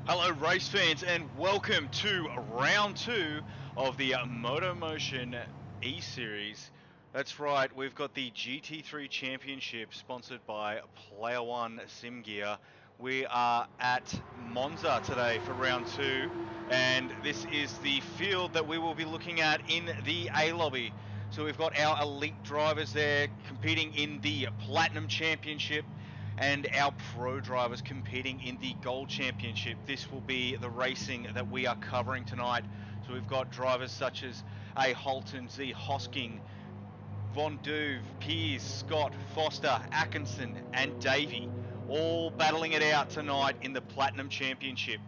Hello race fans and welcome to round 2 of the MotorMotion E-Series. That's right, we've got the GT3 Championship sponsored by Player1 Sim Gear. We are at Monza today for round 2, and this is the field that we will be looking at in the A lobby. So we've got our elite drivers there competing in the Platinum Championship, and our pro drivers competing in the Gold Championship. This will be the racing that we are covering tonight. So we've got drivers such as A. Holton, Z. Hosking, Von Duve, Piers, Scott, Foster, Atkinson and Davey, all battling it out tonight in the Platinum Championship.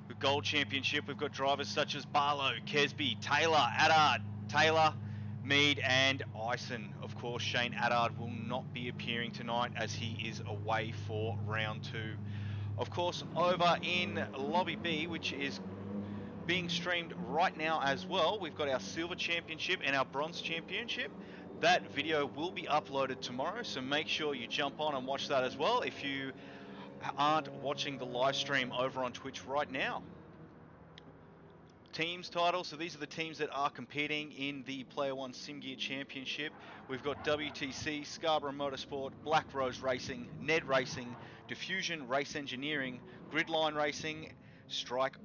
The Gold Championship, we've got drivers such as Barlow, Kesby, Taylor, Addard, Taylor, Mead and Ison. Of course, Shane Addard will not be appearing tonight as he is away for round 2. Of course, over in Lobby B, which is being streamed right now as well, we've got our Silver Championship and our Bronze Championship. That video will be uploaded tomorrow, so make sure you jump on and watch that as well if you aren't watching the live stream over on Twitch right now. Teams title, so these are the teams that are competing in the Player1 Sim Gear Championship. We've got WTC, Scarborough Motorsport, Black Rose Racing, NED Racing, Diffusion Race Engineering, Gridline Racing, Strike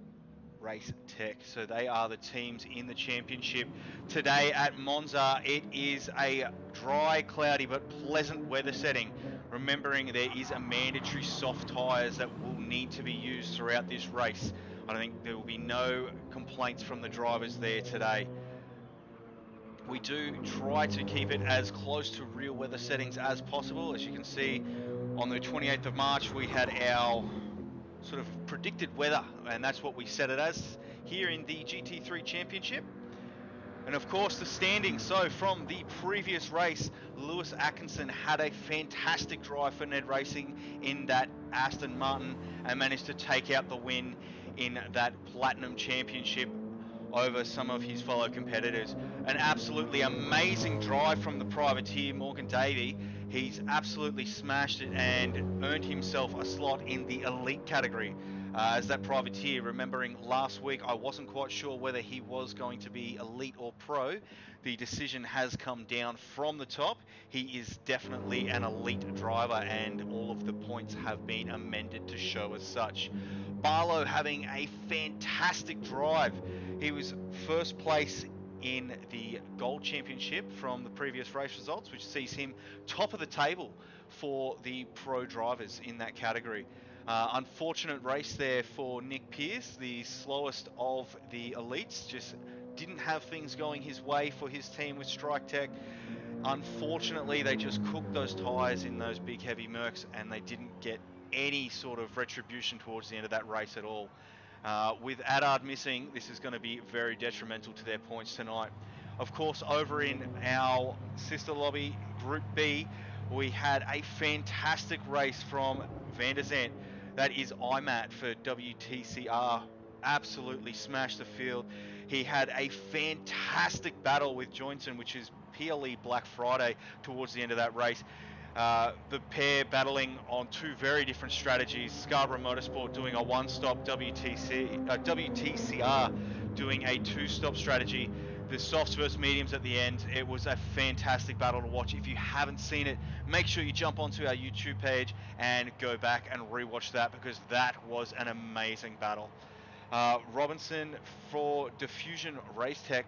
Race Tech. So they are the teams in the championship. Today at Monza, it is a dry, cloudy but pleasant weather setting. Remembering there is a mandatory soft tyres that will need to be used throughout this race. I think there will be no complaints from the drivers there today. We do try to keep it as close to real weather settings as possible. As you can see, on the 28th of March, we had our sort of predicted weather, and that's what we set it as here in the GT3 Championship. And of course the standings, so from the previous race, Lewis Atkinson had a fantastic drive for NED Racing in that Aston Martin and managed to take out the win in that Platinum Championship over some of his fellow competitors. An absolutely amazing drive from the privateer Morgan Davey. He's absolutely smashed it and earned himself a slot in the elite category. As that privateer, remembering last week I wasn't quite sure whether he was going to be elite or pro. The decision has come down from the top. He is definitely an elite driver and all of the points have been amended to show as such. Barlow having a fantastic drive. He was first place in the Gold Championship from the previous race results, which sees him top of the table for the pro drivers in that category. Unfortunate race there for Nick Pierce, the slowest of the elites. Just didn't have things going his way for his team with Strike Tech. Unfortunately, they just cooked those tyres in those big heavy Mercs and they didn't get any sort of retribution towards the end of that race at all. With Addard missing, this is going to be very detrimental to their points tonight. Of course, over in our sister lobby, Group B, we had a fantastic race from Van der Zandt. That is IMAT for WTCR. Absolutely smashed the field. He had a fantastic battle with Joynton, which is PLE Black Friday, towards the end of that race. The pair battling on two very different strategies. Scarborough Motorsport doing a one-stop, WTCR doing a two-stop strategy. The softs versus mediums at the end. It was a fantastic battle to watch. If you haven't seen it, make sure you jump onto our YouTube page and go back and rewatch that because that was an amazing battle. Robinson for Diffusion Race Tech.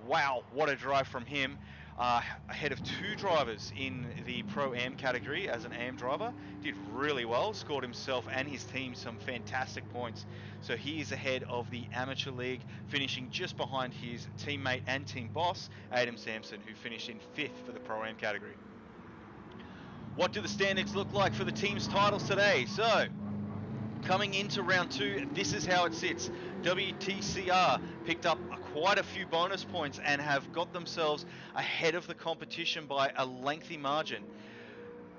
Wow, what a drive from him. Ahead of two drivers in the Pro-Am category as an AM driver. Did really well, scored himself and his team some fantastic points. So he is ahead of the Amateur League, finishing just behind his teammate and team boss, Adam Sampson, who finished in 5th for the Pro-Am category. What do the standings look like for the team's titles today? So, coming into round 2, this is how it sits. WTCR picked up quite a few bonus points and have got themselves ahead of the competition by a lengthy margin.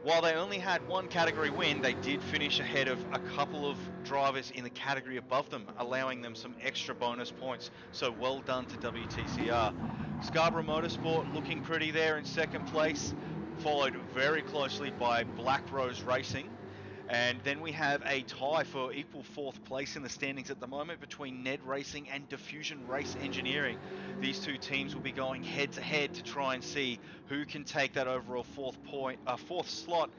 While they only had one category win, they did finish ahead of a couple of drivers in the category above them, allowing them some extra bonus points. So well done to WTCR. Scarborough Motorsport looking pretty there in 2nd place, followed very closely by Black Rose Racing. And then we have a tie for equal fourth place in the standings at the moment between NED Racing and Diffusion Race Engineering. These two teams will be going head to head to try and see who can take that overall fourth slot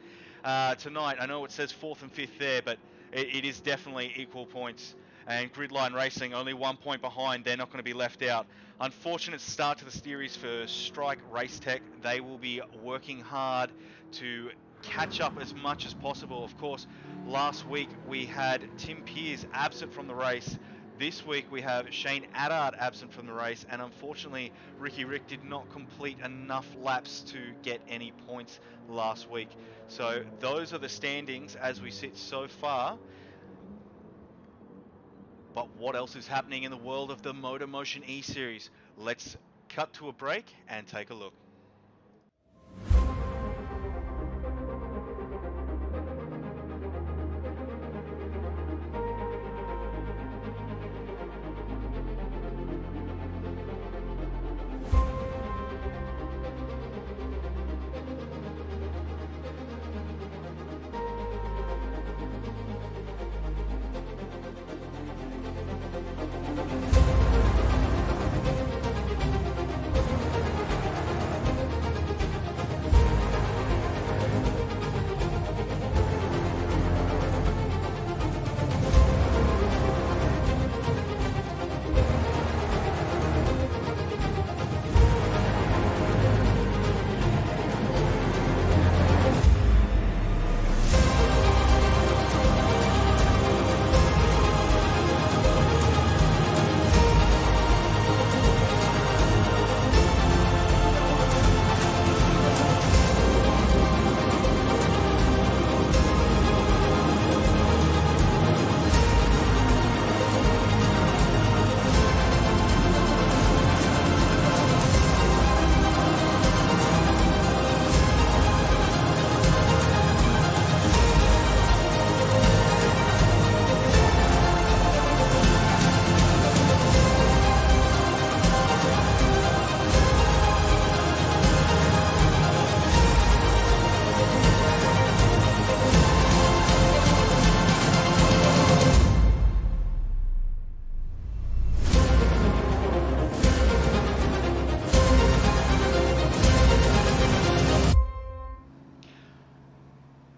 tonight. I know it says fourth and fifth there, but it is definitely equal points. And Gridline Racing only 1 point behind. They're not going to be left out. Unfortunate start to the series for Strike Race Tech. They will be working hard to catch up as much as possible. Of course, last week we had Tim Pearce absent from the race. This week we have Shane Addard absent from the race, and unfortunately Ricky Rick did not complete enough laps to get any points last week. So those are the standings as we sit so far. But what else is happening in the world of the MotorMotion E-Series? Let's cut to a break and take a look.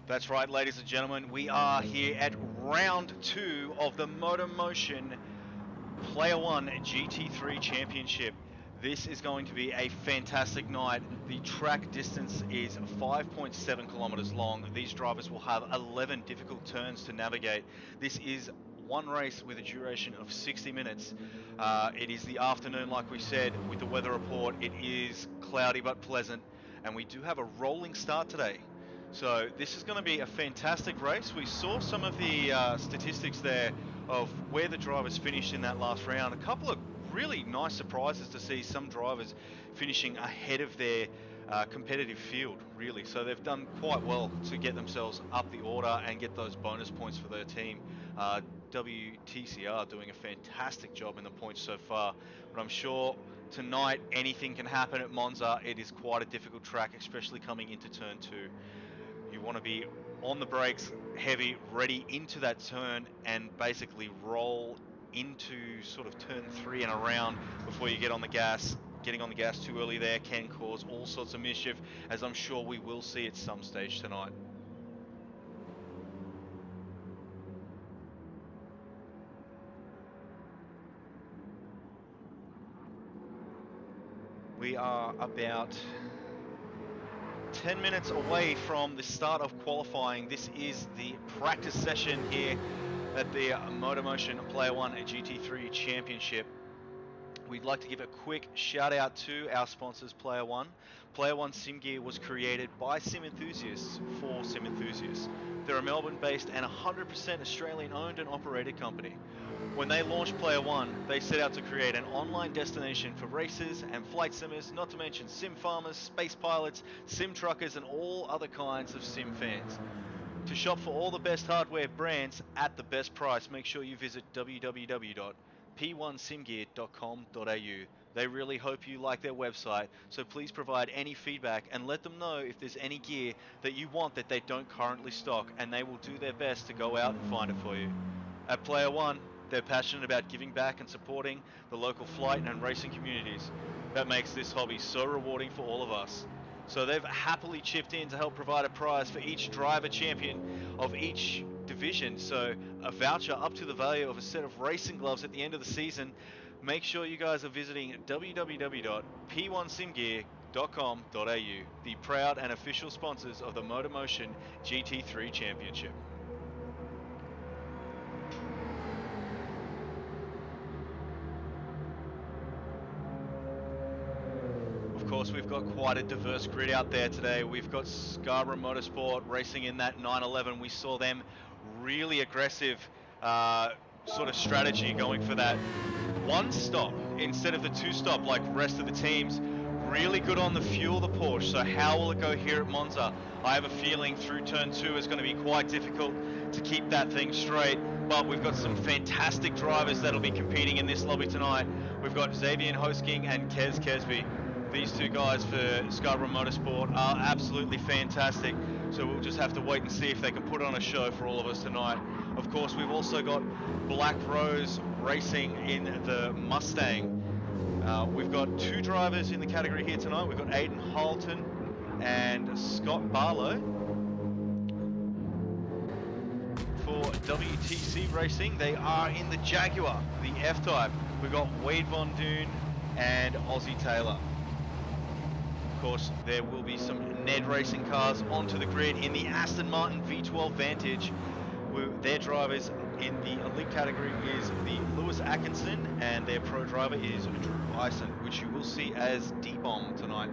That's right, ladies and gentlemen, we are here at round 2 of the MotorMotion Player1 GT3 Championship. This is going to be a fantastic night. The track distance is 5.7 kilometers long. These drivers will have 11 difficult turns to navigate. This is one race with a duration of 60 minutes. It is the afternoon, like we said, with the weather report. It is cloudy but pleasant, and we do have a rolling start today. So this is going to be a fantastic race. We saw some of the statistics there of where the drivers finished in that last round. A couple of really nice surprises to see some drivers finishing ahead of their competitive field, really. So they've done quite well to get themselves up the order and get those bonus points for their team. WTCR doing a fantastic job in the points so far, but I'm sure tonight anything can happen at Monza. It is quite a difficult track, especially coming into turn 2. You want to be on the brakes heavy, ready into that turn, and basically roll into sort of turn 3 and around before you get on the gas. Getting on the gas too early there can cause all sorts of mischief, as I'm sure we will see at some stage tonight. We are about 10 minutes away from the start of qualifying. This is the practice session here at the MotorMotion Player1 GT3 Championship. We'd like to give a quick shout out to our sponsors, Player1. Player1 Sim Gear was created by sim enthusiasts for sim enthusiasts. They're a Melbourne-based and 100% Australian-owned and operated company. When they launched Player1, they set out to create an online destination for racers and flight simmers, not to mention sim farmers, space pilots, sim truckers, and all other kinds of sim fans. To shop for all the best hardware brands at the best price, make sure you visit www.p1simgear.com.au. They really hope you like their website, so please provide any feedback and let them know if there's any gear that you want that they don't currently stock, and they will do their best to go out and find it for you. At Player One, they're passionate about giving back and supporting the local flight and racing communities. That makes this hobby so rewarding for all of us. So they've happily chipped in to help provide a prize for each driver champion of each division. So a voucher up to the value of a set of racing gloves at the end of the season. Make sure you guys are visiting www.p1simgear.com.au, the proud and official sponsors of the MotorMotion GT3 Championship. Of course, we've got quite a diverse grid out there today. We've got Scarborough Motorsport racing in that 911. We saw them really aggressive sort of strategy, going for that one stop instead of the two stop like the rest of the teams. Really good on the fuel, the Porsche. So how will it go here at Monza? I have a feeling through turn 2 is going to be quite difficult to keep that thing straight, but we've got some fantastic drivers that'll be competing in this lobby tonight. We've got Xavier Hosking and Kez Kesby. These two guys for Scarborough Motorsport are absolutely fantastic, so we'll just have to wait and see if they can put on a show for all of us tonight. Of course, we've also got Black Rose Racing in the Mustang. We've got two drivers in the category here tonight. We've got Aiden Halton and Scott Barlow. For WTC Racing, they are in the Jaguar, the F-Type. We've got Wade Von Doon and Aussie Taylor. Of course, there will be some NED Racing cars onto the grid in the Aston Martin V12 Vantage. Their drivers in the elite category is the Lewis Atkinson, and their pro driver is Drew Bison, which you will see as D-Bomb tonight.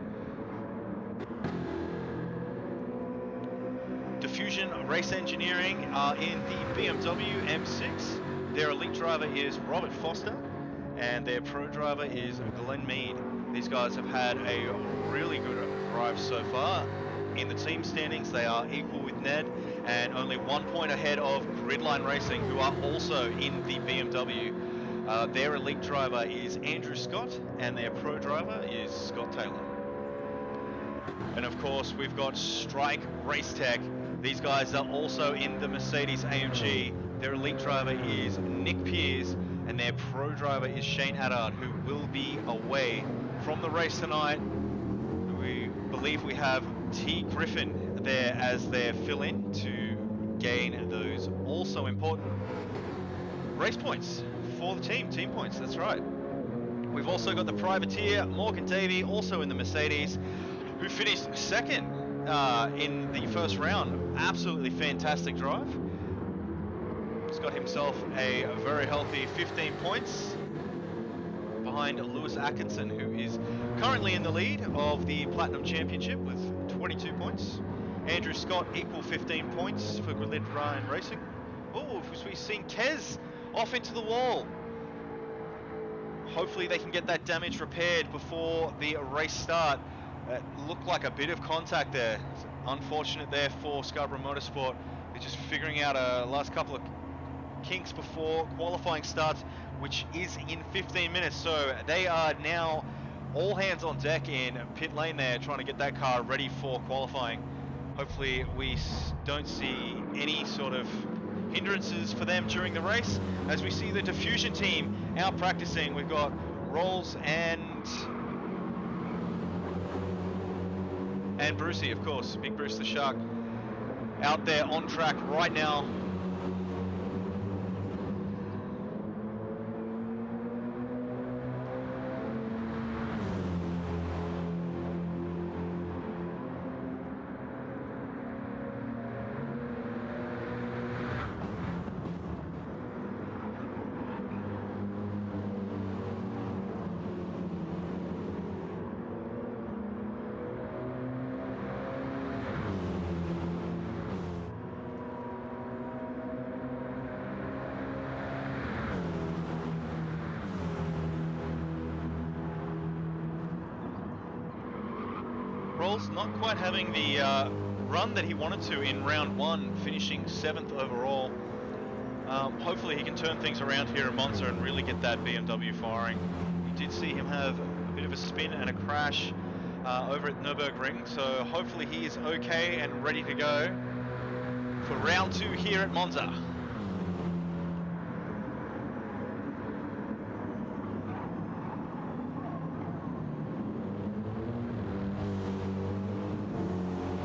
Diffusion Race Engineering are in the BMW M6. Their elite driver is Robert Foster, and their pro driver is Glenn Mead. These guys have had a really good drive so far. In the team standings, they are equal with NED and only 1 point ahead of Gridline Racing, who are also in the BMW. Their elite driver is Andrew Scott, and their pro driver is Scott Taylor. And of course, we've got Strike Race Tech. These guys are also in the Mercedes AMG. Their elite driver is Nick Pearce, and their pro driver is Shane Haddard, who will be away from the race tonight. We believe we have T. Griffin there as their fill-in to gain those also important race points for the team points, that's right. We've also got the privateer, Morgan Davey, also in the Mercedes, who finished second in the first round. Absolutely fantastic drive. He's got himself a very healthy 15 points behind Lewis Atkinson, who is currently in the lead of the Platinum Championship with 22 points. Andrew Scott, equal 15 points for Gridline Racing. Oh, we've seen Kez off into the wall. Hopefully they can get that damage repaired before the race start. It looked like a bit of contact there. It's unfortunate there for Scarborough Motorsport. They're just figuring out a last couple of kinks before qualifying starts, which is in 15 minutes. So they are now all hands on deck in pit lane there, trying to get that car ready for qualifying. Hopefully we don't see any sort of hindrances for them during the race. As we see the Diffusion team out practicing, we've got Rolls and Brucey, of course, Big Bruce the Shark, out there on track right now. Not quite having the run that he wanted to in round 1, finishing 7th overall. Hopefully he can turn things around here in Monza and really get that BMW firing. did see him have a bit of a spin and a crash over at Nürburgring, so hopefully he is okay and ready to go for round 2 here at Monza.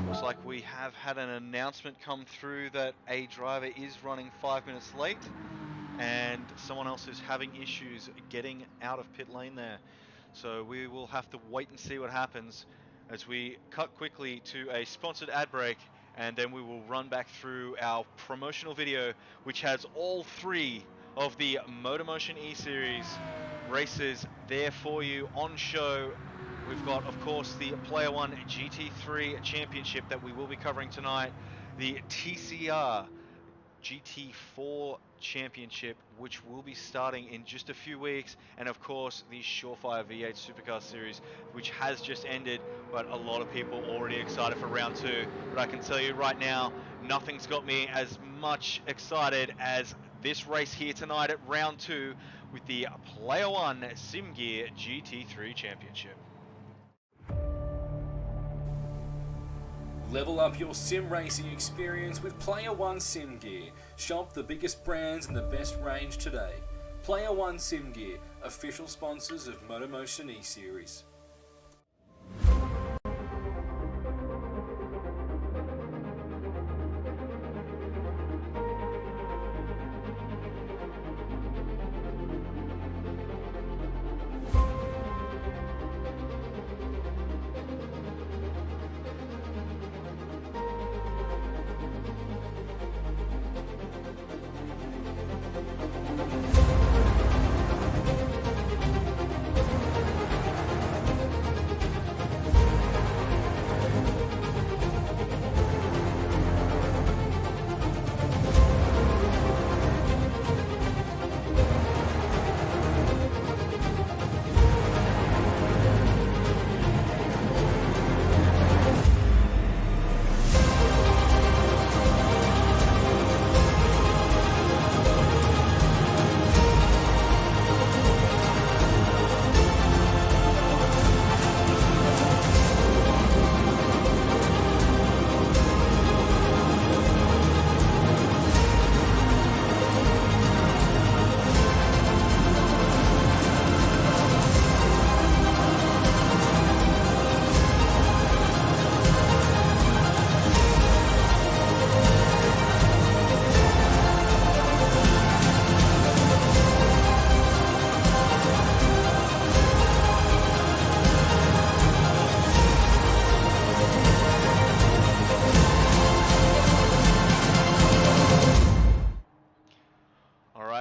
Looks like we have had an announcement come through that a driver is running 5 minutes late and someone else is having issues getting out of pit lane there. So we will have to wait and see what happens as we cut quickly to a sponsored ad break, and then we will run back through our promotional video, which has all 3 of the MotorMotion E-Series races there for you on show. We've got, of course, the Player1 GT3 Championship that we will be covering tonight, the TCR GT4 Championship, which will be starting in just a few weeks, and of course the Surefire V8 Supercar Series, which has just ended, but a lot of people already excited for round 2. But I can tell you right now, nothing's got me as much excited as this race here tonight at round 2 with the Player1 SimGear GT3 Championship. Level up your sim racing experience with Player1 SimGear. Shop the biggest brands and the best range today. Player1 SimGear, official sponsors of MotorMotion E-Series.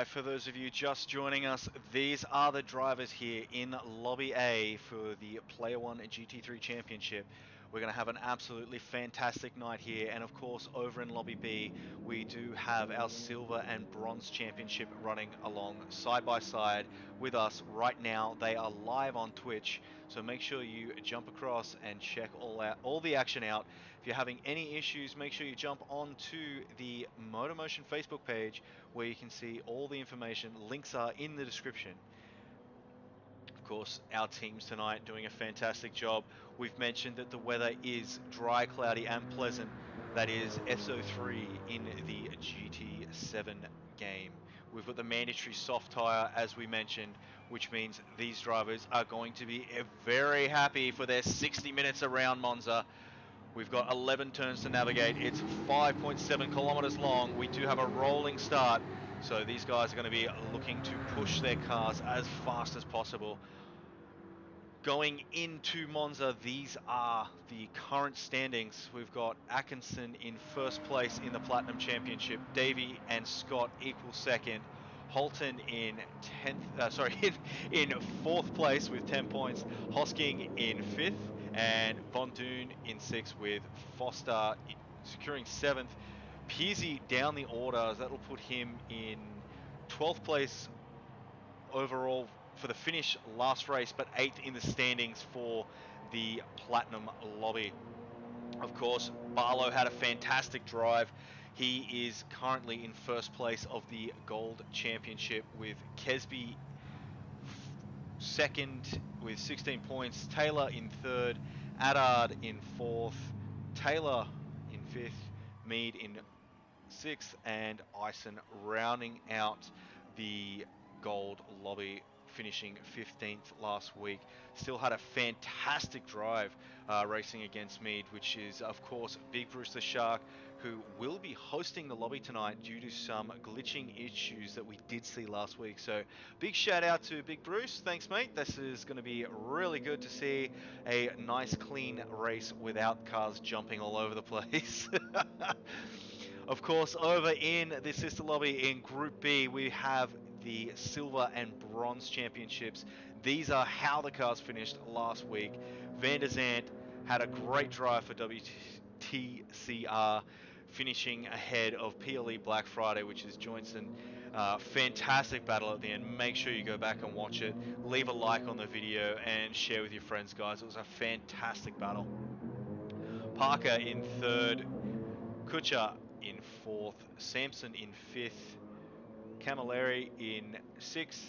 For those of you just joining us, these are the drivers here in Lobby A for the Player1 GT3 Championship. We're going to have an absolutely fantastic night here, and of course over in Lobby B we do have our Silver and Bronze Championship running along side by side with us right now. They are live on Twitch, so make sure you jump across and check all the action out. If you're having any issues, make sure you jump onto the MotorMotion Facebook page where you can see all the information. Links are in the description. Of course, our teams tonight doing a fantastic job. We've mentioned that the weather is dry, cloudy and pleasant. That is SO3 in the GT7 game. We've got the mandatory soft tyre, as we mentioned, which means these drivers are going to be very happy for their 60 minutes around Monza. We've got 11 turns to navigate. It's 5.7 kilometers long. We do have a rolling start, so these guys are going to be looking to push their cars as fast as possible. Going into Monza, these are the current standings. We've got Atkinson in first place in the Platinum Championship. Davey and Scott equal second. Holton in in fourth place with 10 points. Hosking in fifth, and Von Doon in sixth, with Foster securing seventh. Peasy down the order, that'll put him in 12th place overall for the finish last race, but 8th in the standings for the Platinum lobby. Of course, Barlow had a fantastic drive. He is currently in first place of the Gold Championship, with Kesby second with 16 points. Taylor in third. Adard in fourth. Taylor in fifth. Mead in sixth. And Ison rounding out the gold lobby, finishing 15th last week. Still had a fantastic drive racing against Mead, which is, of course, Big Bruce the Shark, who will be hosting the lobby tonight due to some glitching issues that we did see last week. So big shout out to Big Bruce. Thanks, mate. This is going to be really good to see a nice, clean race without cars jumping all over the place. Of course, over in the sister lobby in Group B, we have the Silver and Bronze Championships. These are how the cars finished last week. Van der Zandt had a great drive for WTCR, finishing ahead of PLE Black Friday, which is Johnson. Fantastic battle at the end. Make sure you go back and watch it. Leave a like on the video and share with your friends, guys. It was a fantastic battle. Parker in third. Kuchar in fourth, Sampson in fifth, Camilleri in sixth,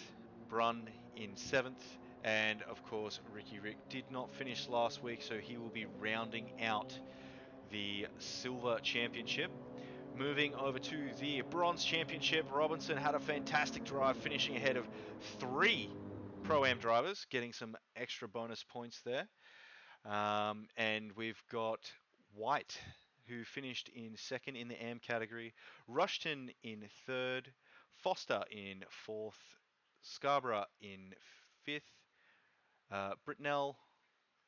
Brun in seventh, and of course Ricky Rick did not finish last week, so he will be rounding out the Silver Championship. Moving over to the Bronze Championship, Robinson had a fantastic drive, finishing ahead of 3 Pro-Am drivers, getting some extra bonus points there. And we've got White, who finished in second in the AM category, Rushton in third, Foster in fourth, Scarborough in fifth, Britnell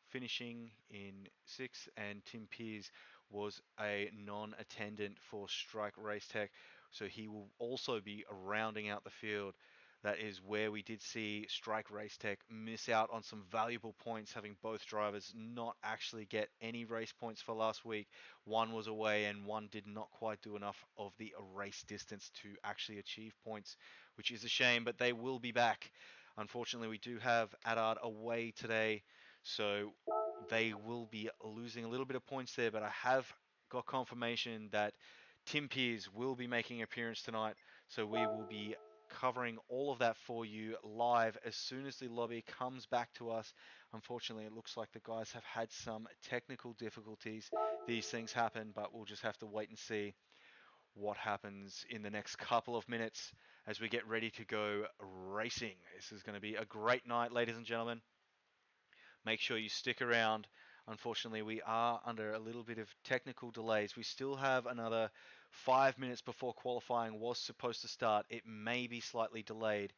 finishing in sixth, and Tim Pearce was a non-attendant for Strike Race Tech, so he will also be rounding out the field. That is where we did see Strike Race Tech miss out on some valuable points, having both drivers not actually get any race points for last week. One was away and one did not quite do enough of the race distance to actually achieve points, which is a shame, but they will be back. Unfortunately, we do have Adard away today, so they will be losing a little bit of points there, but I have got confirmation that Tim Pearce will be making an appearance tonight, so we will be covering all of that for you live as soon as the lobby comes back to us. Unfortunately, it looks like the guys have had some technical difficulties. These things happen, but we'll just have to wait and see what happens in the next couple of minutes as we get ready to go racing. This is going to be a great night, ladies and gentlemen. Make sure you stick around. Unfortunately, we are under a little bit of technical delays. We still have another 5 minutes before qualifying was supposed to start. It may be slightly delayed.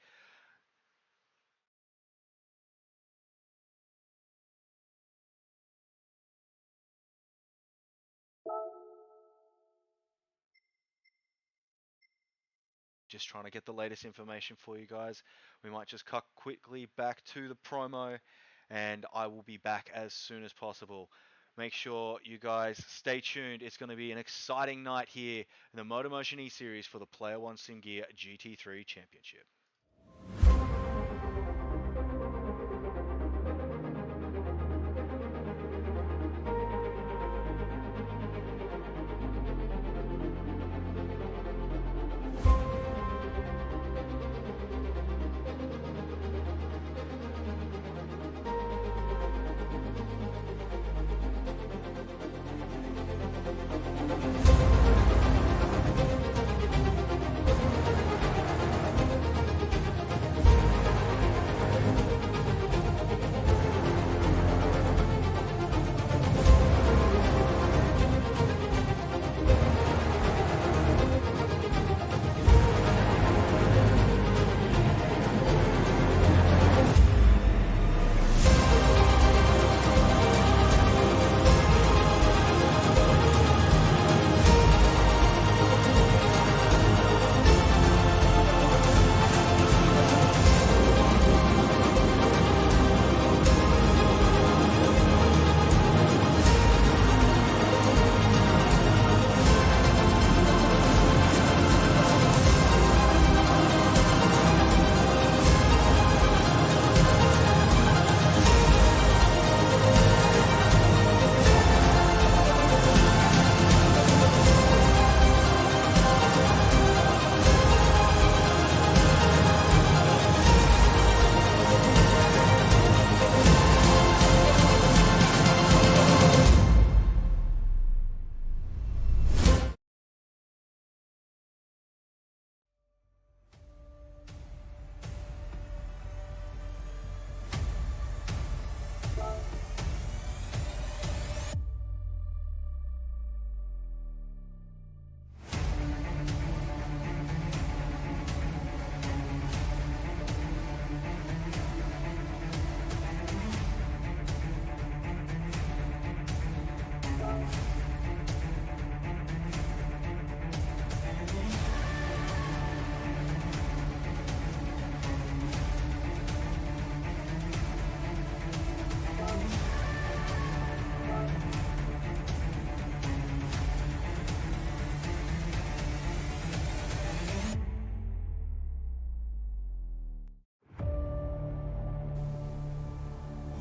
Just trying to get the latest information for you guys. We might just cut quickly back to the promo, and I will be back as soon as possible. Make sure you guys stay tuned. It's going to be an exciting night here in the MotorMotion E-Series for the Player1 Sim Gear GT3 Championship.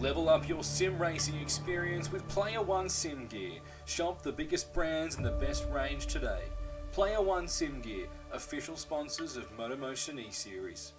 Level up your sim racing experience with Player1 Sim Gear. Shop the biggest brands and the best range today. Player1 Sim Gear, official sponsors of MotorMotion E-Series.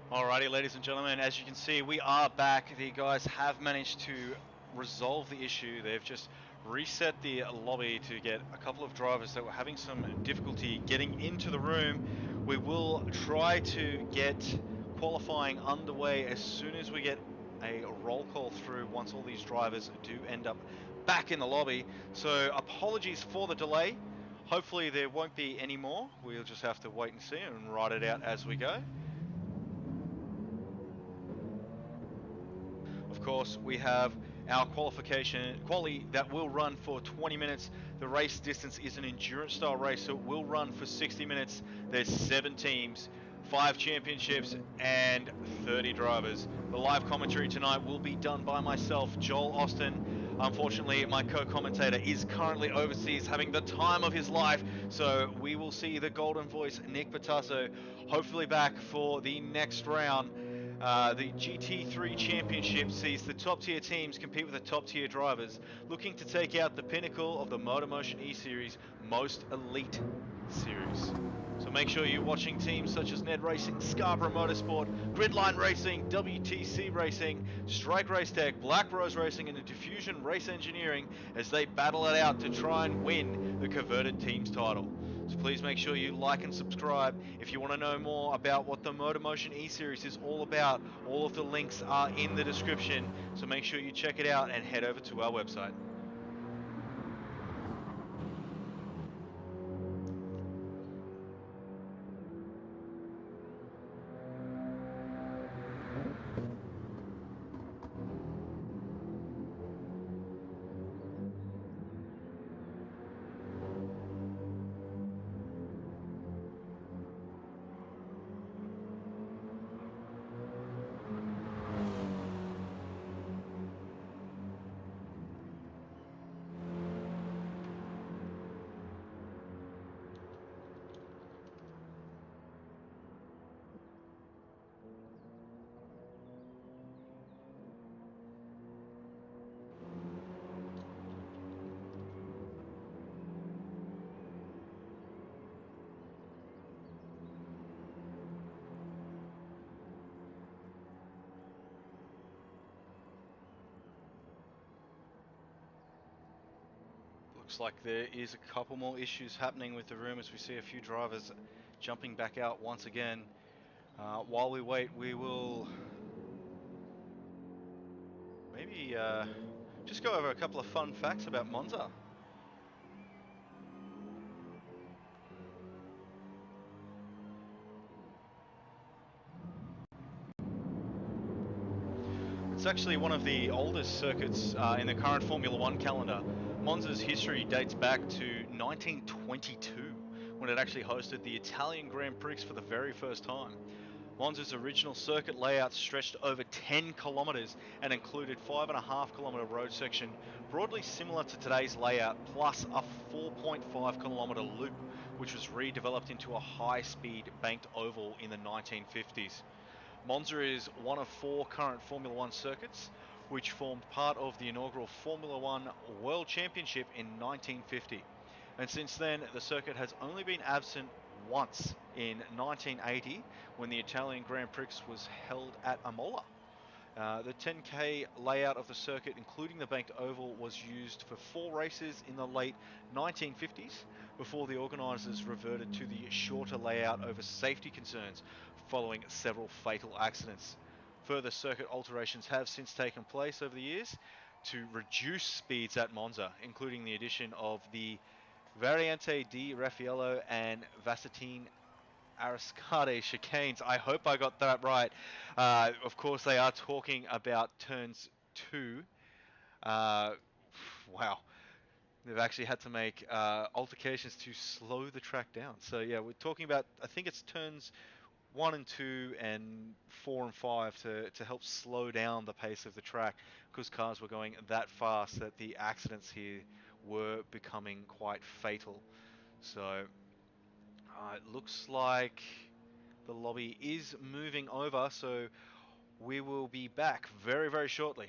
Alrighty, ladies and gentlemen, as you can see, we are back. The guys have managed to resolve the issue. They've just reset the lobby to get a couple of drivers that were having some difficulty getting into the room. We will try to get qualifying underway as soon as we get a roll call through, once all these drivers do end up back in the lobby. So apologies for the delay. Hopefully there won't be any more. We'll just have to wait and see and ride it out as we go. Of course, we have our quali that will run for 20 minutes. The race distance is an endurance style race, so it will run for 60 minutes. There's 7 teams, 5 championships, and 30 drivers. The live commentary tonight will be done by myself, Joel Austin. Unfortunately, my co-commentator is currently overseas having the time of his life, so we will see the golden voice, Nick Patasso, hopefully back for the next round. The GT3 Championship sees the top tier teams compete with the top tier drivers, looking to take out the pinnacle of the MotorMotion E-Series Most Elite Series. So make sure you're watching teams such as NED Racing, Scarborough Motorsport, Gridline Racing, WTC-Racing, Strike Race Tech, Black Rose Racing, and the Diffusion Race Engineering as they battle it out to try and win the coveted team's title. So please make sure you like and subscribe. If you want to know more about what the MotorMotion E-Series is all about, all of the links are in the description. So make sure you check it out and head over to our website. Looks like there is a couple more issues happening with the room as we see a few drivers jumping back out once again. While we wait, we will maybe just go over a couple of fun facts about Monza. It's actually one of the oldest circuits in the current Formula One calendar. Monza's history dates back to 1922, when it actually hosted the Italian Grand Prix for the very first time. Monza's original circuit layout stretched over 10 kilometers and included 5.5 kilometer road section, broadly similar to today's layout, plus a 4.5 kilometer loop, which was redeveloped into a high-speed banked oval in the 1950s. Monza is one of 4 current Formula One circuits, which formed part of the inaugural Formula One World Championship in 1950. And since then, the circuit has only been absent once, in 1980, when the Italian Grand Prix was held at Imola. The 10K layout of the circuit, including the banked oval, was used for 4 races in the late 1950s, before the organisers reverted to the shorter layout over safety concerns, following several fatal accidents. Further circuit alterations have since taken place over the years to reduce speeds at Monza, including the addition of the Variante di Raffaello and Vassatine Arascade chicanes. I hope I got that right. Of course, they are talking about turns 2. Wow. They've actually had to make altercations to slow the track down. So yeah, we're talking about, I think it's turns 1 and 2 and 4 and 5 to help slow down the pace of the track, because cars were going that fast that the accidents here were becoming quite fatal. So it looks like the lobby is moving over, so we will be back very, very shortly.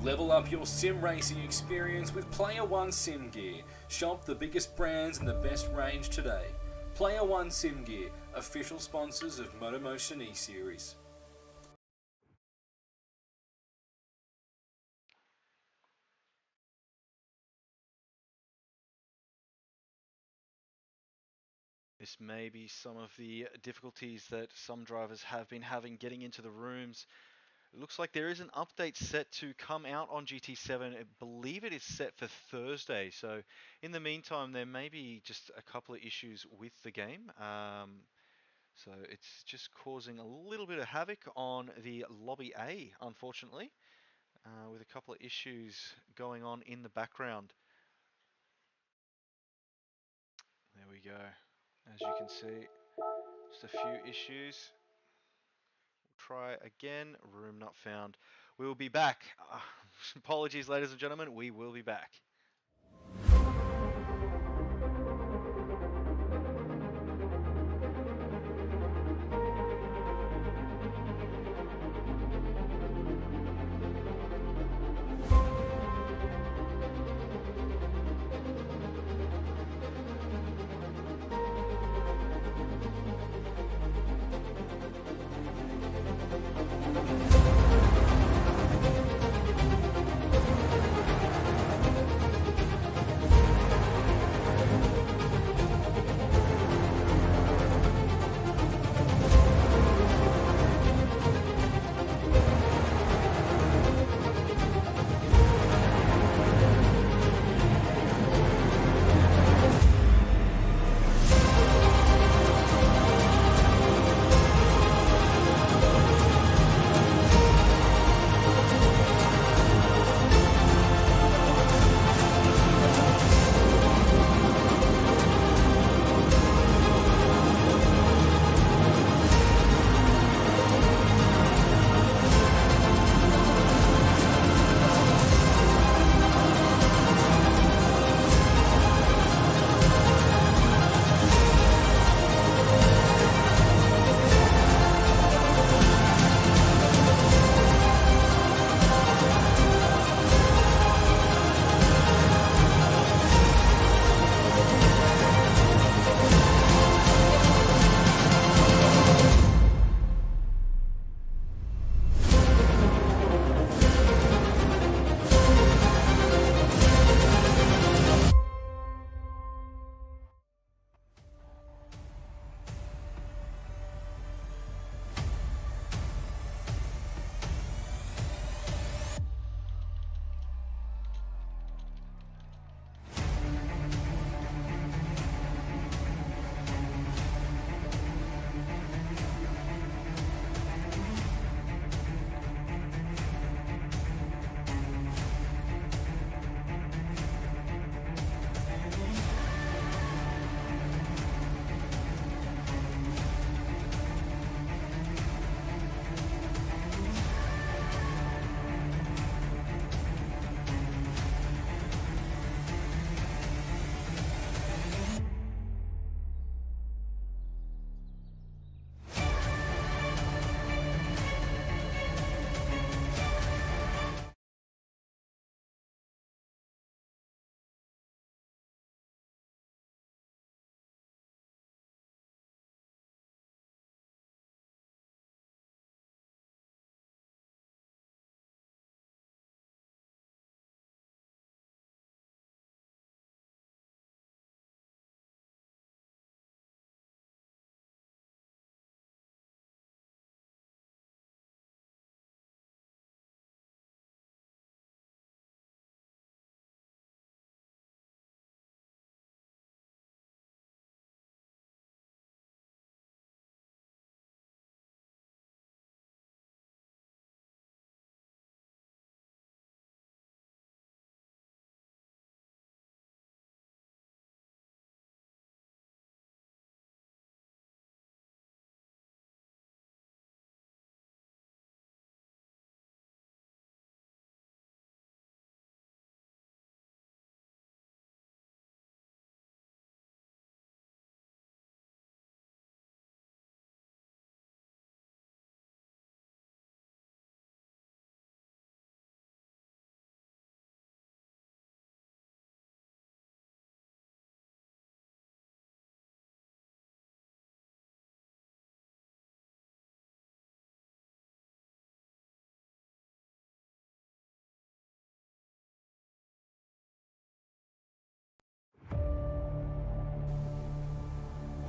Level up your sim racing experience with Player1 Sim Gear. Shop the biggest brands and the best range today. Player1 Sim Gear, official sponsors of MotorMotion E-Series. This may be some of the difficulties that some drivers have been having getting into the rooms. It looks like there is an update set to come out on GT7. I believe it is set for Thursday. So in the meantime, there may be just a couple of issues with the game. So it's just causing a little bit of havoc on the Lobby A, unfortunately, with a couple of issues going on in the background. There we go. As you can see, just a few issues. We'll try again. Room not found. We will be back. Apologies, ladies and gentlemen. We will be back.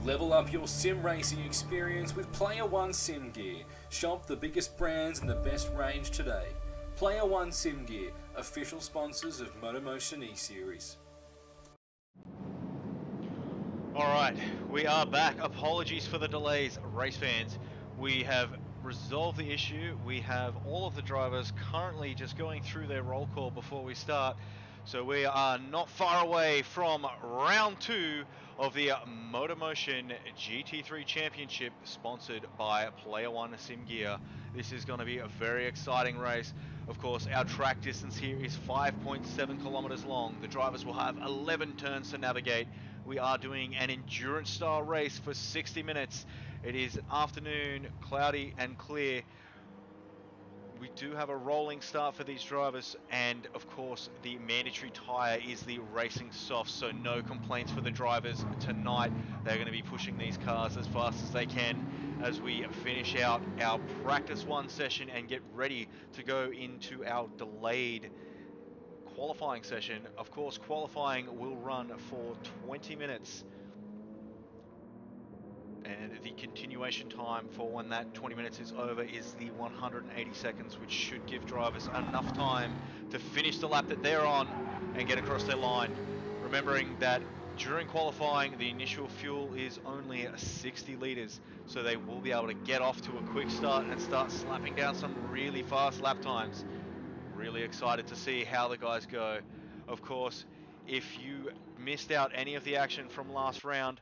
Level up your sim racing experience with Player1 Sim Gear. Shop the biggest brands and the best range today. Player1 Sim Gear, official sponsors of MotorMotion E-Series. Alright, we are back. Apologies for the delays, race fans. We have resolved the issue. We have all of the drivers currently just going through their roll call before we start. So we are not far away from round 2 of the MotorMotion GT3 Championship, sponsored by Player1 Sim Gear. This is going to be a very exciting race. Of course, our track distance here is 5.7 kilometers long. The drivers will have 11 turns to navigate. We are doing an endurance style race for 60 minutes. It is afternoon, cloudy and clear. We do have a rolling start for these drivers, and of course the mandatory tyre is the racing soft, so no complaints for the drivers tonight. They're going to be pushing these cars as fast as they can as we finish out our practice 1 session and get ready to go into our delayed qualifying session. Of course, qualifying will run for 20 minutes. And the continuation time for when that 20 minutes is over is the 180 seconds, which should give drivers enough time to finish the lap that they're on and get across their line. Remembering that during qualifying, the initial fuel is only 60 litres, so they will be able to get off to a quick start and start slapping down some really fast lap times. Really excited to see how the guys go. Of course, if you missed out any of the action from last round,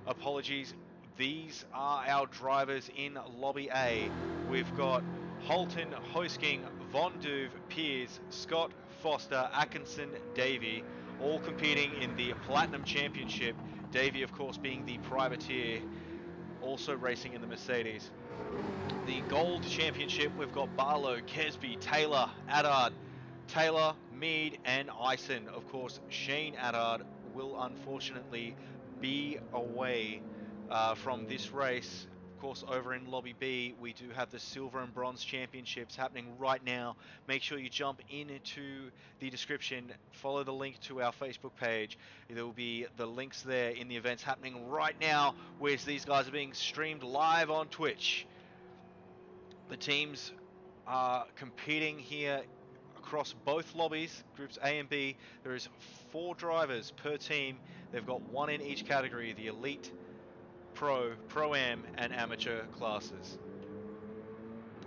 apologies. These are our drivers in Lobby A. We've got Holton, Hosking, Von Duve, Piers, Scott, Foster, Atkinson, Davey, all competing in the Platinum Championship. Davey, of course, being the privateer, also racing in the Mercedes. The Gold Championship, we've got Barlow, Kesby, Taylor, Addard, Taylor, Mead, and Ison. Of course, Shane Addard will unfortunately be away from this race. Of course, over in Lobby B, we do have the Silver and Bronze Championships happening right now. Make sure you jump into the description, follow the link to our Facebook page. There will be the links there in the events happening right now, where these guys are being streamed live on Twitch. The teams are competing here across both lobbies, groups A and B. There is 4 drivers per team. They've got 1 in each category, the Elite, Pro, Pro-Am and Amateur classes.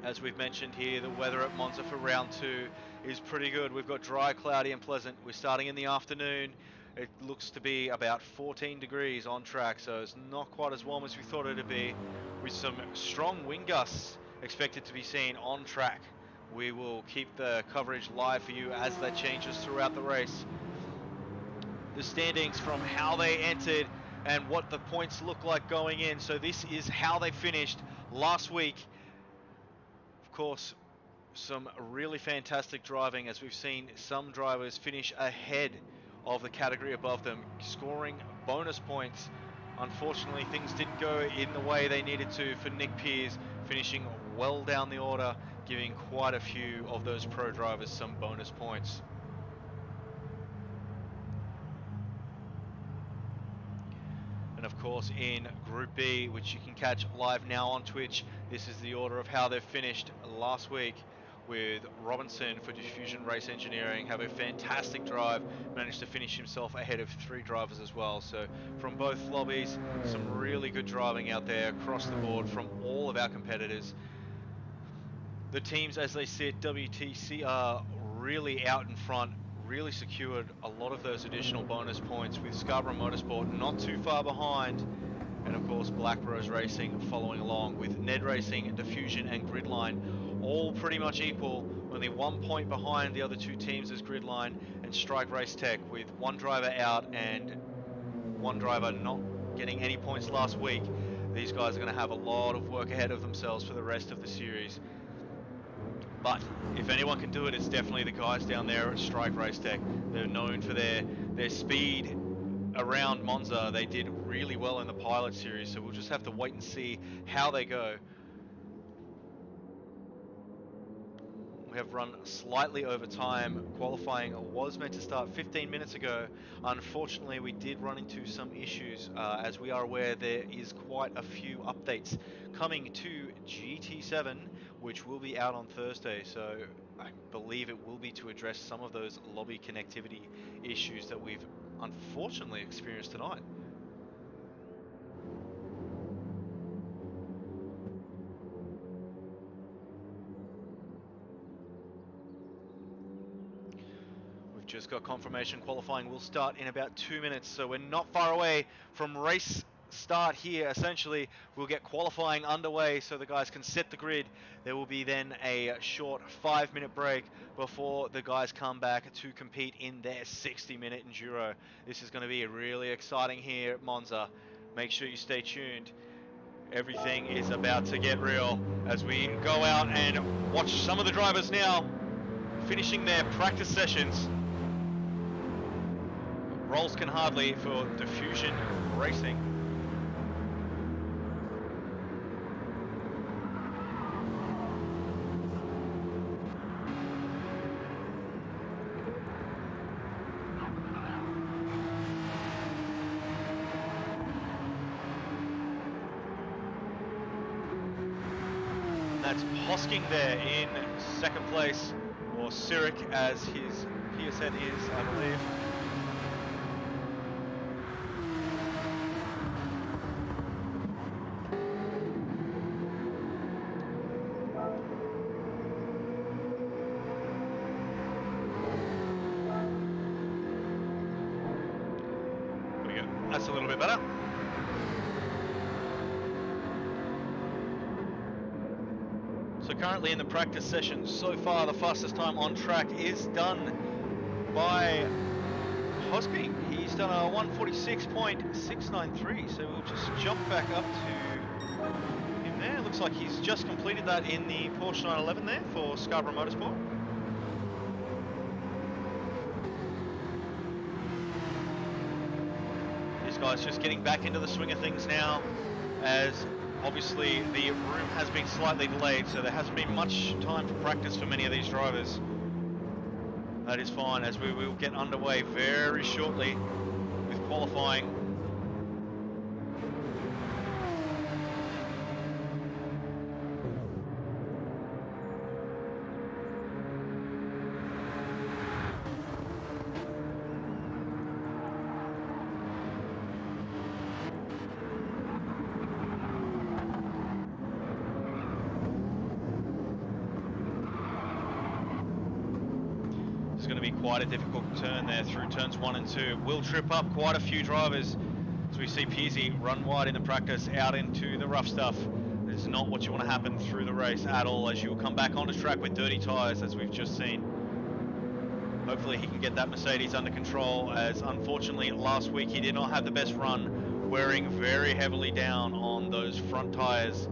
As we've mentioned here, the weather at Monza for round 2 is pretty good. We've got dry, cloudy and pleasant. We're starting in the afternoon. It looks to be about 14 degrees on track, so it's not quite as warm as we thought it would be, with some strong wind gusts expected to be seen on track. We will keep the coverage live for you as that changes throughout the race. The standings from how they entered and what the points look like going in. So this is how they finished last week. Of course, some really fantastic driving, as we've seen some drivers finish ahead of the category above them, scoring bonus points. Unfortunately, things didn't go in the way they needed to for Nick Piers, finishing well down the order, giving quite a few of those pro drivers some bonus points. And of course, in Group B, which you can catch live now on Twitch, this is the order of how they've finished last week, with Robinson for Diffusion Race Engineering have a fantastic drive, managed to finish himself ahead of 3 drivers as well. So from both lobbies, some really good driving out there across the board from all of our competitors. The teams as they sit, WTC are really out in front, really secured a lot of those additional bonus points, with Scarborough Motorsport not too far behind, and of course Black Rose Racing following along, with NED Racing, Diffusion and Gridline all pretty much equal. Only 1 point behind the other 2 teams is Gridline and Strike Race Tech, with 1 driver out and 1 driver not getting any points last week. These guys are going to have a lot of work ahead of themselves for the rest of the series. But if anyone can do it, it's definitely the guys down there at Strike Race Tech. They're known for their speed around Monza. They did really well in the Pilot Series, so we'll just have to wait and see how they go. We have run slightly over time. Qualifying was meant to start 15 minutes ago. Unfortunately, we did run into some issues. As we are aware, there is quite a few updates coming to GT7, which will be out on Thursday. So I believe it will be to address some of those lobby connectivity issues that we've unfortunately experienced tonight. Just got confirmation qualifying will start in about 2 minutes, so we're not far away from race start here. Essentially, we'll get qualifying underway so the guys can set the grid. There will be then a short 5-minute break before the guys come back to compete in their 60-minute enduro. This is going to be really exciting here at Monza. Make sure you stay tuned. Everything is about to get real as we go out and watch some of the drivers now finishing their practice sessions. Rolls can hardly for Diffusion Racing. And that's Hosking there in second place, or Cyric as his PSN is, I believe. That's a little bit better. So currently in the practice session, so far the fastest time on track is done by Hosking. He's done a 1:46.693, so we'll just jump back up to him there. Looks like he's just completed that in the Porsche 911 there for Scarborough Motorsport. Guys just getting back into the swing of things now, as obviously the room has been slightly delayed, so there hasn't been much time for practice for many of these drivers. That is fine, as we will get underway very shortly with qualifying. Quite a difficult turn there through turns 1 and 2. Will trip up quite a few drivers as we see Pearsey run wide in the practice out into the rough stuff. It's not what you want to happen through the race at all, as you will come back onto track with dirty tyres, as we've just seen. Hopefully he can get that Mercedes under control, as unfortunately last week he did not have the best run, wearing very heavily down on those front tyres.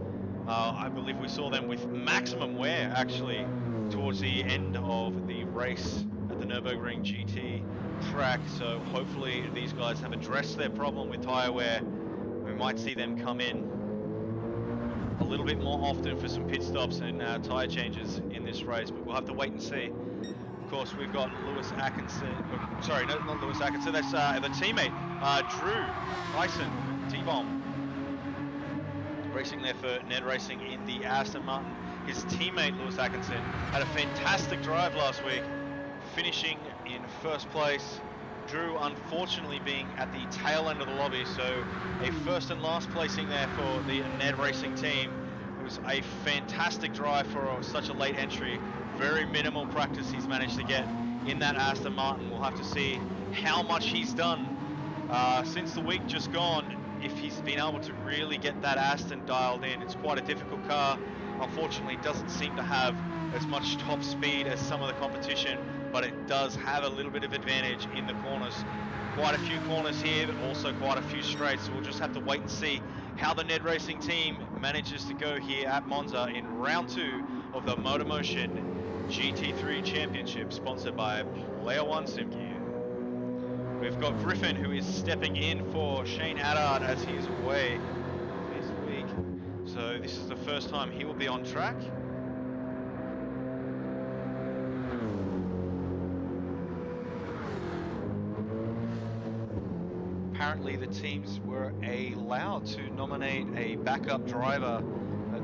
I believe we saw them with maximum wear actually towards the end of the race at the Nürburgring GT track, so hopefully these guys have addressed their problem with tyre wear. We might see them come in a little bit more often for some pit stops and tyre changes in this race, but we'll have to wait and see. Of course, we've got Lewis Atkinson, sorry, no, not Lewis Atkinson, that's the teammate, Drew Tyson, T-Bomb, racing there for NED Racing in the Aston Martin. His teammate, Lewis Atkinson, had a fantastic drive last week, finishing in first place. Drew unfortunately being at the tail end of the lobby, so a first and last placing there for the NED Racing team. It was a fantastic drive for such a late entry. Very minimal practice he's managed to get in that Aston Martin. We'll have to see how much he's done since the week just gone, if he's been able to really get that Aston dialed in. It's quite a difficult car. Unfortunately, it doesn't seem to have as much top speed as some of the competition, but it does have a little bit of advantage in the corners. Quite a few corners here, but also quite a few straights, so we'll just have to wait and see how the NED Racing team manages to go here at Monza in round 2 of the MotorMotion GT3 Championship, sponsored by Player1 SimGear. We've got Griffin, who is stepping in for Shane Addard as he's away this week. So this is the first time he will be on track. apparently the teams were allowed to nominate a backup driver.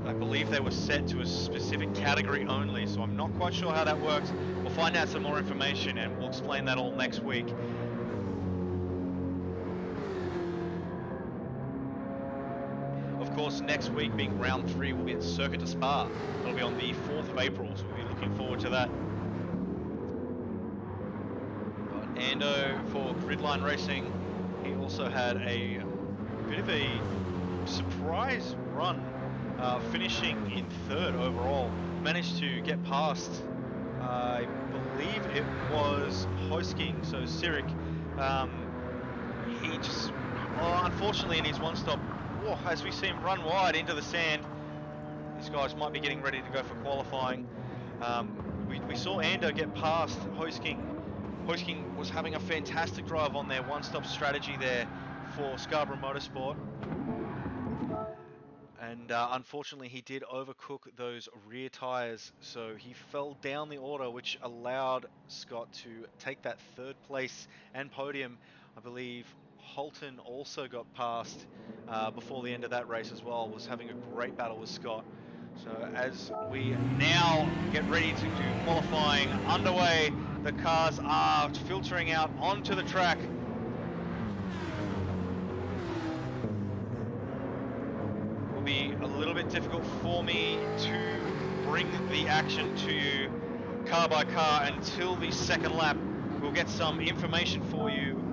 I believe they were set to a specific category only, so I'm not quite sure how that works. We'll find out some more information and we'll explain that all next week. Of course, next week being round 3, we'll be at Circuit de Spa. That'll be on the 4th of April, so we'll be looking forward to that. But Ando for Gridline Racing, he also had a bit of a surprise run, finishing in 3rd overall. Managed to get past, I believe it was Hosking, so Sirik. He just, unfortunately in his one stop, as we see him run wide into the sand, these guys might be getting ready to go for qualifying. We saw Ando get past Hosking. Hosking was having a fantastic drive on their one-stop strategy there for Scarborough Motorsport. And unfortunately he did overcook those rear tyres, so he fell down the order, which allowed Scott to take that 3rd place and podium. I believe Holton also got past before the end of that race as well, was having a great battle with Scott. So as we now get ready to do qualifying underway, the cars are filtering out onto the track. It will be a little bit difficult for me to bring the action to you car by car until the 2nd lap. We'll get some information for you.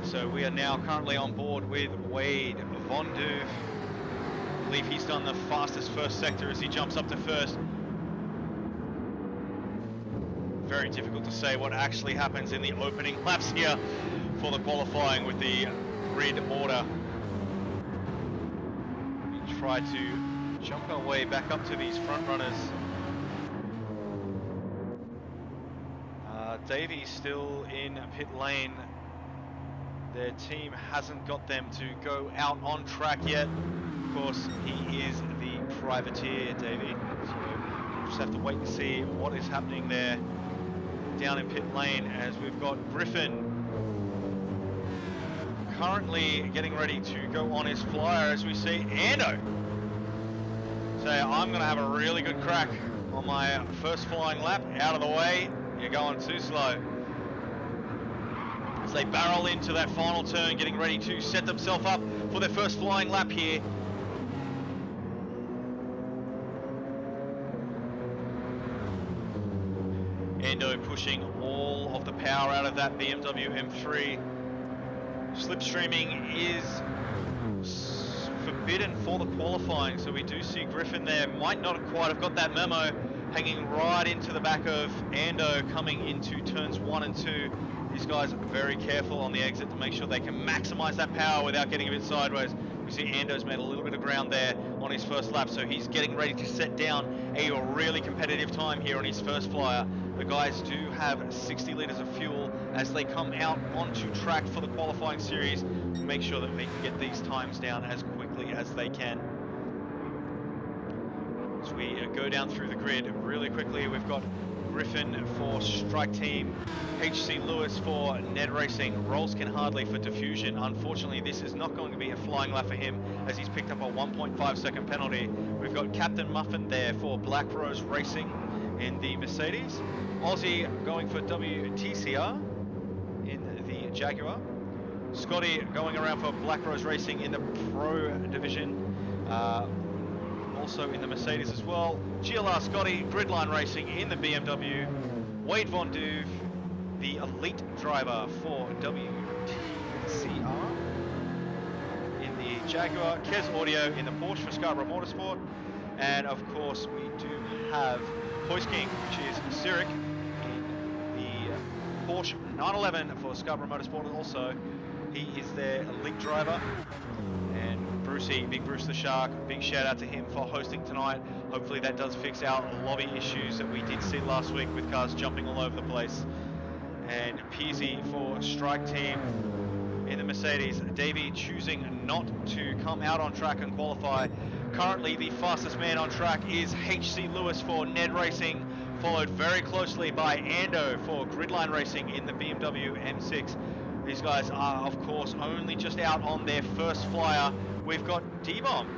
So we are now currently on board with Wade Von Duve. I believe he's done the fastest first sector as he jumps up to 1st. Very difficult to say what actually happens in the opening laps here for the qualifying with the grid order. We try to jump our way back up to these front runners. Davy's still in pit lane. Their team hasn't got them to go out on track yet. Of course, he is the privateer, Davey. So we'll just have to wait and see what is happening there down in pit lane, as we've got Griffin currently getting ready to go on his flyer, as we see Ando say, I'm going to have a really good crack on my first flying lap. Out of the way, you're going too slow. As they barrel into that final turn, getting ready to set themselves up for their first flying lap here. Ando pushing all of the power out of that BMW M3. Slipstreaming is forbidden for the qualifying, so we do see Griffin there. Might not have quite have got that memo, hanging right into the back of Ando coming into turns 1 and 2. These guys are very careful on the exit to make sure they can maximize that power without getting a bit sideways. We see Ando's made a little bit of ground there on his first lap, so he's getting ready to set down a really competitive time here on his first flyer. The guys do have 60 litres of fuel as they come out onto track for the qualifying series to make sure that they can get these times down as quickly as they can. As we go down through the grid really quickly, we've got Griffin for Strike Team, HC Lewis for NED Racing, Rolskin Hardley for Diffusion. Unfortunately, this is not going to be a flying lap for him as he's picked up a 1.5 second penalty. We've got Captain Muffin there for Black Rose Racing in the Mercedes. Aussie going for WTCR in the Jaguar. Scotty going around for Black Rose Racing in the Pro Division. Also in the Mercedes as well. GLR Scotty, Gridline Racing in the BMW. Wade Von Duve, the elite driver for WTCR in the Jaguar. Kez Audio in the Porsche for Scarborough Motorsport. And of course we do have Hoist King, which is Sirik, in the Porsche 911 for Scarborough Motorsport also. He is their elite driver. And Brucey, Big Bruce the Shark, big shout out to him for hosting tonight. Hopefully that does fix our lobby issues that we did see last week with cars jumping all over the place. And Peasy for Strike Team. in the Mercedes. Davey choosing not to come out on track and qualify. Currently the fastest man on track is HC Lewis for NED Racing, followed very closely by Ando for Gridline Racing in the BMW M6. These guys are, of course, only just out on their first flyer. We've got D-Bomb.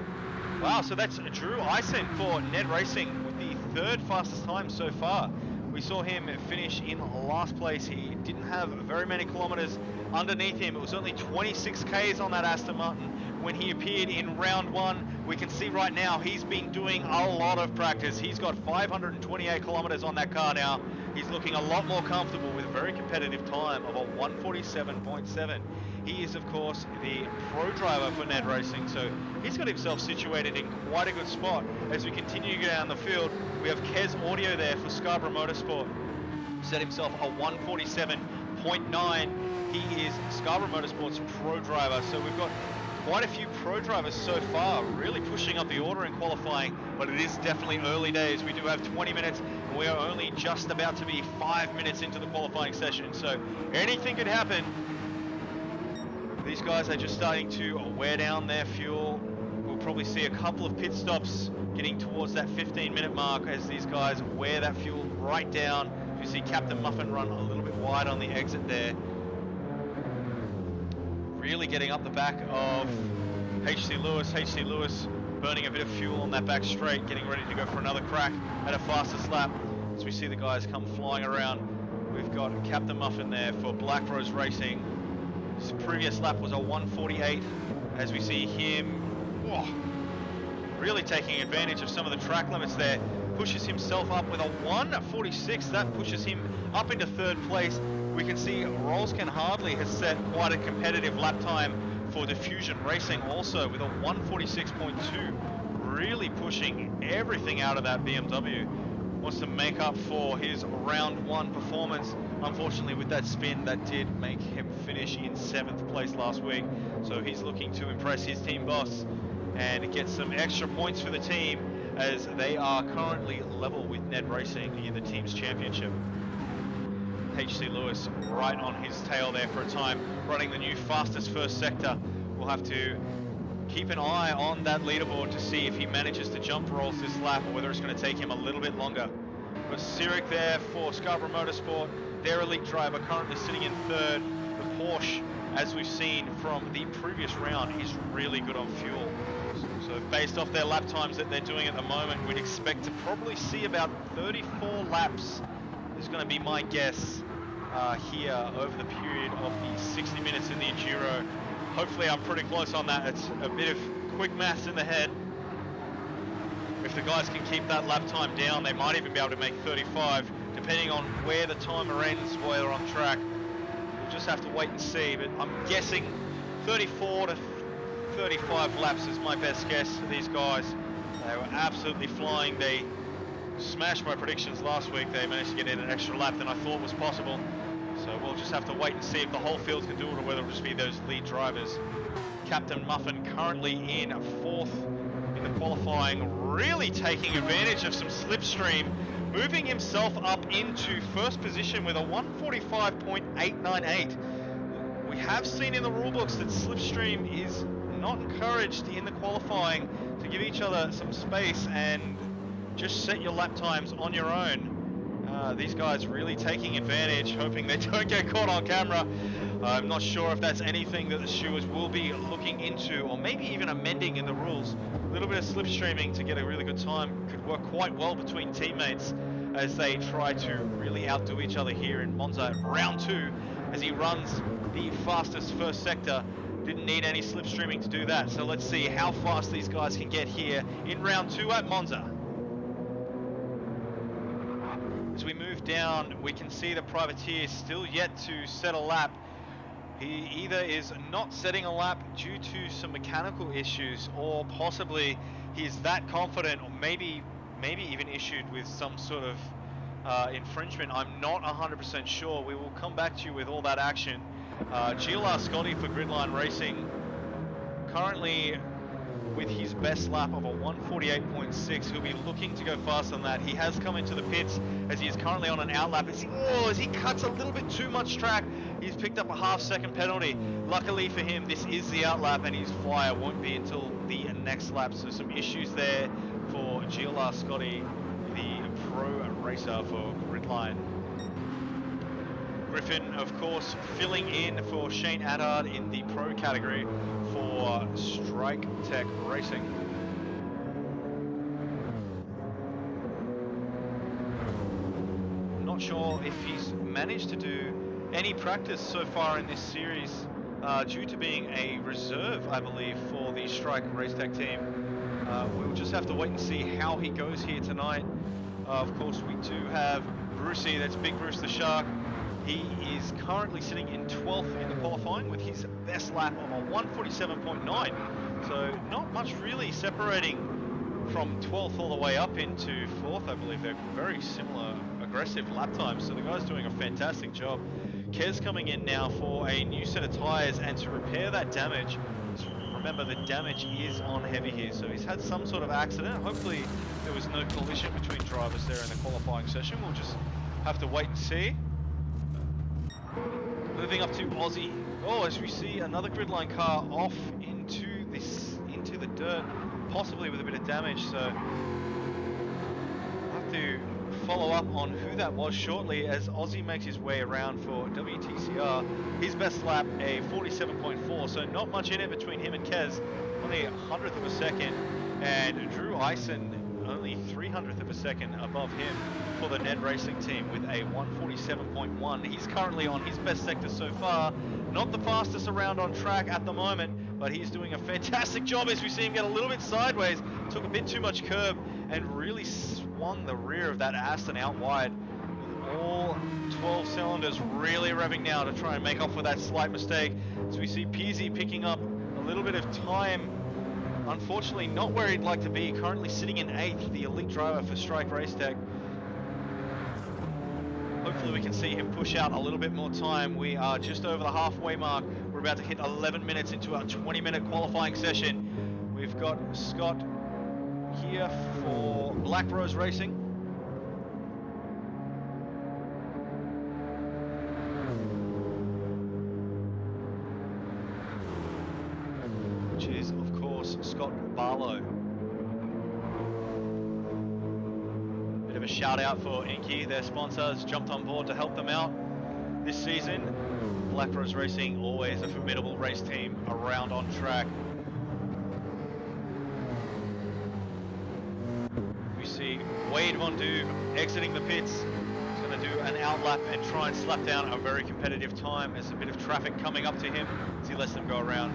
Wow, so that's Drew Eisen for NED Racing with the third fastest time so far. We saw him finish in last place. He didn't have very many kilometers underneath him. It was only 26 Ks on that Aston Martin when he appeared in round one. We can see right now he's been doing a lot of practice. He's got 528 kilometers on that car now. He's looking a lot more comfortable with a very competitive time of a 147.7. He is, of course, the pro driver for NED Racing, so he's got himself situated in quite a good spot. As we continue to go down the field, we have Kez Audio there for Scarborough Motorsport. Set himself a 147.9. He is Scarborough Motorsport's pro driver, so we've got quite a few pro drivers so far, really pushing up the order in qualifying, but it is definitely early days. We do have 20 minutes, and we are only just about to be 5 minutes into the qualifying session, so anything could happen. These guys are just starting to wear down their fuel. We'll probably see a couple of pit stops getting towards that 15-minute mark as these guys wear that fuel right down. You see Captain Muffin run a little bit wide on the exit there. Really getting up the back of HC Lewis. HC Lewis burning a bit of fuel on that back straight, getting ready to go for another crack at a fastest lap. As we see the guys come flying around, we've got Captain Muffin there for Black Rose Racing. His previous lap was a 148. As we see him really taking advantage of some of the track limits there, pushes himself up with a 146. That pushes him up into third place. We can see Rolsken Hardley has set quite a competitive lap time for Diffusion Racing also with a 146.2, really pushing everything out of that BMW. Wants to make up for his round one performance. Unfortunately, with that spin, that did make him finish in 7th place last week. So he's looking to impress his team boss and get some extra points for the team as they are currently level with NED Racing in the team's championship. HC Lewis right on his tail there for a time, running the new fastest first sector. We'll have to keep an eye on that leaderboard to see if he manages to jump rolls this lap or whether it's going to take him a little bit longer. But Sirik there for Scarborough Motorsport, their elite driver currently sitting in third. The Porsche, as we've seen from the previous round, is really good on fuel. So based off their lap times that they're doing at the moment, we'd expect to probably see about 34 laps is going to be my guess here over the period of the 60 minutes in the Enduro. Hopefully I'm pretty close on that. It's a bit of quick maths in the head. If the guys can keep that lap time down, they might even be able to make 35, depending on where the timer ends while they're on track. We'll just have to wait and see, but I'm guessing 34 to 35 laps is my best guess for these guys. They were absolutely flying. They smashed my predictions last week. They managed to get in an extra lap than I thought was possible. So we'll just have to wait and see if the whole field can do it or whether it'll just be those lead drivers. Captain Muffin currently in 4th in the qualifying, really taking advantage of some slipstream, moving himself up into first position with a 145.898. We have seen in the rulebooks that slipstream is not encouraged in the qualifying, to give each other some space and just set your lap times on your own. These guys really taking advantage, hoping they don't get caught on camera. I'm not sure if that's anything that the stewards will be looking into, or maybe even amending in the rules. A little bit of slipstreaming to get a really good time could work quite well between teammates as they try to really outdo each other here in Monza round 2 as he runs the fastest first sector. Didn't need any slipstreaming to do that, so let's see how fast these guys can get here in round 2 at Monza. As we move down, we can see the privateer still yet to set a lap. He either is not setting a lap due to some mechanical issues, or possibly he's that confident, or maybe even issued with some sort of infringement. I'm not 100% sure. We will come back to you with all that action. GLR Scotty for Gridline Racing currently with his best lap of a 148.6. He'll be looking to go faster than that. He has come into the pits as he is currently on an outlap. As he cuts a little bit too much track, he's picked up a half-second penalty. Luckily for him, this is the outlap, and his flyer won't be until the next lap. So some issues there for GLR Scotty, the pro racer for Gridline. Griffin, of course, filling in for Shane Adard in the pro category for Strike Tech Racing. Not sure if he's managed to do any practice so far in this series, due to being a reserve, I believe, for the Strike Race Tech team. We'll just have to wait and see how he goes here tonight. Of course, we do have Brucey, that's Big Bruce the Shark. He is currently sitting in 12th in the qualifying with his best lap of a 147.9. So not much really separating from 12th all the way up into 4th. I believe they're very similar aggressive lap times. So the guy's doing a fantastic job. Kez coming in now for a new set of tyres and to repair that damage. Remember, the damage is on heavy here, so he's had some sort of accident. Hopefully there was no collision between drivers there in the qualifying session. We'll just have to wait and see. Moving up to Aussie. Oh, as we see another Gridline car off into the dirt, possibly with a bit of damage. So we'll have to follow up on who that was shortly as Aussie makes his way around for WTCR. His best lap, a 47.4, so not much in it between him and Kez, only a 100th of a second, and Drew Eisen only 300th of a second above him for the NED Racing team with a 147.1. He's currently on his best sector so far, not the fastest around on track at the moment, but he's doing a fantastic job as we see him get a little bit sideways, took a bit too much curb, and really swung the rear of that Aston out wide. All 12 cylinders really revving now to try and make up for that slight mistake. So we see Peasy picking up a little bit of time. Unfortunately, not where he'd like to be. Currently sitting in 8th, the elite driver for Strike Race Tech. Hopefully we can see him push out a little bit more time. We are just over the halfway mark. We're about to hit 11 minutes into our 20-minute qualifying session. We've got Scott here for Black Rose Racing. Which is, of course, Scott Barlow. Bit of a shout out for Inky, their sponsors, jumped on board to help them out this season. Black Rose Racing, always a formidable race team around on track. We see Wade Von Doob exiting the pits. He's going to do an outlap and try and slap down a very competitive time. There's a bit of traffic coming up to him as he lets them go around.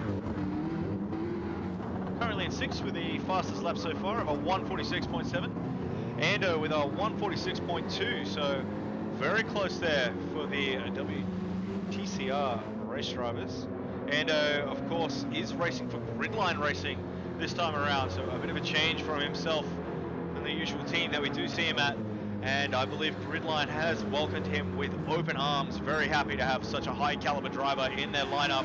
Currently in 6th with the fastest lap so far of a 146.7. Ando with a 146.2, so very close there for the WTCR race drivers. Ando, of course, is racing for Gridline Racing this time around, so a bit of a change from himself and the usual team that we do see him at. And I believe Gridline has welcomed him with open arms. Very happy to have such a high caliber driver in their lineup.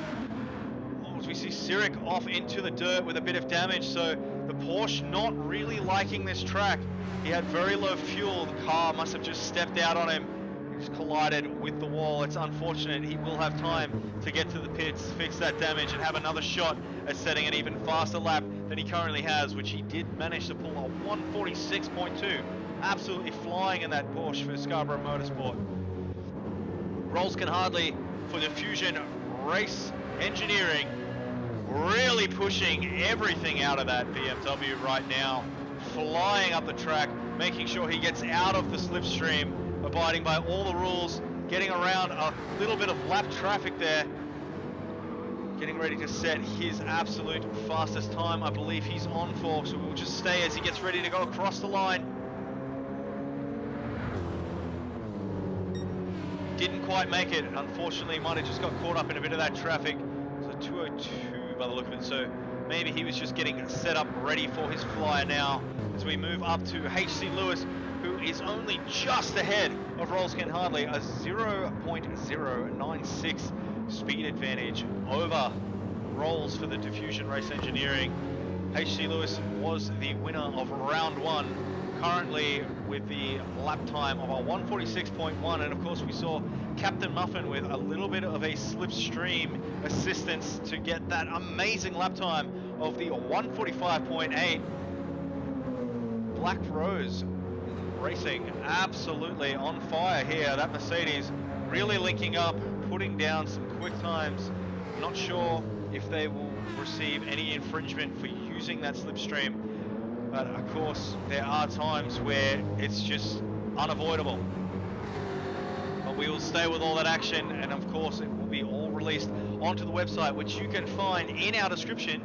As we see Sirik off into the dirt with a bit of damage, so the Porsche not really liking this track. He had very low fuel. The car must have just stepped out on him. He's collided with the wall. It's unfortunate. He will have time to get to the pits, fix that damage, and have another shot at setting an even faster lap than he currently has, which he did manage to pull a 146.2. Absolutely flying in that Porsche for Scarborough Motorsport. Rolls can hardly for Diffusion Race Engineering, really pushing everything out of that BMW right now, flying up the track, making sure he gets out of the slipstream, abiding by all the rules, getting around a little bit of lap traffic there, getting ready to set his absolute fastest time. I believe he's on for, so we'll just stay as he gets ready to go across the line. Didn't quite make it, unfortunately. Might have just got caught up in a bit of that traffic. So 202 by the look of it, so maybe he was just getting set up ready for his flyer now as we move up to HC Lewis, who is only just ahead of Rolls Ken Hardley, a 0.096 speed advantage over Rolls for the Diffusion Race Engineering. H.C. Lewis was the winner of round 1, currently with the lap time of a 146.1, and of course we saw Captain Muffin with a little bit of a slipstream assistance to get that amazing lap time of the 145.8. Black Rose Racing absolutely on fire here. That Mercedes really linking up, putting down some quick times. Not sure if they will receive any infringement for using that slipstream, but of course there are times where it's just unavoidable. But we will stay with all that action, and of course it will be all released onto the website, which you can find in our description.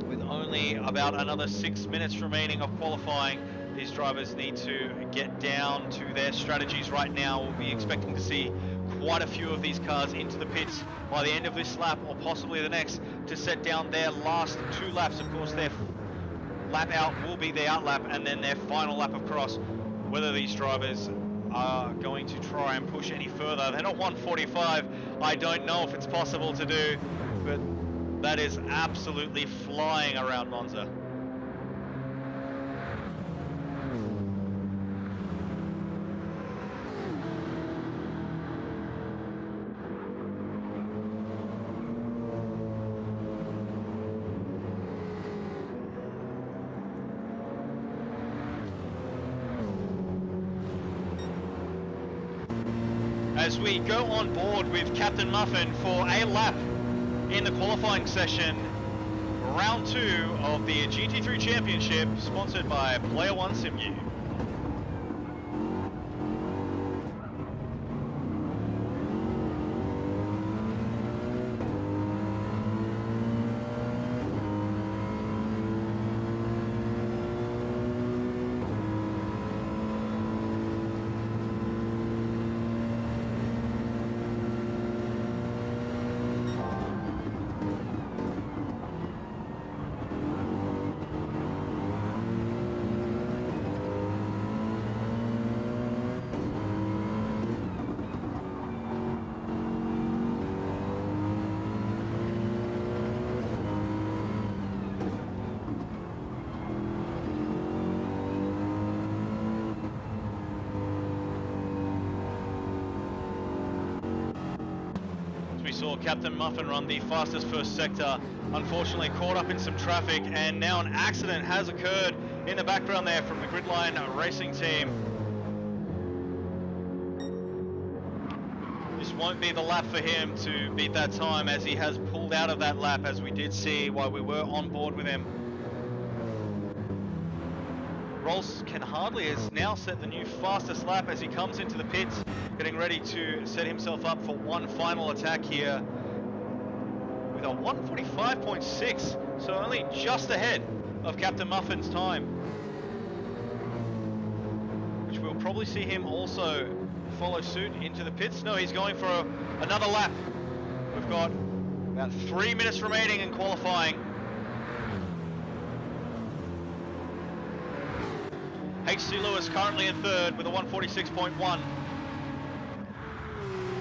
With only about another 6 minutes remaining of qualifying, these drivers need to get down to their strategies right now. We'll be expecting to see quite a few of these cars into the pits by the end of this lap, or possibly the next, to set down their last 2 laps. Of course, their lap out will be the out lap, and then their final lap across. Whether these drivers are going to try and push any further, they're not 145. I don't know if it's possible to do, but that is absolutely flying around Monza. As we go on board with Captain Muffin for a lap in the qualifying session, round 2 of the GT3 Championship, sponsored by Player1 SimGear. We saw Captain Muffin run the fastest first sector, unfortunately caught up in some traffic, and now an accident has occurred in the background there from the Gridline Racing team. This won't be the lap for him to beat that time, as he has pulled out of that lap, as we did see while we were on board with him. Rolls can hardly has now set the new fastest lap as he comes into the pits, getting ready to set himself up for one final attack here with a 145.6, so only just ahead of Captain Muffin's time, which we'll probably see him also follow suit into the pits. No, he's going for another lap. We've got about 3 minutes remaining in qualifying. H.C. Lewis currently in third with a 146.1.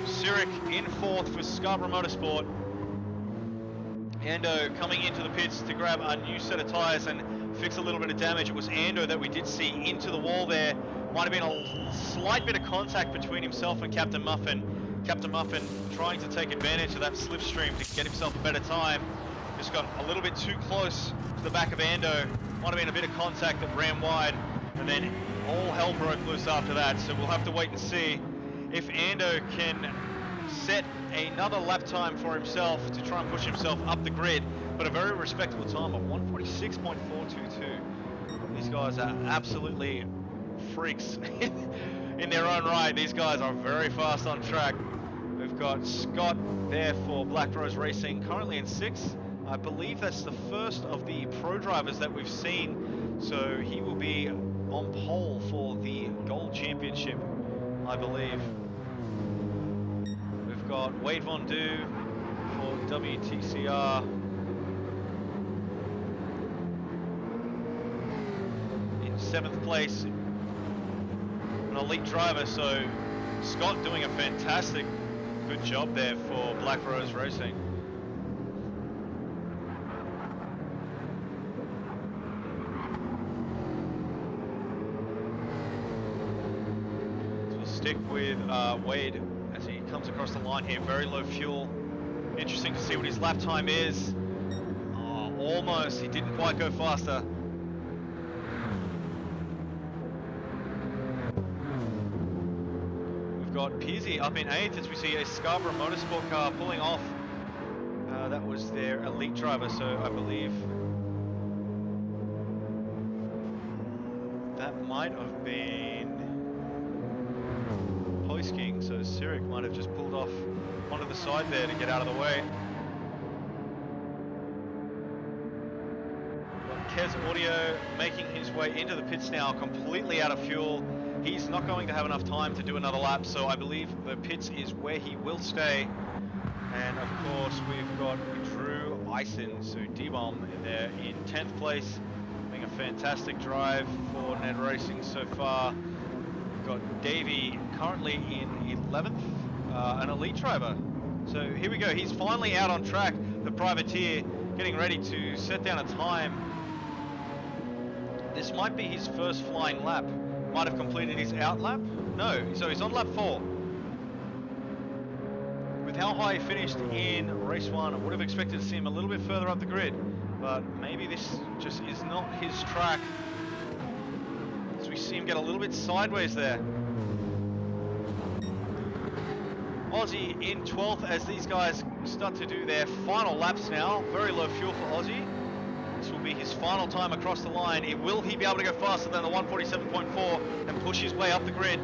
Sirik in fourth for Scarborough Motorsport. Ando coming into the pits to grab a new set of tyres and fix a little bit of damage. It was Ando that we did see into the wall there. Might have been a slight bit of contact between himself and Captain Muffin. Captain Muffin trying to take advantage of that slipstream to get himself a better time. Just got a little bit too close to the back of Ando. Might have been a bit of contact that ran wide, and then all hell broke loose after that. So we'll have to wait and see if Ando can set another lap time for himself to try and push himself up the grid, but a very respectable time of 146.422. These guys are absolutely freaks in their own right. These guys are very fast on track. We've got Scott there for Black Rose Racing, currently in 6th. I believe that's the first of the pro drivers that we've seen, so he will be on pole for the Gold Championship, I believe. We've got Wade Von Du for WTCR. In 7th place, an elite driver, so Scott doing a fantastic good job there for Black Rose Racing. stick with Wade as he comes across the line here. Very low fuel. Interesting to see what his lap time is. Oh, almost. He didn't quite go faster. We've got Pearsey up in 8th as we see a Scarborough Motorsport car pulling off. That was their elite driver, so I believe that might have been King, so Sirik might have just pulled off onto the side there to get out of the way. Kez Audio making his way into the pits now, completely out of fuel. He's not going to have enough time to do another lap, so I believe the pits is where he will stay. And of course we've got Drew Eisen, so D-Bomb there in 10th place, doing a fantastic drive for NED Racing so far. Got Davey currently in 11th, an elite driver. So here we go, he's finally out on track, the privateer, getting ready to set down a time. This might be his first flying lap. Might have completed his out lap? No, so he's on lap 4. With how high he finished in race 1, I would have expected to see him a little bit further up the grid, but maybe this just is not his track. As we see him get a little bit sideways there. Aussie in 12th as these guys start to do their final laps now. Very low fuel for Aussie. This will be his final time across the line. Will he be able to go faster than the 147.4 and push his way up the grid?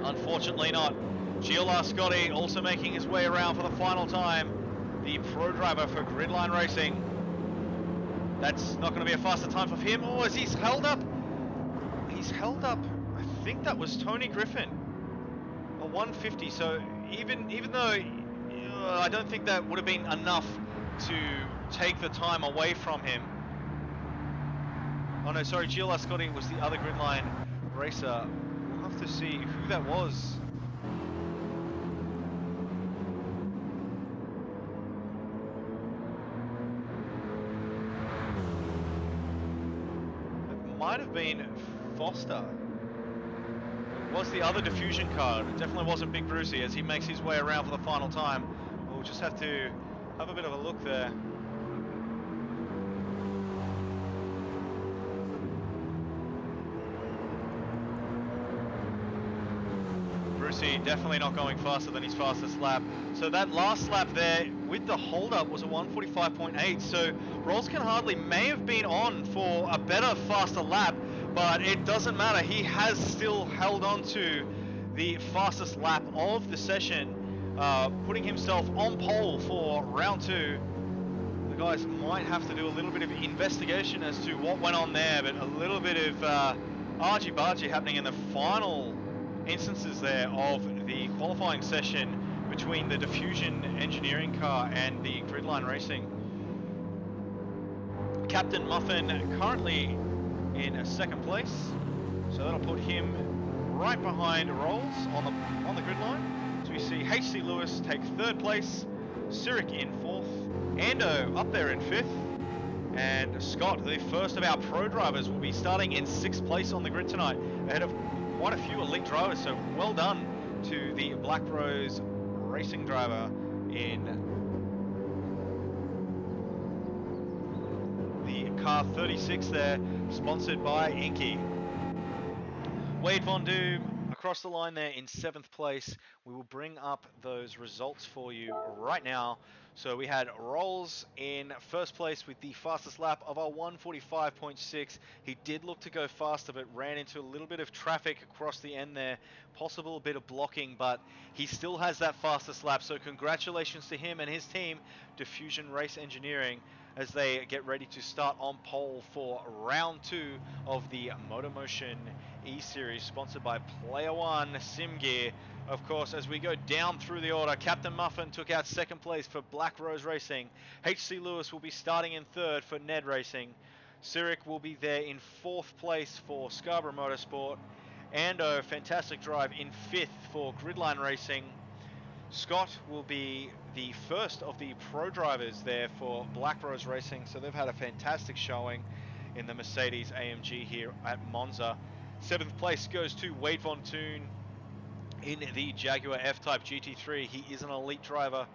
Unfortunately not. Giola Scotti also making his way around for the final time. The pro driver for Gridline Racing. That's not going to be a faster time for him. Oh, as he's held up. He's held up. I think that was Tony Griffin. A 150. So even though I don't think that would have been enough to take the time away from him. Oh no, sorry, Giola Scotti was the other Gridline racer. We'll have to see who that was. Might have been Foster. It was the other Diffusion car. It definitely wasn't Big Brucey as he makes his way around for the final time. We'll just have to have a bit of a look there. Brucey definitely not going faster than his fastest lap. So that last lap there with the hold up was a 145.8. So Rolls-Can-Hardly may have been on for a better, faster lap, but it doesn't matter. He has still held on to the fastest lap of the session, putting himself on pole for round 2. The guys might have to do a little bit of investigation as to what went on there, but a little bit of argy-bargy happening in the final instances there of the qualifying session between the Diffusion engineering car and the Gridline Racing. Captain Muffin currently in 2nd place, so that'll put him right behind Rolls on the grid line. So we see HC Lewis take 3rd place, Sirik in 4th, Ando up there in 5th, and Scott, the first of our pro drivers, will be starting in 6th place on the grid tonight, ahead of quite a few elite drivers. So well done to the Black Rose Racing driver in the car 36 there, sponsored by Inky. Wade Von Doom across the line there in 7th place. We will bring up those results for you right now. So we had Rolls in 1st place with the fastest lap of our 145.6. He did look to go faster, but ran into a little bit of traffic across the end there. Possible bit of blocking, but he still has that fastest lap. So congratulations to him and his team, Diffusion Race Engineering, as they get ready to start on pole for round 2 of the MotorMotion E-Series, sponsored by Player1 Sim Gear. Of course, as we go down through the order, Captain Muffin took out 2nd place for Black Rose Racing. HC Lewis will be starting in 3rd for NED Racing. Sirik will be there in 4th place for Scarborough Motorsport. Ando, fantastic drive, in 5th for Gridline Racing. Scott will be the first of the pro drivers there for Black Rose Racing, so they've had a fantastic showing in the Mercedes AMG here at Monza. 7th place goes to Wade Von Toon in the Jaguar F-Type GT3. He is an elite driver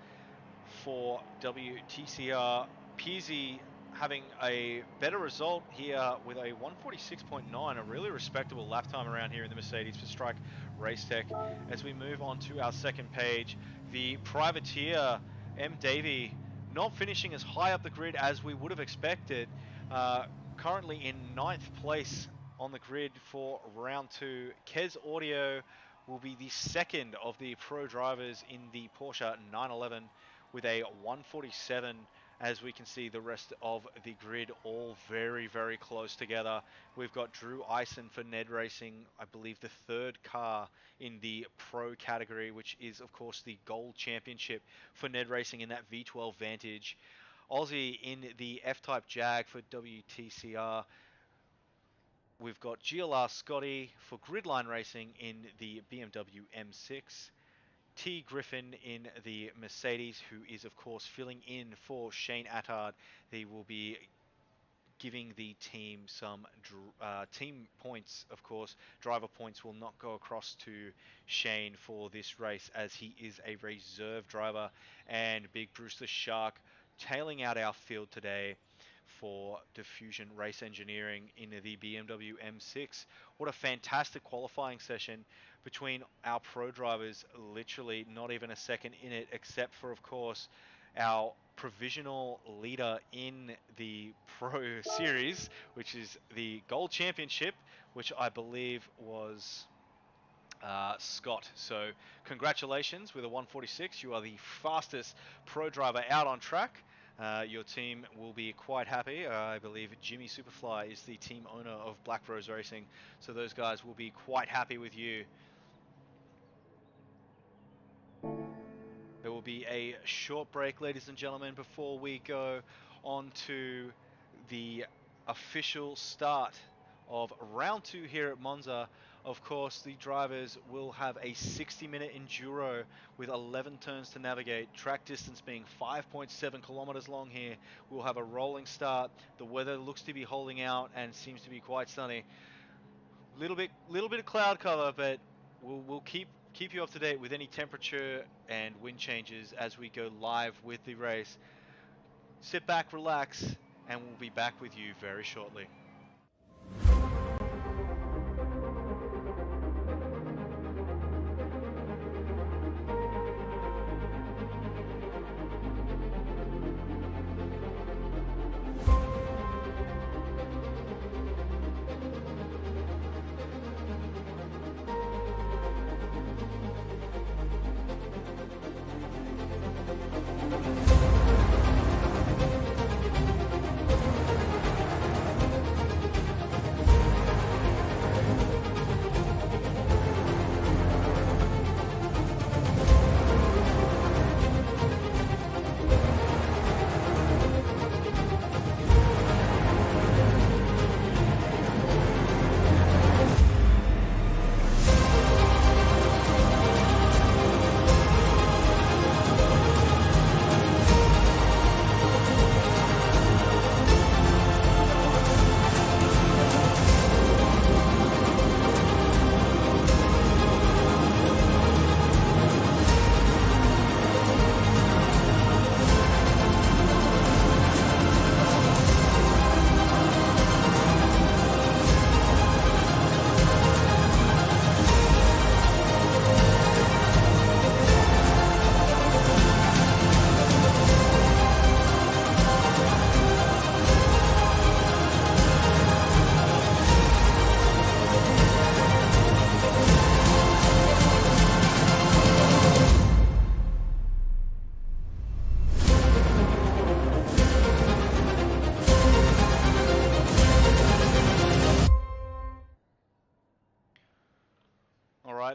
for WTCR. Peasy having a better result here with a 146.9, a really respectable lap time around here in the Mercedes for Strike Race Tech. As we move on to our second page, the privateer M. Davey not finishing as high up the grid as we would have expected. Currently in 9th place on the grid for round 2. Kez Audio will be the second of the pro drivers in the Porsche 911 with a 147. As we can see, the rest of the grid all very, very close together. We've got Drew Eisen for NED Racing, I believe the third car in the pro category, which is, of course, the Gold Championship for NED Racing in that V12 Vantage. Aussie in the F-Type Jag for WTCR. We've got GLR Scotty for Gridline Racing in the BMW M6. T. Griffin in the Mercedes, who is, of course, filling in for Shane Attard. They will be giving the team some team points, of course. Driver points will not go across to Shane for this race, as he is a reserve driver. And Big Bruce the Shark tailing out our field today for Diffusion Race Engineering in the BMW M6. What a fantastic qualifying session between our pro drivers. Literally not even a second in it, except for, of course, our provisional leader in the Pro Series, which is the Gold Championship, which I believe was Scott. So congratulations with a 146. You are the fastest pro driver out on track. Your team will be quite happy. I believe Jimmy Superfly is the team owner of Black Rose Racing, so those guys will be quite happy with you. There will be a short break, ladies and gentlemen, before we go on to the official start of round 2 here at Monza. Of course, the drivers will have a 60-minute enduro with 11 turns to navigate. Track distance being 5.7 kilometers long here. We'll have a rolling start. The weather looks to be holding out and seems to be quite sunny. Little bit of cloud cover, but we'll keep you up to date with any temperature and wind changes as we go live with the race. Sit back, relax, and we'll be back with you very shortly.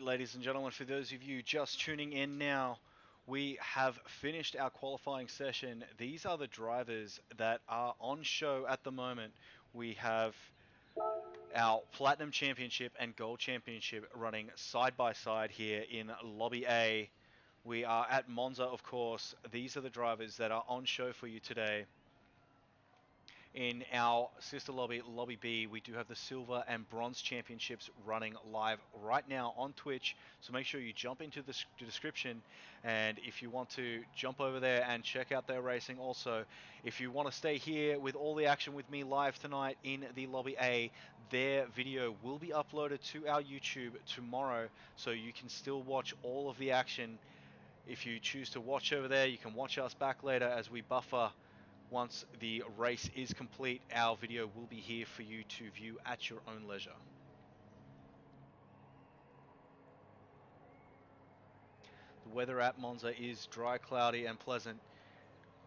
Ladies and gentlemen, for those of you just tuning in now, we have finished our qualifying session. These are the drivers that are on show at the moment. We have our Platinum Championship and Gold Championship running side by side here in Lobby A. We are at Monza, of course. These are the drivers that are on show for you today. In our sister lobby, Lobby B, we do have the Silver and Bronze Championships running live right now on Twitch. So make sure you jump into the description, and if you want to jump over there and check out their racing also. If you want to stay here with all the action with me live tonight in the Lobby A, their video will be uploaded to our YouTube tomorrow, so you can still watch all of the action. If you choose to watch over there, you can watch us back later as we buffer. Once the race is complete, our video will be here for you to view at your own leisure. The weather at Monza is dry, cloudy and pleasant.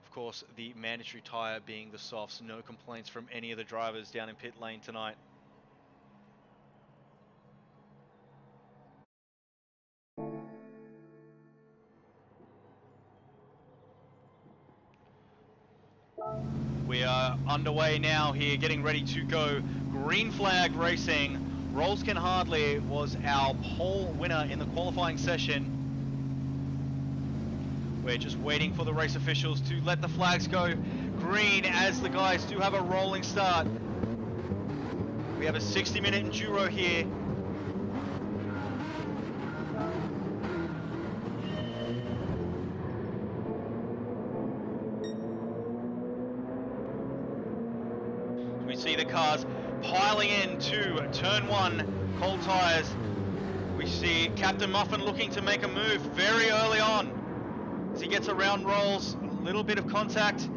Of course, the mandatory tyre being the softs. No complaints from any of the drivers down in pit lane tonight. We are underway now here, getting ready to go. Green flag racing. Rolsken Hardley was our pole winner in the qualifying session. We're just waiting for the race officials to let the flags go green, as the guys do have a rolling start. We have a 60-minute enduro here. We see the cars piling into turn one, cold tires. We see Captain Muffin looking to make a move very early on. As he gets around rolls, a little bit of contact.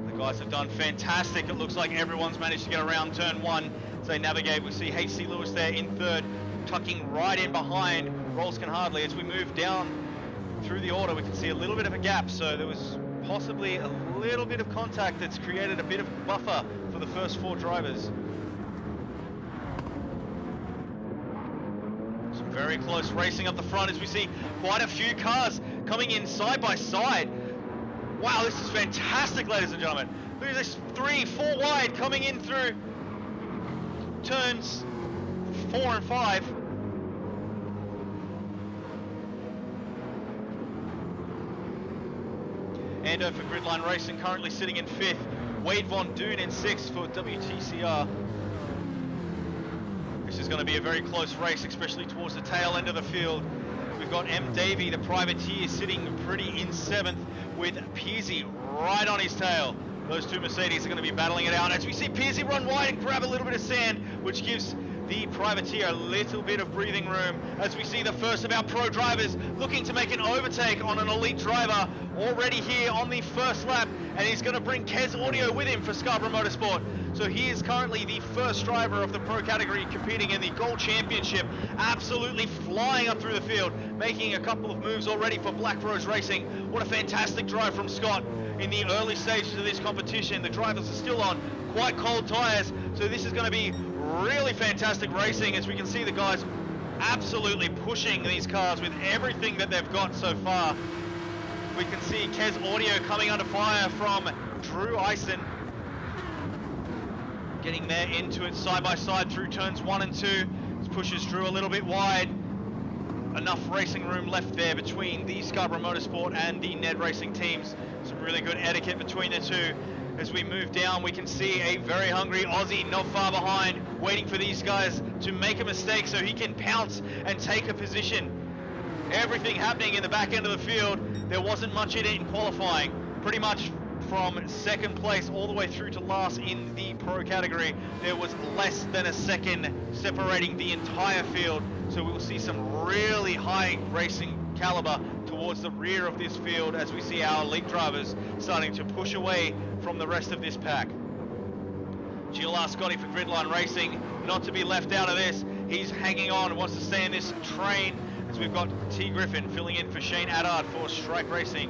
The guys have done fantastic. It looks like everyone's managed to get around turn one as they navigate. We see HC Lewis there in third, tucking right in behind Rolsken Hardley. As we move down through the order, we can see a little bit of a gap, so there was possibly a little bit of contact that's created a bit of buffer for the first four drivers. Some very close racing up the front as we see quite a few cars coming in side by side. Wow, this is fantastic, ladies and gentlemen. Look at this, 3, 4 wide coming in through turns 4 and 5. Ando for Gridline Racing currently sitting in 5th. Wade Von Doon in 6th for WTCR. This is going to be a very close race, especially towards the tail end of the field. We've got M. Davey, the privateer, sitting pretty in 7th with Pearsey right on his tail. Those two Mercedes are going to be battling it out as we see Pearsey run wide and grab a little bit of sand, which gives the privateer a little bit of breathing room as we see the first of our pro drivers looking to make an overtake on an elite driver already here on the first lap, and he's going to bring Kez Audio with him for Scarborough Motorsport. So he is currently the first driver of the pro category competing in the Gold Championship, absolutely flying up through the field, making a couple of moves already for Black Rose Racing. What a fantastic drive from Scott in the early stages of this competition. The drivers are still on quite cold tires, so this is going to be really fantastic racing as we can see the guys absolutely pushing these cars with everything that they've got so far. We can see Kez Audio coming under fire from Drew Eisen, getting there into it side by side through turns 1 and 2. This pushes Drew a little bit wide. Enough racing room left there between the Scarborough Motorsport and the NED Racing teams. Some really good etiquette between the two. As we move down, we can see a very hungry Aussie not far behind, waiting for these guys to make a mistake so he can pounce and take a position. Everything happening in the back end of the field. There wasn't much in it in qualifying. Pretty much from second place all the way through to last in the pro category, there was less than a second separating the entire field. So we will see some really high racing caliber towards the rear of this field as we see our elite drivers starting to push away from the rest of this pack. GLR Scotty for Gridline Racing, not to be left out of this. He's hanging on, wants to stay in this train, as we've got T. Griffin filling in for Shane Addard for Strike Racing.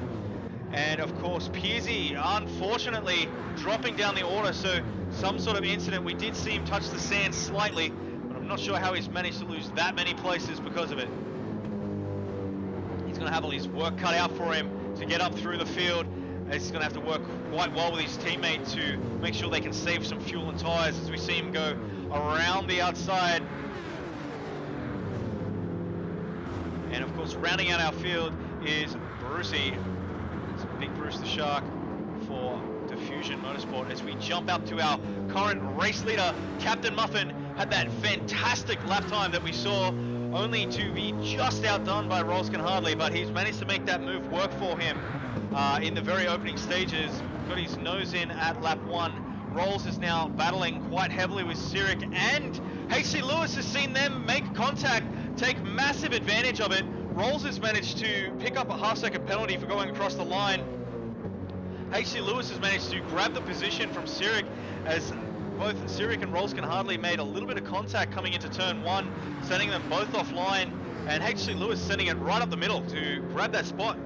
And of course, Pearsey, unfortunately, dropping down the order, so some sort of incident. We did see him touch the sand slightly, but I'm not sure how he's managed to lose that many places because of it. He's going to have all his work cut out for him to get up through the field. He's going to have to work quite well with his teammate to make sure they can save some fuel and tyres as we see him go around the outside. And of course, rounding out our field is Brucey. It's Big Bruce the Shark for Diffusion Motorsport as we jump up to our current race leader. Captain Muffin had that fantastic lap time that we saw, only to be just outdone by Rolls Can Hardly, but he's managed to make that move work for him in the very opening stages. Got his nose in at lap 1. Rolls is now battling quite heavily with Cyric, and HC Lewis has seen them make contact, take massive advantage of it. Rolls has managed to pick up a half-second penalty for going across the line. HC Lewis has managed to grab the position from Cyric, as both Cyric and Rolls Can Hardly made a little bit of contact coming into turn 1, sending them both offline, and HC Lewis sending it right up the middle to grab that spot.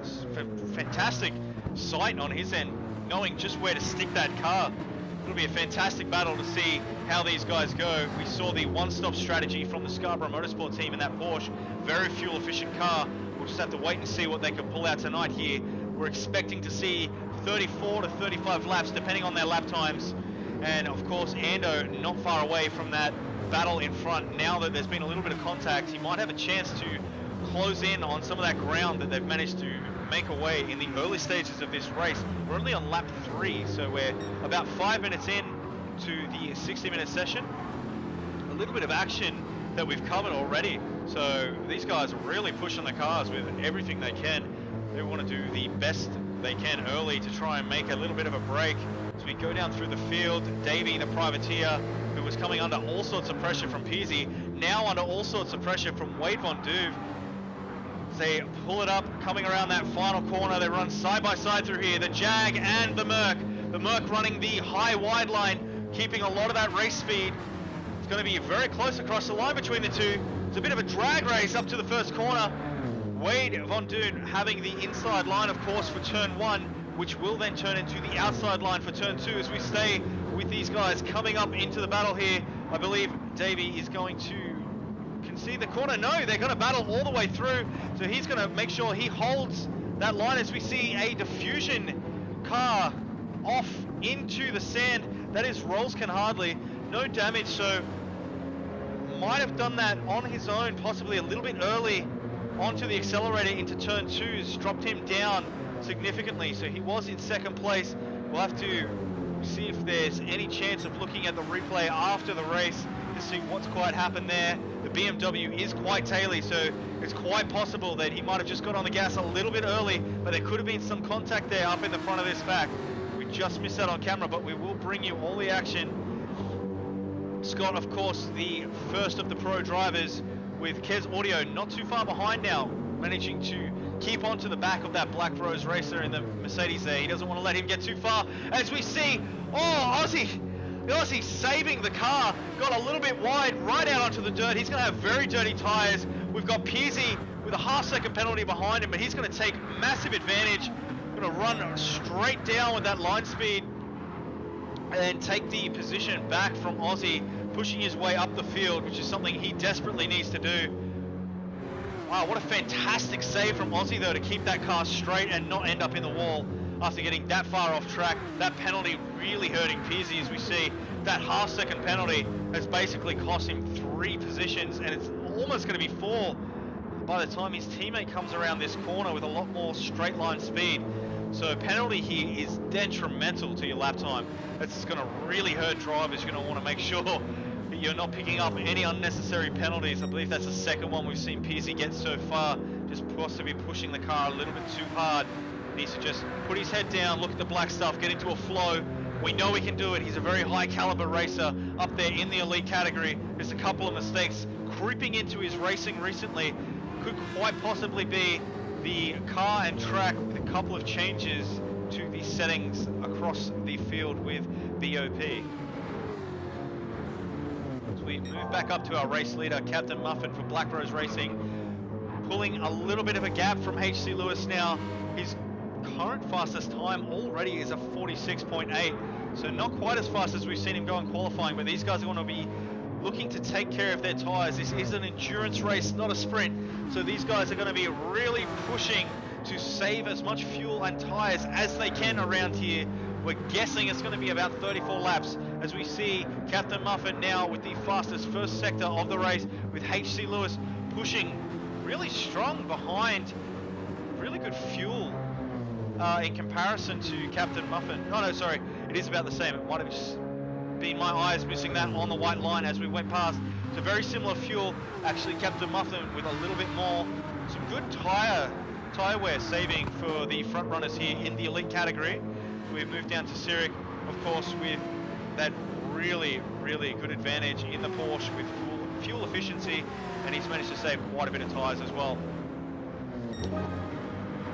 Fantastic sight on his end, knowing just where to stick that car. It'll be a fantastic battle to see how these guys go. We saw the one-stop strategy from the Scarborough Motorsport team in that Porsche. Very fuel-efficient car. We'll just have to wait and see what they can pull out tonight here. We're expecting to see 34 to 35 laps, depending on their lap times. And of course, Ando not far away from that battle in front. Now that there's been a little bit of contact, he might have a chance to close in on some of that ground that they've managed to make away in the early stages of this race. We're only on lap 3, so we're about 5 minutes in to the 60-minute session. A little bit of action that we've covered already. So these guys are really pushing the cars with everything they can. They want to do the best they can early to try and make a little bit of a break. As we go down through the field, Davey, the privateer, who was coming under all sorts of pressure from Peasy, now under all sorts of pressure from Wade Von Duve. They pull it up, coming around that final corner. They run side by side through here. The Jag and the Merc. The Merc running the high wide line, keeping a lot of that race speed. It's going to be very close across the line between the two. It's a bit of a drag race up to the first corner. Wade Von Duve having the inside line, of course, for turn 1, which will then turn into the outside line for turn 2 as we stay with these guys coming up into the battle here. I believe Davey is going to concede the corner. No, they're going to battle all the way through, so he's going to make sure he holds that line as we see a Diffusion car off into the sand. That is Rolls Can Hardly. No damage, so might have done that on his own, possibly a little bit early onto the accelerator into turn 2's dropped him down significantly, so he was in second place. We'll have to see if there's any chance of looking at the replay after the race to see what's quite happened there. The BMW is quite taily, so it's quite possible that he might have just got on the gas a little bit early, but there could have been some contact there up in the front of this pack. We just missed that on camera, but we will bring you all the action. Scott, of course, the first of the pro drivers, with Kez Audio not too far behind now, managing to keep on to the back of that Black Rose racer in the Mercedes there. He doesn't want to let him get too far. As we see, the Aussie saving the car, got a little bit wide right out onto the dirt. He's going to have very dirty tyres. We've got Peasy with a half-second penalty behind him, but he's going to take massive advantage. Going to run straight down with that line speed and take the position back from Aussie, pushing his way up the field, which is something he desperately needs to do. Wow, what a fantastic save from Aussie, though, to keep that car straight and not end up in the wall after getting that far off track. That penalty really hurting Peasy, as we see. That half-second penalty has basically cost him 3 positions, and it's almost going to be 4 by the time his teammate comes around this corner with a lot more straight line speed. So a penalty here is detrimental to your lap time. It's going to really hurt drivers. You're going to want to make sure that you're not picking up any unnecessary penalties. I believe that's the second one we've seen Peasy get so far. Just possibly pushing the car a little bit too hard. He needs to just put his head down, look at the black stuff, get into a flow. We know he can do it. He's a very high caliber racer up there in the elite category. Just a couple of mistakes creeping into his racing recently. Could quite possibly be the car and track with a couple of changes to the settings across the field with BOP. As we move back up to our race leader, Captain Muffin for Black Rose Racing, pulling a little bit of a gap from HC Lewis now. His current fastest time already is a 46.8, so not quite as fast as we've seen him go in qualifying, but these guys are going to be looking to take care of their tyres. This is an endurance race, not a sprint, so these guys are going to be really pushing to save as much fuel and tyres as they can around here. We're guessing it's going to be about 34 laps, as we see Captain Muffin now with the fastest first sector of the race, with HC Lewis pushing really strong behind. Really good fuel in comparison to Captain Muffin. It it is about the same. It might have just been my eyes missing that on the white line as we went past. It's a very similar fuel. Actually, Captain Muffin with a little bit more. Some good tyre wear saving for the front runners here in the elite category. We've moved down to Sirik, of course, with that really good advantage in the Porsche with fuel efficiency, and he's managed to save quite a bit of tyres as well.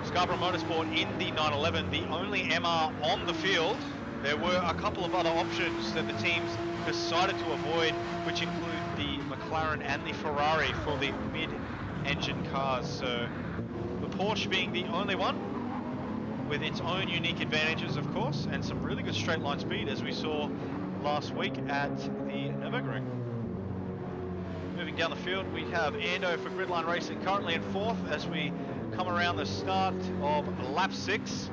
Scarborough Motorsport in the 911, the only MR on the field. There were a couple of other options that the teams decided to avoid, which include the McLaren and the Ferrari for the mid-engine cars. So the Porsche being the only one with its own unique advantages, of course, and some really good straight line speed as we saw last week at the Nürburgring. Moving down the field, we have Ando for Gridline Racing currently in 4th as we come around the start of lap 6.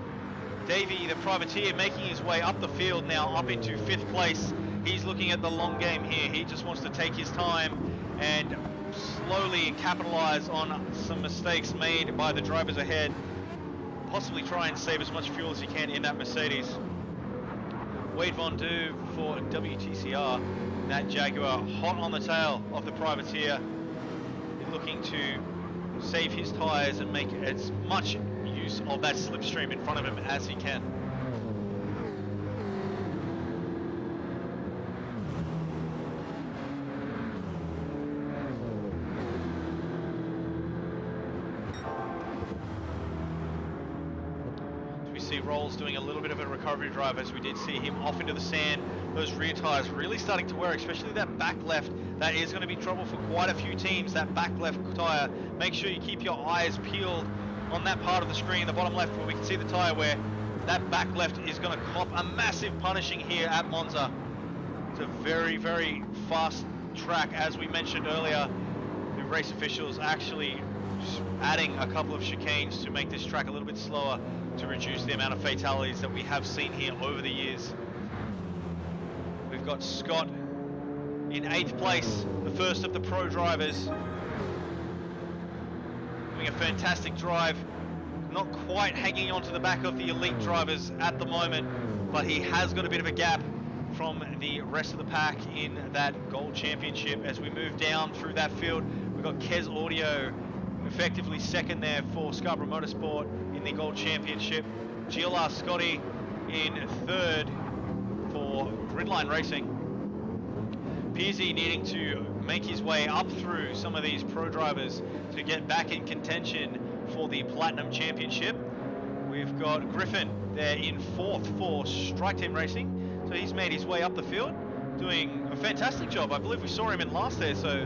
Davey, the privateer, making his way up the field now, up into 5th place. He's looking at the long game here. He just wants to take his time and slowly capitalize on some mistakes made by the drivers ahead. Possibly try and save as much fuel as he can in that Mercedes. Wade Von Du for WTCR. That Jaguar hot on the tail of the privateer. Looking to save his tyres and make as much use of that slipstream in front of him as he can. See Rolls doing a little bit of a recovery drive as we did see him off into the sand. Those rear tyres really starting to wear, especially that back left. That is going to be trouble for quite a few teams, that back left tyre. Make sure you keep your eyes peeled on that part of the screen, the bottom left, where we can see the tyre wear. That back left is going to cop a massive punishing here at Monza. It's a very fast track, as we mentioned earlier. The race officials actually adding a couple of chicanes to make this track a little bit slower, to reduce the amount of fatalities that we have seen here over the years. We've got Scott in 8th place, the first of the pro drivers, doing a fantastic drive, not quite hanging on to the back of the elite drivers at the moment, but he has got a bit of a gap from the rest of the pack in that Gold Championship. As we move down through that field, we've got Kez Audio effectively second there for Scarborough Motorsport in the Gold Championship. GLR Scotty in 3rd for Gridline Racing. Pearsey needing to make his way up through some of these pro drivers to get back in contention for the Platinum Championship. We've got Griffin there in 4th for Strike Team Racing. So he's made his way up the field, doing a fantastic job. I believe we saw him in last there, so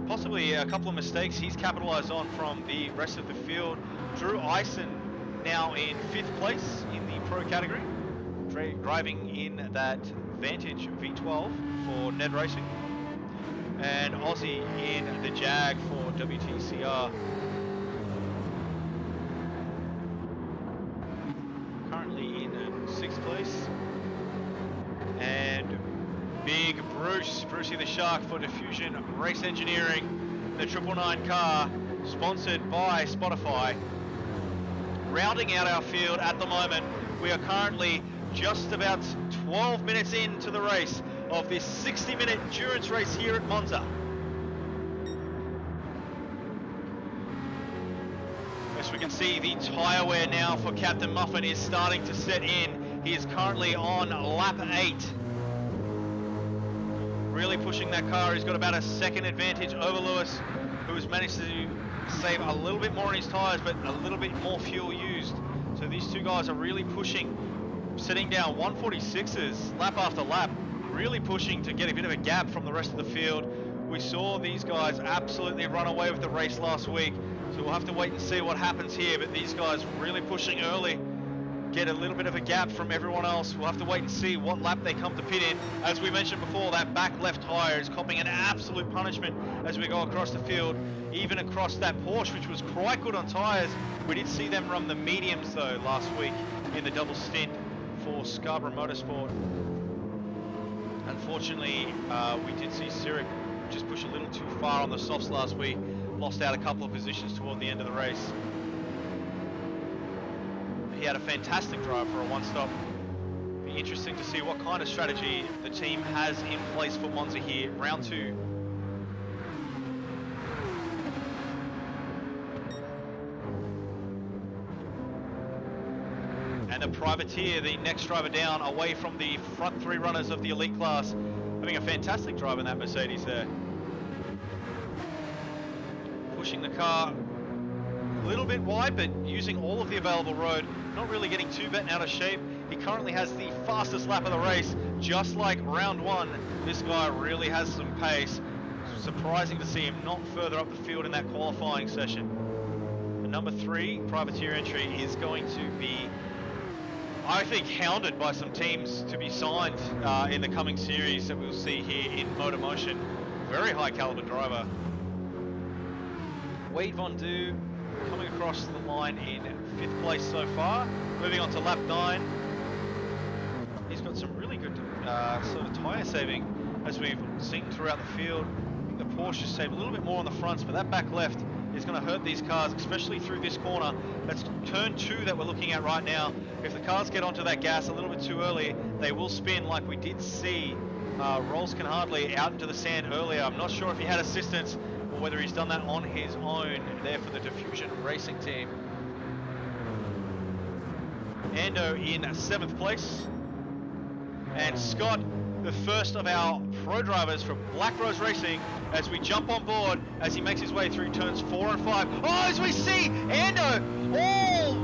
possibly a couple of mistakes he's capitalized on from the rest of the field. Drew Eisen now in 5th place in the pro category, driving in that Vantage V12 for NED Racing. And Aussie in the Jag for WTCR. Currently in 6th place. And Big Brucey the Shark for Diffusion Race Engineering, the 999 car, sponsored by Spotify. Rounding out our field at the moment, we are currently just about 12 minutes into the race of this 60-minute endurance race here at Monza. As we can see, the tyre wear now for Captain Muffin is starting to set in. He is currently on lap 8. Really pushing that car. He's got about a second advantage over Lewis, who has managed to save a little bit more on his tyres, but a little bit more fuel used. So these two guys are really pushing, sitting down 146s lap after lap, really pushing to get a bit of a gap from the rest of the field. We saw these guys absolutely run away with the race last week, so we'll have to wait and see what happens here, but these guys really pushing early, get a little bit of a gap from everyone else. We'll have to wait and see what lap they come to pit in. As we mentioned before, that back left tyre is copping an absolute punishment as we go across the field, even across that Porsche, which was quite good on tyres. We did see them run the mediums though last week in the double stint for Scarborough Motorsport. Unfortunately, we did see Sirik just push a little too far on the softs last week, lost out a couple of positions toward the end of the race. He had a fantastic drive for a one-stop. The interesting to see what kind of strategy the team has in place for Monza here, round 2. And the privateer, the next driver down, away from the front 3 runners of the elite class, having a fantastic drive in that Mercedes there. Pushing the car a little bit wide, but using all of the available road, not really getting too bent out of shape. He currently has the fastest lap of the race, just like round 1. This guy really has some pace. Surprising to see him not further up the field in that qualifying session. The number 3 privateer entry is going to be, I think, hounded by some teams to be signed in the coming series that we'll see here in MotorMotion. Very high caliber driver. Wade Von Du coming across the line in 5th place so far. Moving on to lap 9. He's got some really good sort of tyre saving, as we've seen throughout the field. I think the Porsche saved a little bit more on the fronts, but that back left is going to hurt these cars, especially through this corner. That's turn 2 that we're looking at right now. If the cars get onto that gas a little bit too early, they will spin, like we did see Rolls Can Hardly out into the sand earlier. I'm not sure if he had assistance or whether he's done that on his own there for the Diffusion Racing team. Ando in 7th place. And Scott, the first of our pro drivers for Black Rose Racing, as we jump on board as he makes his way through turns 4 and 5. Oh, as we see Ando all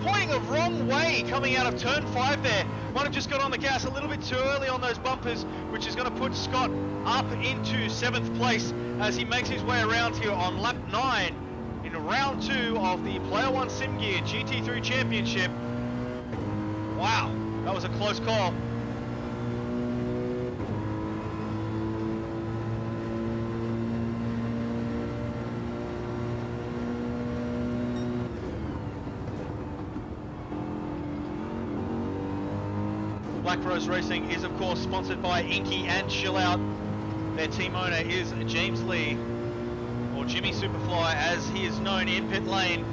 pointing the wrong way coming out of turn 5 there. Might have just got on the gas a little bit too early on those bumpers, which is going to put Scott up into 7th place as he makes his way around here on lap 9 in round 2 of the Player1 SimGear GT3 Championship. Wow, that was a close call. Black Rose Racing is, of course, sponsored by Inky and Chill Out. Their team owner is James Lee, or Jimmy Superfly, as he is known in pit lane.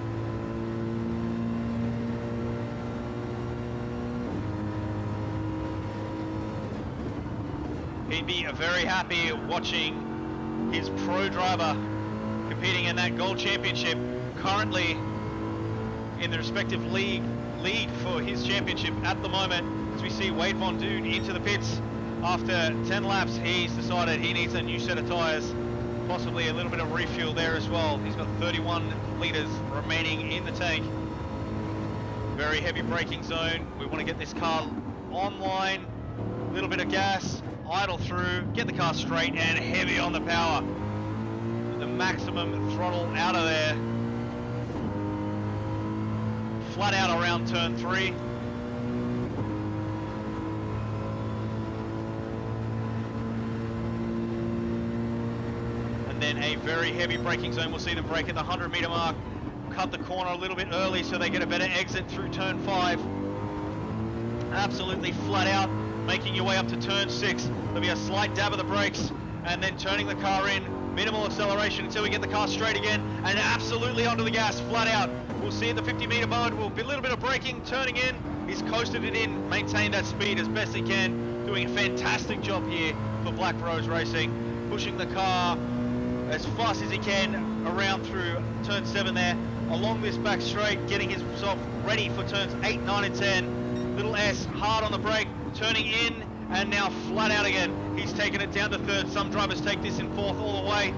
He'd be very happy watching his pro driver competing in that Gold Championship, currently in the respective lead for his championship at the moment. As we see Wade Von Doon into the pits after 10 laps, he's decided he needs a new set of tyres, possibly a little bit of refuel there as well. He's got 31 litres remaining in the tank. Very heavy braking zone. We want to get this car online, a little bit of gas, idle through, get the car straight and heavy on the power. The maximum throttle out of there. Flat out around turn 3. And then a very heavy braking zone. We'll see them brake at the 100-meter mark, cut the corner a little bit early so they get a better exit through turn 5. Absolutely flat out, making your way up to turn 6. There'll be a slight dab of the brakes and then turning the car in. Minimal acceleration until we get the car straight again, and absolutely onto the gas, flat out. We'll see in the 50-meter mode, we'll be a little bit of braking, turning in. He's coasted it in, maintained that speed as best he can, doing a fantastic job here for Black Rose Racing, pushing the car as fast as he can around through turn 7 there, along this back straight, getting himself ready for turns 8, 9 and 10. Little S, hard on the brake, turning in, and now flat out again. He's taken it down to 3rd. Some drivers take this in 4th all the way.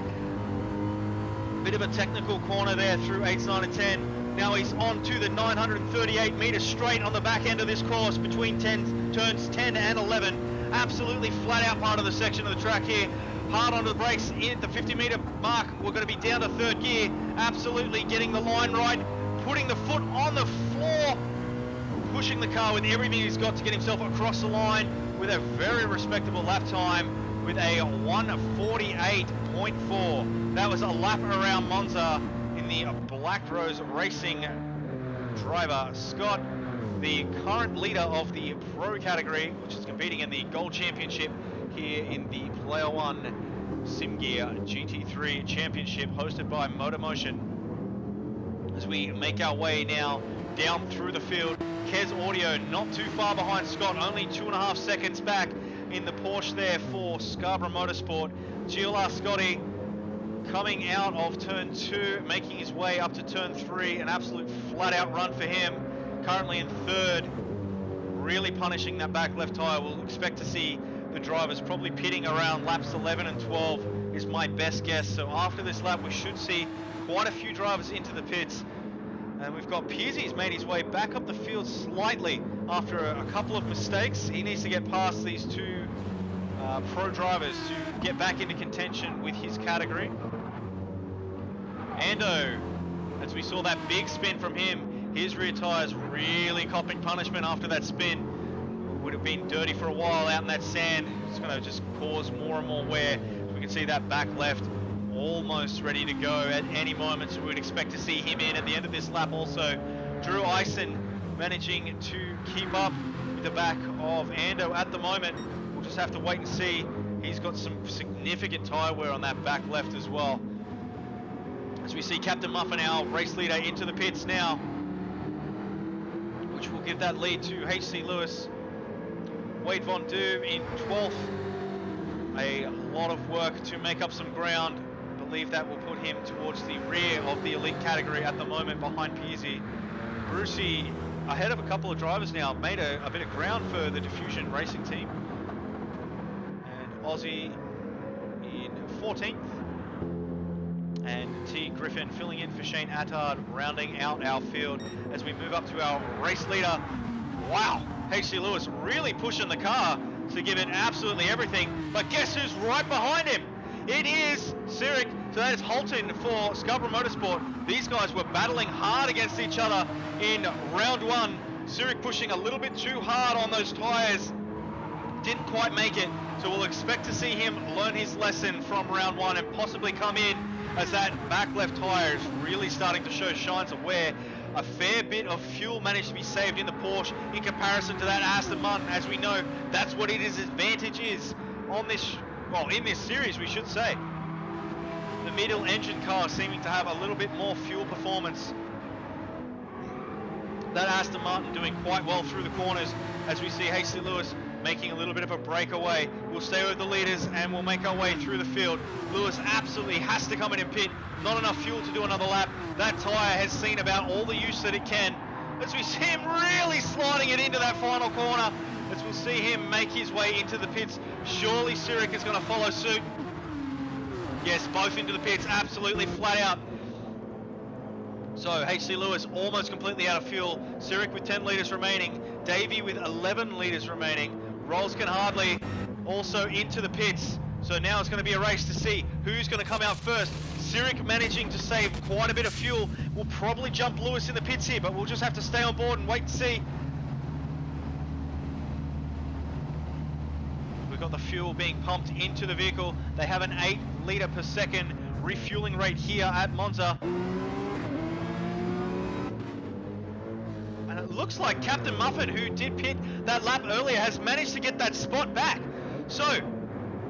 Bit of a technical corner there through 8, 9 and 10. Now he's on to the 938 meters straight on the back end of this course between turns 10 and 11. Absolutely flat out part of the section of the track here. Hard onto the brakes at the 50-meter mark. We're going to be down to 3rd gear. Absolutely getting the line right. Putting the foot on the floor. Pushing the car with everything he's got to get himself across the line with a very respectable lap time with a 1:48.4. That was a lap around Monza in the Black Rose Racing driver Scott, the current leader of the pro category, which is competing in the Gold Championship here in the Player1 SimGear GT3 Championship hosted by MotorMotion. As we make our way now down through the field. Kez Audio not too far behind Scott, only 2.5 seconds back in the Porsche there for Scarborough Motorsport. GLR Scotty coming out of turn 2, making his way up to turn 3. An absolute flat out run for him. Currently in 3rd, really punishing that back left tyre. We'll expect to see the drivers probably pitting around laps 11 and 12 is my best guess. So after this lap, we should see quite a few drivers into the pits. And we've got Piercy's made his way back up the field slightly after a couple of mistakes. He needs to get past these two pro drivers to get back into contention with his category. Ando, as we saw that big spin from him, his rear tyres really copping punishment after that spin. Would have been dirty for a while out in that sand. It's going to just cause more and more wear. We can see that back left almost ready to go at any moment, so we would expect to see him in at the end of this lap also. Drew Eisen managing to keep up with the back of Ando at the moment. We'll just have to wait and see. He's got some significant tyre wear on that back left as well. As we see Captain Muffin, our race leader, into the pits now, which will give that lead to HC Lewis. Wade Von Doob in 12th. A lot of work to make up some ground. I believe that will put him towards the rear of the elite category at the moment behind Peasy. Brucey ahead of a couple of drivers now, made a bit of ground for the Diffusion Racing team. And Aussie in 14th. And T. Griffin filling in for Shane Attard, rounding out our field as we move up to our race leader. Wow, HC Lewis really pushing the car to give it absolutely everything. But guess who's right behind him? It is Sirik. So that is Holton for Scarborough Motorsport. These guys were battling hard against each other in round 1. Sirik pushing a little bit too hard on those tyres. Didn't quite make it. So we'll expect to see him learn his lesson from round 1 and possibly come in as that back left tyre is really starting to show signs of wear. A fair bit of fuel managed to be saved in the Porsche in comparison to that Aston Martin. As we know, that's what his advantage is on this, well, in this series, we should say. The middle engine car seeming to have a little bit more fuel performance. That Aston Martin doing quite well through the corners as we see HC Lewis making a little bit of a breakaway. We'll stay with the leaders and we'll make our way through the field. Lewis absolutely has to come in and pit. Not enough fuel to do another lap. That tyre has seen about all the use that it can. As we see him really sliding it into that final corner. As we'll see him make his way into the pits. Surely Sirik is going to follow suit. Yes, both into the pits, absolutely flat out. So HC Lewis almost completely out of fuel. Sirik with 10 litres remaining. Davey with 11 litres remaining. Rolskin Hardley also into the pits. So now it's going to be a race to see who's going to come out first. Sirik managing to save quite a bit of fuel. We'll probably jump Lewis in the pits here, but we'll just have to stay on board and wait and see. We've got the fuel being pumped into the vehicle. They have an 8 litre per second refueling rate here at Monza. And it looks like Captain Muffin, who did pit that lap earlier, has managed to get that spot back. So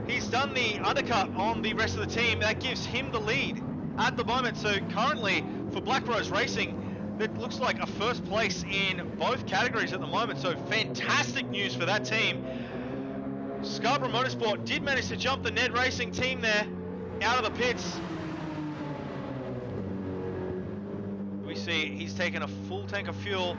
he's done the undercut on the rest of the team. That gives him the lead at the moment. So currently for Black Rose Racing, it looks like a first place in both categories at the moment. So fantastic news for that team. Scarborough Motorsport did manage to jump the NED Racing team there out of the pits. We see he's taken a full tank of fuel,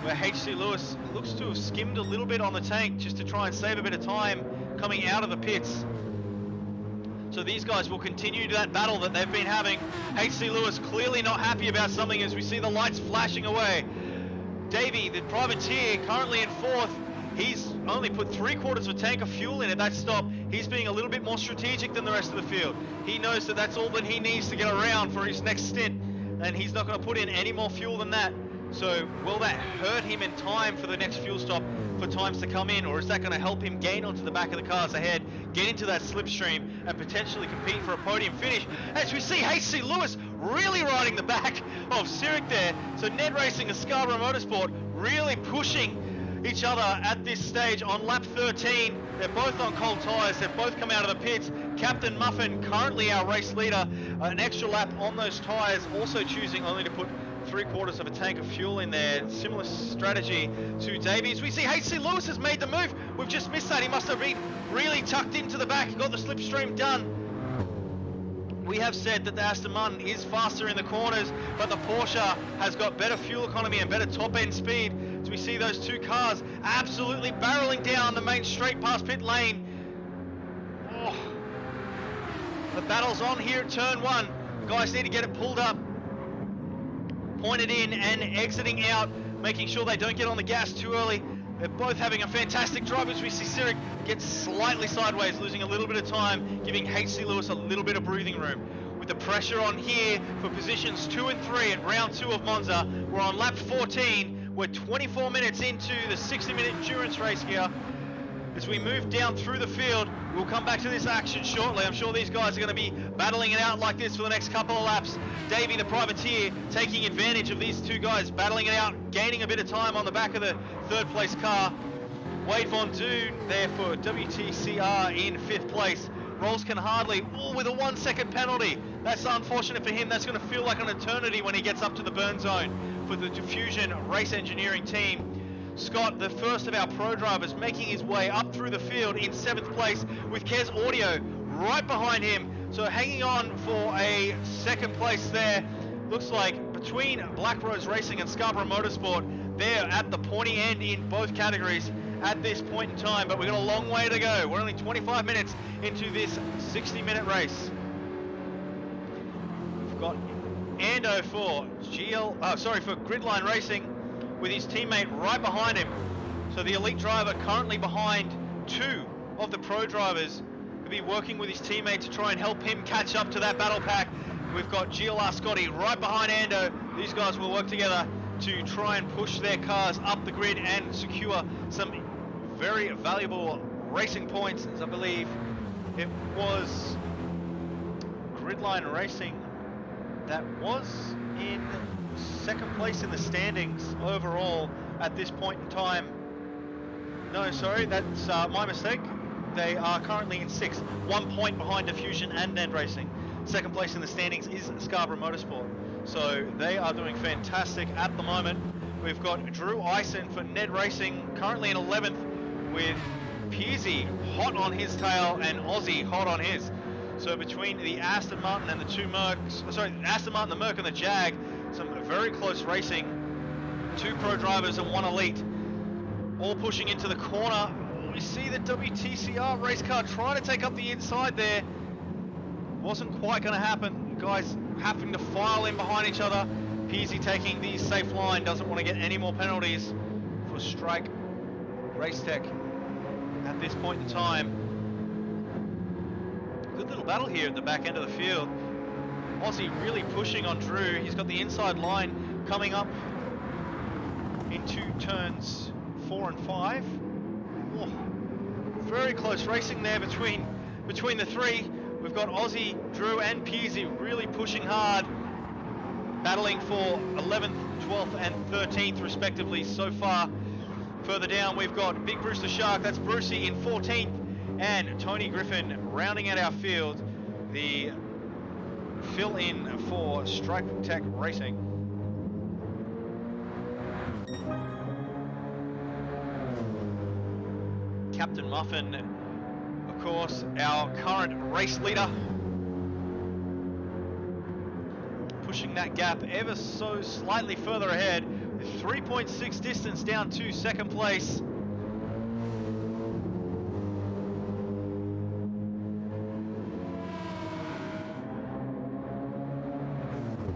where HC Lewis looks to have skimmed a little bit on the tank just to try and save a bit of time coming out of the pits. So these guys will continue that battle that they've been having. HC Lewis clearly not happy about something as we see the lights flashing away. Davey, the privateer, currently in 4th. He's only put 3/4 of a tank of fuel in at that stop. He's being a little bit more strategic than the rest of the field. He knows that that's all that he needs to get around for his next stint, and he's not going to put in any more fuel than that. So will that hurt him in time for the next fuel stop for times to come in, or is that going to help him gain onto the back of the cars ahead, get into that slipstream and potentially compete for a podium finish? As we see HC Lewis really riding the back of Sirik there. So NED Racing and Scarborough Motorsport really pushing each other at this stage on lap 13. They're both on cold tyres. They've both come out of the pits. Captain Muffin, currently our race leader, an extra lap on those tyres, also choosing only to put 3/4 of a tank of fuel in there. Similar strategy to Davies. We see HC Lewis has made the move. We've just missed that. He must have been really tucked into the back. He got the slipstream done. We have said that the Aston Martin is faster in the corners, but the Porsche has got better fuel economy and better top-end speed. As we see those two cars absolutely barreling down the main straight past pit lane. Oh. The battle's on here at turn 1. Guys need to get it pulled up, pointed in and exiting out, making sure they don't get on the gas too early. They're both having a fantastic drive as we see Sirik get slightly sideways, losing a little bit of time, giving HC Lewis a little bit of breathing room. With the pressure on here for positions 2 and 3 in round 2 of Monza, we're on lap 14. We're 24 minutes into the 60-minute endurance race here. As we move down through the field, we'll come back to this action shortly. I'm sure these guys are going to be battling it out like this for the next couple of laps. Davey, the privateer, taking advantage of these two guys, battling it out, gaining a bit of time on the back of the third place car. Wade Von Doon there for WTCR in 5th place. Rolls can hardly, with a 1 second penalty. That's unfortunate for him. That's going to feel like an eternity when he gets up to the burn zone for the Diffusion race engineering team. Scott, the first of our pro drivers, making his way up through the field in 7th place with Kez Audio right behind him. So hanging on for a 2nd place there. Looks like between Black Rose Racing and Scarborough Motorsport, they're at the pointy end in both categories at this point in time, but we've got a long way to go. We're only 25 minutes into this 60-minute race. We've got Ando for Gridline Racing, with his teammate right behind him. So the elite driver currently behind 2 of the pro drivers, who'll be working with his teammate to try and help him catch up to that battle pack. We've got GLR Scotty right behind Ando. These guys will work together to try and push their cars up the grid and secure some very valuable racing points, as I believe it was Gridline Racing that was in 2nd place in the standings overall at this point in time. No, sorry, that's my mistake. They are currently in 6th, 1 point behind Diffusion and NED Racing. 2nd place in the standings is Scarborough Motorsport. So they are doing fantastic at the moment. We've got Drew Ison for NED Racing currently in 11th, with Pearsey hot on his tail and Aussie hot on his. So between the Aston Martin and the two Mercs, Aston Martin, the Merc and the Jag, some very close racing. 2 pro drivers and 1 elite, all pushing into the corner. We see the WTCR race car trying to take up the inside there. Wasn't quite going to happen. Guys having to file in behind each other. Peasy taking the safe line, doesn't want to get any more penalties for Strike Race Tech at this point in time. Good little battle here at the back end of the field. Aussie really pushing on Drew. He's got the inside line coming up into turns 4 and 5. Oh, very close racing there between the 3. We've got Aussie, Drew and Pearsey really pushing hard, battling for 11th, 12th and 13th respectively so far. Further down we've got Big Bruce the Shark, that's Brucey in 14th, and Tony Griffin rounding out our field, the fill-in for Strike Tech Racing. Captain Muffin, of course, our current race leader, pushing that gap ever so slightly further ahead, with 3.6 distance down to 2nd place.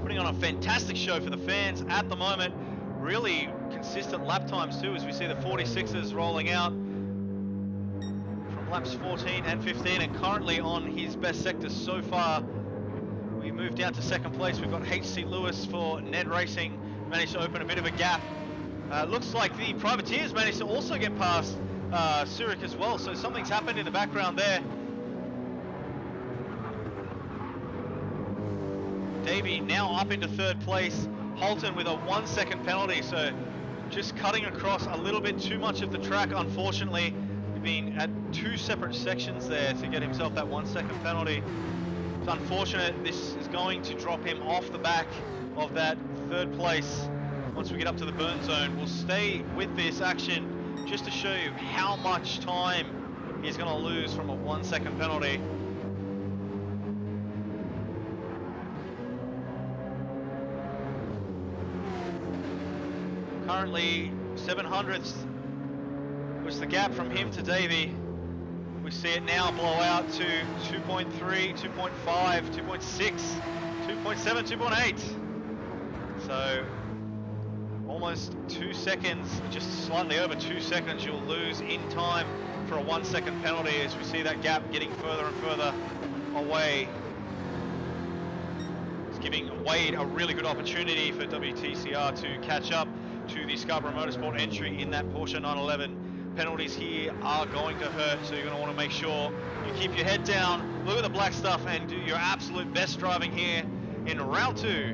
Putting on a fantastic show for the fans at the moment. Really consistent lap times too, as we see the 46ers rolling out from laps 14 and 15, and currently on his best sector so far. We move down to 2nd place. We've got HC Lewis for NED Racing, managed to open a bit of a gap. Looks like the privateers managed to also get past Zurich as well, so something's happened in the background there. Davey now up into 3rd place. Holton with a 1 second penalty, so just cutting across a little bit too much of the track, unfortunately. He's been at 2 separate sections there to get himself that 1 second penalty. It's unfortunate. This is going to drop him off the back of that third place once we get up to the burn zone. We'll stay with this action just to show you how much time he's going to lose from a 1 second penalty. Currently 700ths was the gap from him to Davey. We see it now blow out to 2.3, 2.5, 2.6, 2.7, 2.8. So almost 2 seconds, just slightly over 2 seconds you'll lose in time for a 1 second penalty as we see that gap getting further and further away. It's giving Wade a really good opportunity for WTCR to catch up to the Scarborough Motorsport entry in that Porsche 911. Penalties here are going to hurt, so you're going to want to make sure you keep your head down, look at the black stuff, and do your absolute best driving here in round 2.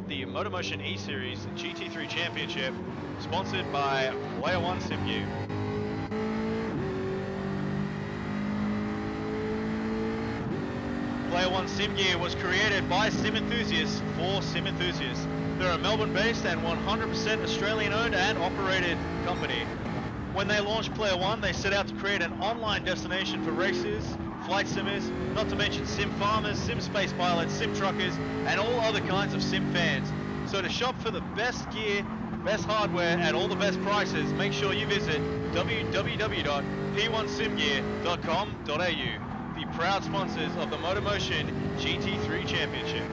The MotorMotion E-Series GT3 Championship, sponsored by Player1 SimGear. Player1 SimGear was created by sim enthusiasts for sim enthusiasts. They're a Melbourne-based and 100% Australian-owned and operated company. When they launched Player1, they set out to create an online destination for racers, flight simmers, not to mention sim farmers, sim space pilots, sim truckers, and all other kinds of sim fans. So to shop for the best gear, best hardware, at all the best prices, make sure you visit www.p1simgear.com.au, the proud sponsors of the MotorMotion GT3 Championship.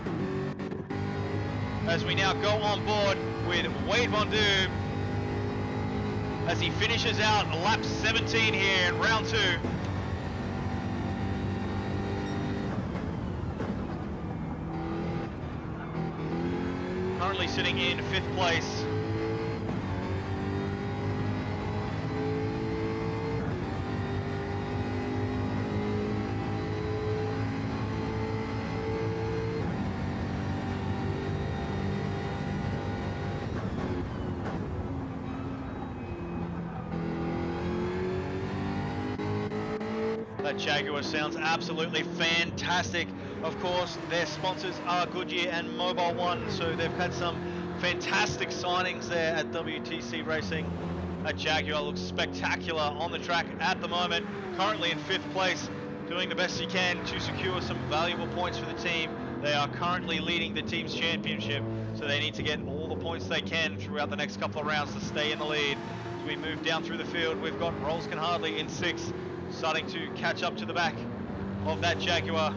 As we now go on board with Wade Von Doob as he finishes out lap 17 here in round 2. Currently sitting in 5th place. That Jaguar sounds absolutely fantastic. Of course, their sponsors are Goodyear and Mobile One, so they've had some fantastic signings there at WTC-Racing. That Jaguar looks spectacular on the track at the moment, currently in 5th place, doing the best he can to secure some valuable points for the team. They are currently leading the team's championship, so they need to get all the points they can throughout the next couple of rounds to stay in the lead. As we move down through the field, we've got Rolls Can Hardly in 6th, starting to catch up to the back of that Jaguar.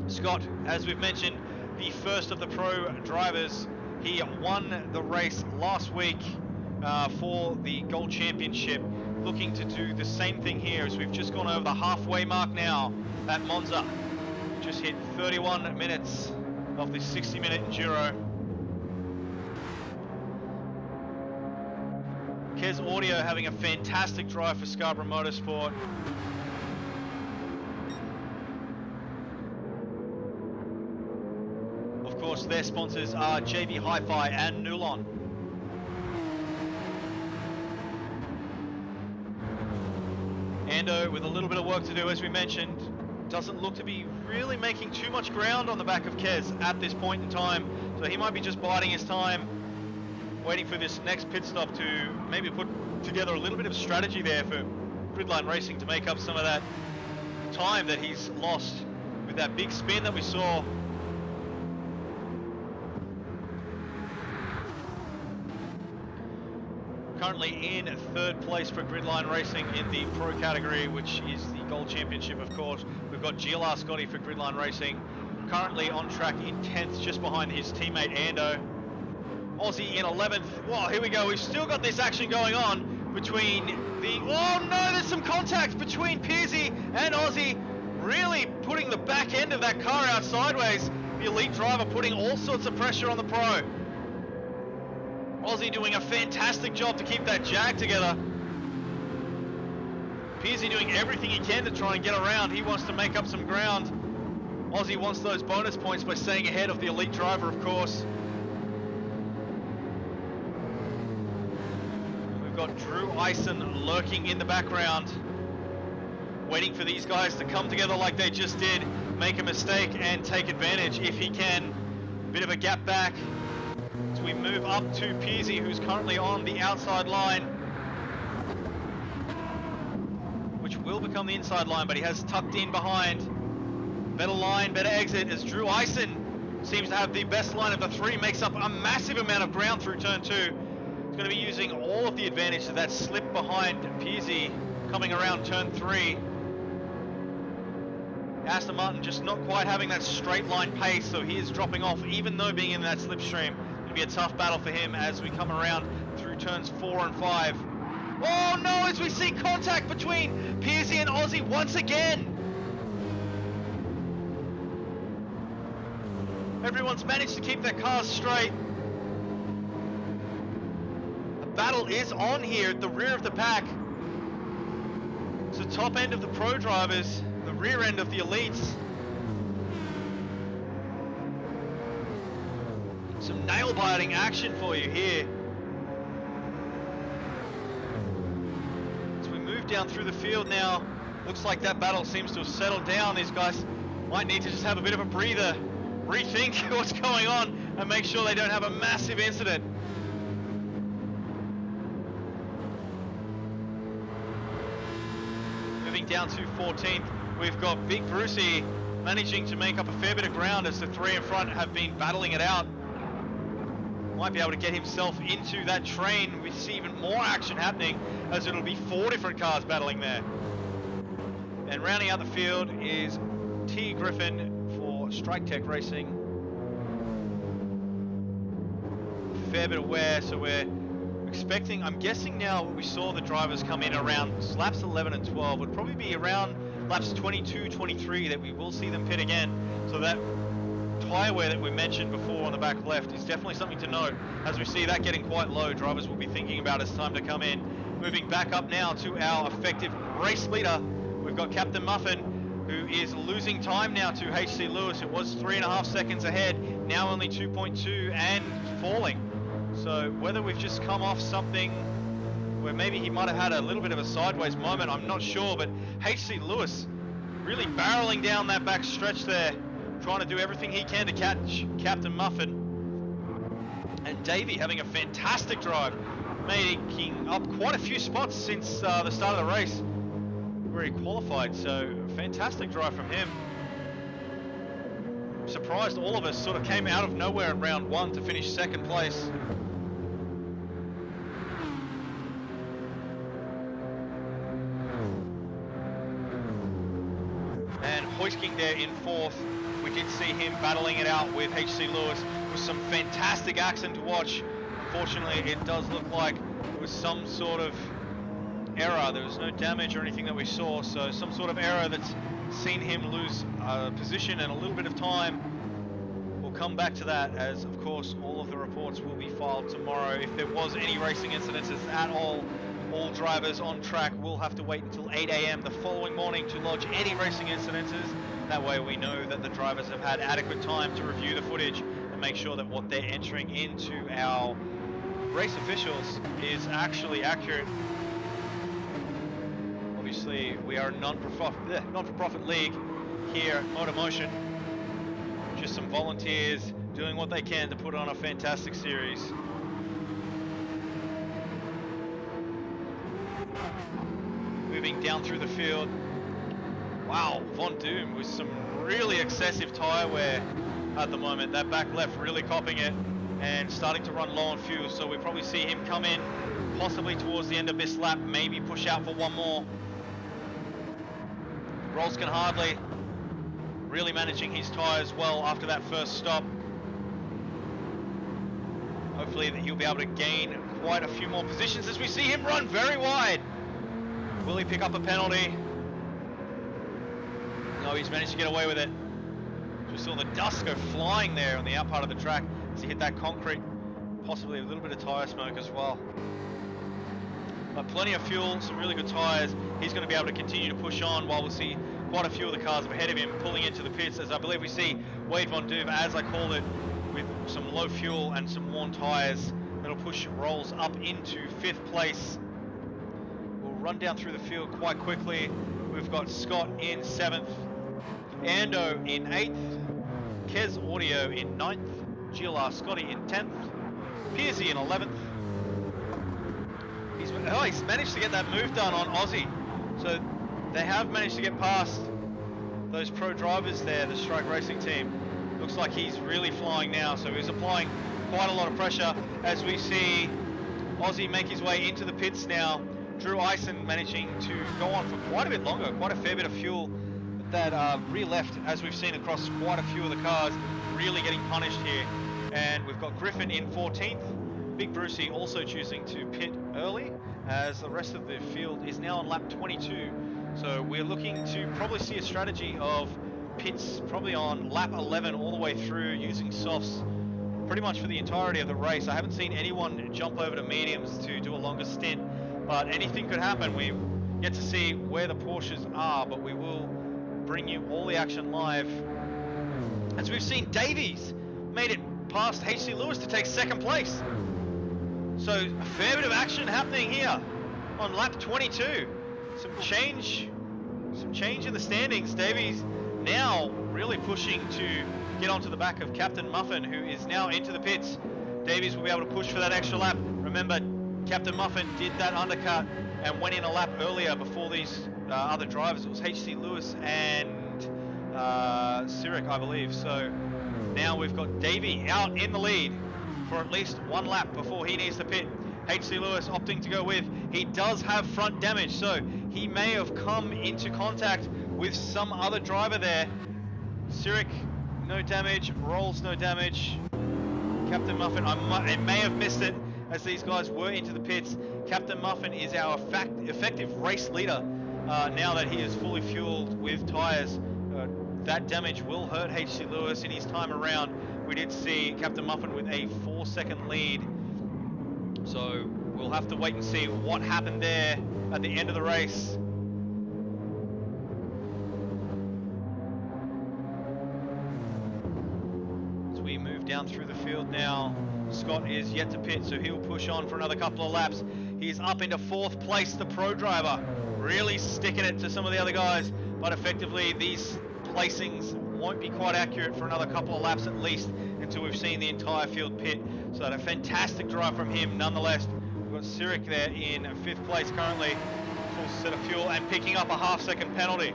Scott, as we've mentioned, the first of the pro drivers. He won the race last week for the Gold Championship, looking to do the same thing here as we've just gone over the halfway mark now at Monza. Just hit 31 minutes of the 60-minute Enduro. Kez Audio having a fantastic drive for Scarborough Motorsport. Of course, their sponsors are JB Hi-Fi and Nulon. Ando with a little bit of work to do, as we mentioned. Doesn't look to be really making too much ground on the back of Kez at this point in time. So he might be just biding his time, waiting for this next pit stop to maybe put together a little bit of strategy there for Gridline Racing to make up some of that time that he's lost with that big spin that we saw. Currently in 3rd place for Gridline Racing in the pro category, which is the Gold Championship, of course. We've got GLR Scotty for Gridline Racing, currently on track in 10th, just behind his teammate Ando. Aussie in 11th. Whoa, here we go. We've still got this action going on between the... Oh no, there's some contact between Pearsey and Aussie, really putting the back end of that car out sideways. The elite driver putting all sorts of pressure on the pro. Aussie doing a fantastic job to keep that Jag together. Pearsey doing everything he can to try and get around. He wants to make up some ground. Aussie wants those bonus points by staying ahead of the elite driver, of course. We've got Drew Eisen lurking in the background, waiting for these guys to come together like they just did, make a mistake and take advantage if he can. Bit of a gap back as we move up to Piercy, who's currently on the outside line, which will become the inside line, but he has tucked in behind. Better line, better exit, as Drew Eisen seems to have the best line of the three, makes up a massive amount of ground through turn 2. He's going to be using all of the advantage of that slip behind Piercy coming around turn 3. Aston Martin just not quite having that straight line pace, so he is dropping off, even though being in that slipstream. It'll be a tough battle for him as we come around through turns 4 and 5. Oh no, as we see contact between Piercy and Aussie once again. Everyone's managed to keep their cars straight. A battle is on here at the rear of the pack. It's the top end of the pro drivers, the rear end of the elites. Some nail-biting action for you here. As we move down through the field now, looks like that battle seems to have settled down. These guys might need to just have a bit of a breather, rethink what's going on, and make sure they don't have a massive incident. Moving down to 14th, we've got Big Brucey managing to make up a fair bit of ground as the three in front have been battling it out. Might be able to get himself into that train. We see even more action happening as it'll be 4 different cars battling there. And rounding out the field is T. Griffin for Strike Tech Racing. Fair bit of wear, so we're expecting, I'm guessing now we saw the drivers come in around laps 11 and 12, would probably be around laps 22, 23 that we will see them pit again. So that tyre wear that we mentioned before on the back left is definitely something to note. As we see that getting quite low, drivers will be thinking about it's time to come in. Moving back up now to our effective race leader, we've got Captain Muffin, who is losing time now to HC Lewis. It was 3.5 seconds ahead, now only 2.2 and falling. So whether we've just come off something where maybe he might have had a little bit of a sideways moment, I'm not sure, but HC Lewis really barreling down that back stretch there, trying to do everything he can to catch Captain Muffin. And Davey having a fantastic drive, making up quite a few spots since the start of the race where he qualified, so fantastic drive from him. I'm surprised all of us sort of came out of nowhere in round 1 to finish 2nd place. And Hoisking there in 4th. We did see him battling it out with HC Lewis. It was some fantastic action to watch. Unfortunately, it does look like it was some sort of error. There was no damage or anything that we saw, so some sort of error that's seen him lose position and a little bit of time. We'll come back to that, as of course all of the reports will be filed tomorrow. If there was any racing incidences at all drivers on track will have to wait until 8 AM the following morning to lodge any racing incidences. That way we know that the drivers have had adequate time to review the footage and make sure that what they're entering into our race officials is actually accurate. Obviously, we are a non-for-profit league here at MotorMotion. Just some volunteers doing what they can to put on a fantastic series. Moving down through the field. Wow, Von Doom with some really excessive tyre wear at the moment. That back left really copping it and starting to run low on fuel, so we probably see him come in possibly towards the end of this lap, maybe push out for one more. Rolls can hardly really managing his tyres well after that first stop. Hopefully that he'll be able to gain quite a few more positions as we see him run very wide. Will he pick up a penalty? No, he's managed to get away with it. Just saw the dust go flying there on the out part of the track as he hit that concrete. Possibly a little bit of tyre smoke as well. But plenty of fuel, some really good tyres. He's going to be able to continue to push on while we'll see quite a few of the cars ahead of him pulling into the pits, as I believe we see Wade Von Duve, as I called it, with some low fuel and some worn tyres. That'll push Rolls up into 5th place. We'll run down through the field quite quickly. We've got Scott in 7th, Ando in 8th, Kez Audio in 9th, GLR Scotty in 10th, Piercy in 11th. He's managed to get that move done on Aussie. So they have managed to get past those pro drivers there, the Strike Racing team. Looks like he's really flying now, so he's applying quite a lot of pressure as we see Aussie make his way into the pits now. Drew Ison managing to go on for quite a bit longer, quite a fair bit of fuel. That rear left, as we've seen across quite a few of the cars, really getting punished here. And we've got Griffin in 14th. Big Brucey also choosing to pit early, as the rest of the field is now on lap 22. So we're looking to probably see a strategy of pits probably on lap 11 all the way through, using softs pretty much for the entirety of the race. I haven't seen anyone jump over to mediums to do a longer stint, but anything could happen. We get to see where the Porsches are, but we will bring you all the action live. As we've seen, Davies made it past HC Lewis to take second place. So a fair bit of action happening here on lap 22. Some change in the standings. Davies now really pushing to get onto the back of Captain Muffin, who is now into the pits. Davies will be able to push for that extra lap. Remember, Captain Muffin did that undercut and went in a lap earlier before these other drivers. It was HC Lewis and Sirik, I believe. So now we've got Davey out in the lead for at least one lap before he needs to pit. HC Lewis opting to go with. He does have front damage, so he may have come into contact with some other driver there. Sirik, no damage. Rolls, no damage. Captain Muffin, I may have missed it as these guys were into the pits. Captain Muffin is our effective race leader now that he is fully fueled with tyres. That damage will hurt HC Lewis in his time around. We did see Captain Muffin with a 4-second lead. So we'll have to wait and see what happened there at the end of the race. As we move down through the field now, Scott is yet to pit, so he'll push on for another couple of laps. He's up into 4th place, the pro driver, really sticking it to some of the other guys, but effectively these placings won't be quite accurate for another couple of laps at least until we've seen the entire field pit. So a fantastic drive from him nonetheless. We've got Sirik there in 5th place currently, full set of fuel and picking up a half-second penalty.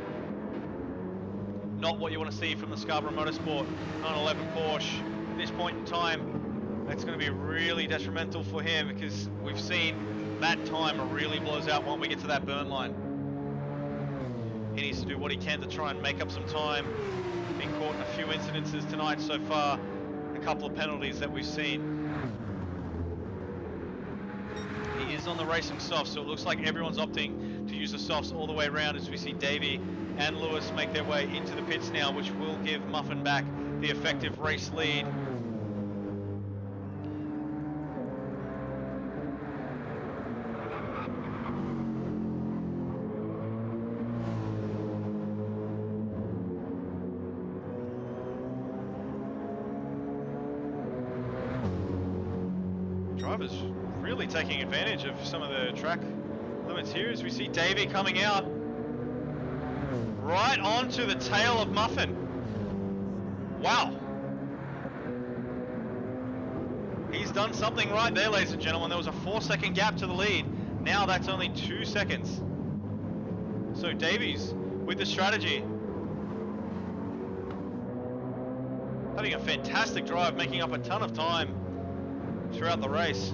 Not what you want to see from the Scarborough Motorsport 911 Porsche at this point in time. That's going to be really detrimental for him because we've seen that time really blows out when we get to that burn line. He needs to do what he can to try and make up some time. Been caught in a few incidences tonight so far, a couple of penalties that we've seen. He is on the racing softs, so it looks like everyone's opting to use the softs all the way around as we see Davey and Lewis make their way into the pits now, which will give Muffin back the effective race lead. Drivers really taking advantage of some of the track limits here as we see Davey coming out right onto the tail of Muffin. Wow. He's done something right there, ladies and gentlemen. There was a 4-second gap to the lead. Now that's only 2 seconds. So Davies with the strategy. Having a fantastic drive, making up a ton of time throughout the race.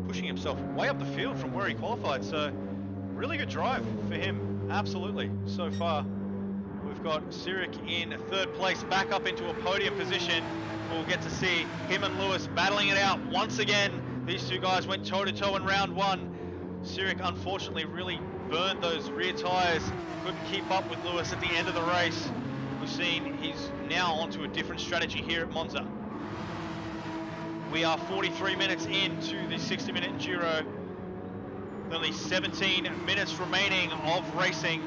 Pushing himself way up the field from where he qualified. So really good drive for him, absolutely, so far. We've got Sirik in 3rd place, back up into a podium position. We'll get to see him and Lewis battling it out once again. These two guys went toe-to-toe in round 1. Sirik unfortunately really burned those rear tyres, couldn't keep up with Lewis at the end of the race. We've seen he's now onto a different strategy here at Monza. We are 43 minutes into the 60-minute Enduro. Only 17 minutes remaining of racing.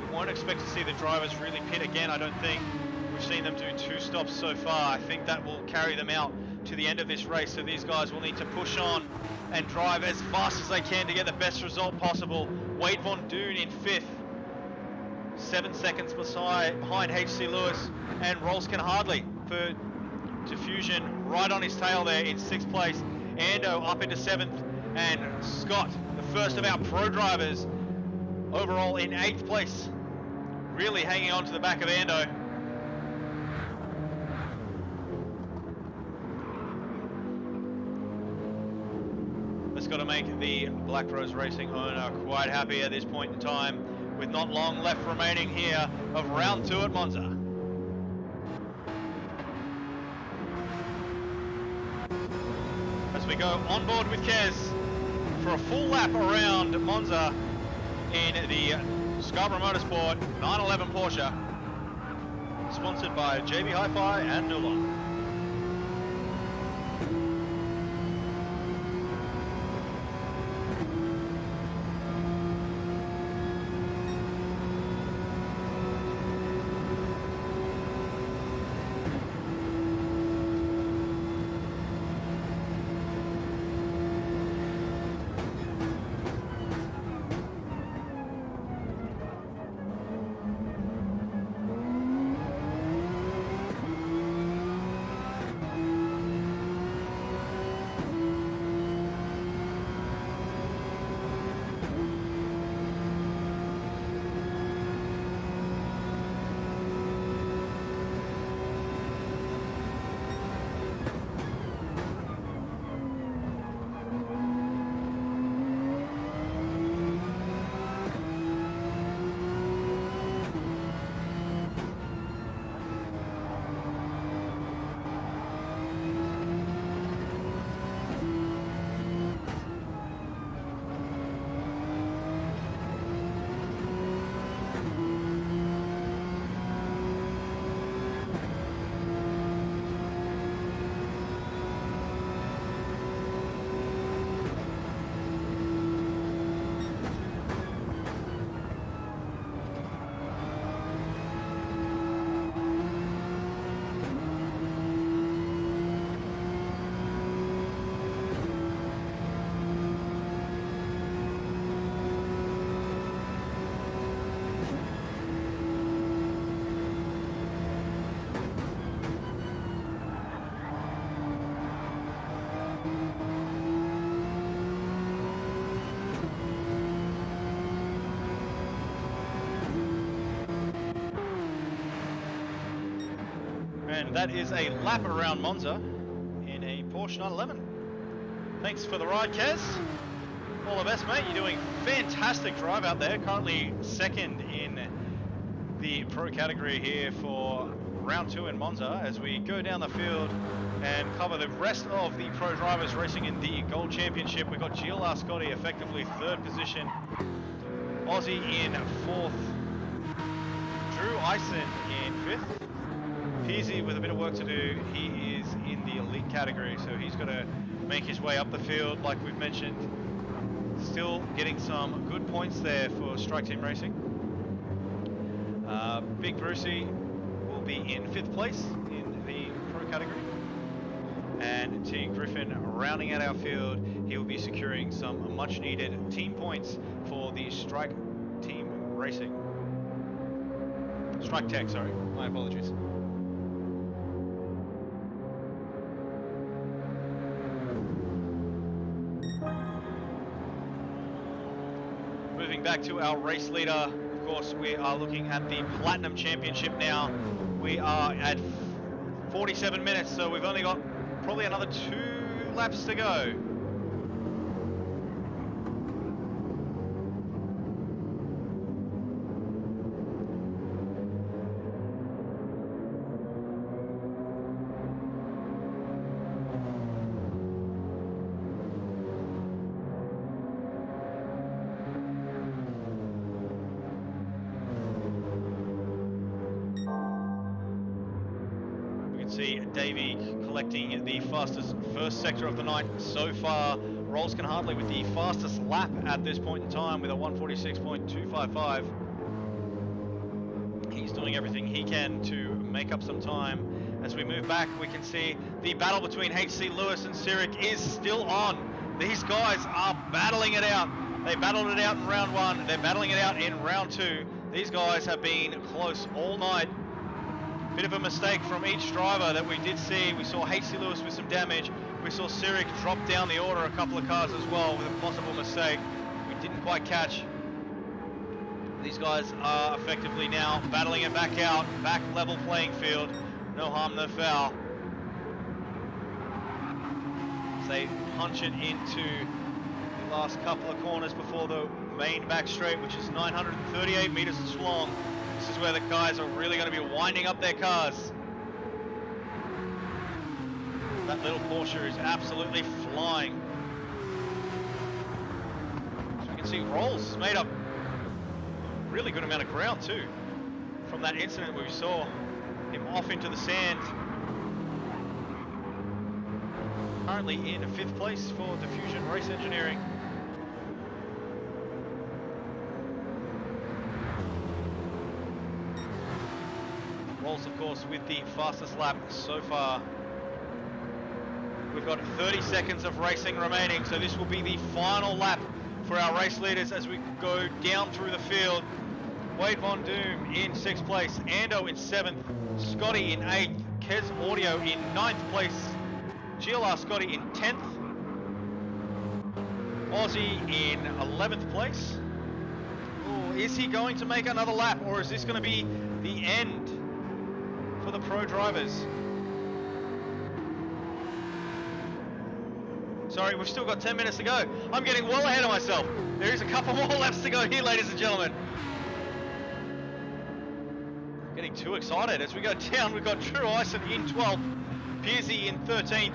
We won't expect to see the drivers really pit again, I don't think. We've seen them do 2 stops so far. I think that will carry them out to the end of this race. So these guys will need to push on and drive as fast as they can to get the best result possible. Wade Von Doon in 5th. 7 seconds behind HC Lewis, and Rolston Hardley for Diffusion right on his tail there in 6th place. Ando up into 7th, and Scott, the first of our pro drivers, overall in 8th place, really hanging on to the back of Ando. That's got to make the Black Rose Racing owner quite happy at this point in time, with not long left remaining here of round 2 at Monza. As we go on board with Kez for a full lap around Monza in the Scarborough Motorsport 911 Porsche, sponsored by JB Hi-Fi and Nulon. And that is a lap around Monza in a Porsche 911. Thanks for the ride, Kez. All the best, mate. You're doing fantastic drive out there. Currently 2nd in the pro category here for round 2 in Monza, as we go down the field and cover the rest of the pro drivers racing in the Gold Championship. We've got GLR Scotty effectively 3rd position, Aussie in 4th, Drew Ison in 5th. Peasy with a bit of work to do. He is in the elite category, so he's got to make his way up the field, like we've mentioned. Still getting some good points there for Strike Team Racing. Big Brucey will be in 5th place in the pro category. And T. Griffin rounding out our field. He will be securing some much needed team points for the Strike Team Racing. Strike Tech, sorry. My apologies. Moving back to our race leader, of course, we are looking at the Platinum Championship now. We are at 47 minutes, so we've only got probably another 2 laps to go. See Davey collecting the fastest first sector of the night so far. Rolston Hardley with the fastest lap at this point in time with a 146.255. He's doing everything he can to make up some time. As we move back, we can see the battle between HC Lewis and Sirik is still on. These guys are battling it out. They battled it out in round 1. They're battling it out in round 2. These guys have been close all night. Bit of a mistake from each driver that we did see. We saw H.C. Lewis with some damage. We saw Sirik drop down the order a couple of cars as well with a possible mistake. We didn't quite catch. These guys are effectively now battling it back out, back level playing field. No harm, no foul. As they punch it into the last couple of corners before the main back straight, which is 938 meters long. This is where the guys are really going to be winding up their cars. That little Porsche is absolutely flying. So we can see Rolls made up a really good amount of ground too from that incident where we saw him off into the sand. Currently in 5th place for Diffusion Race Engineering. Rolls, of course, with the fastest lap so far. We've got 30 seconds of racing remaining, so this will be the final lap for our race leaders as we go down through the field. Wade Von Doom in 6th place, Ando in 7th, Scotty in 8th, Kez Audio in 9th place, GLR Scotty in 10th, Aussie in 11th place. Ooh, is he going to make another lap, or is this going to be the end for the pro drivers? Sorry, we've still got 10 minutes to go. I'm getting well ahead of myself. There is a couple more laps to go here, ladies and gentlemen. Getting too excited as we go down. We've got Drew Ison in 12th, Piercy in 13th,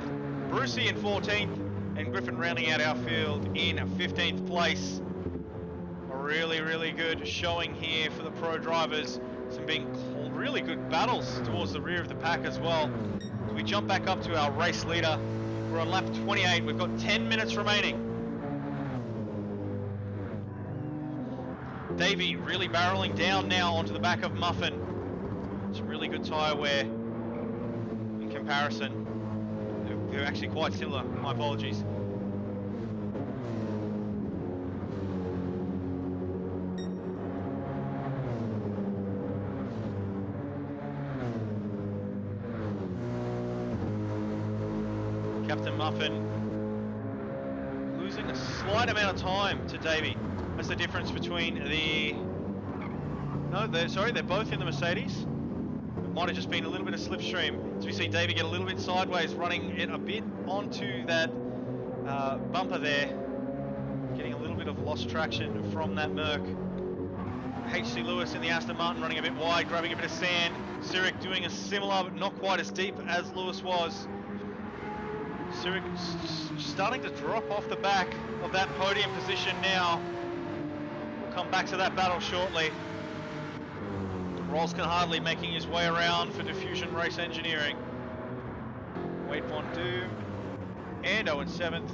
Brucey in 14th, and Griffin rounding out our field in 15th place. A really, really good showing here for the pro drivers. Some being really good battles towards the rear of the pack as well. As we jump back up to our race leader. We're on lap 28. We've got 10 minutes remaining. Davey really barreling down now onto the back of Muffin. Some really good tyre wear in comparison. They're actually quite similar. My apologies. Captain Muffin losing a slight amount of time to Davey. That's the difference between the... No, they're both in the Mercedes. It might have just been a little bit of slipstream. As we see Davey get a little bit sideways, running it a bit onto that bumper there. Getting a little bit of lost traction from that Merc. H.C. Lewis in the Aston Martin running a bit wide, grabbing a bit of sand. Sirik doing a similar, but not quite as deep as Lewis was. Sirik starting to drop off the back of that podium position now. We'll come back to that battle shortly. Rolls can hardly making his way around for Diffusion Race Engineering. Wade Von Doom, Ando in 7th,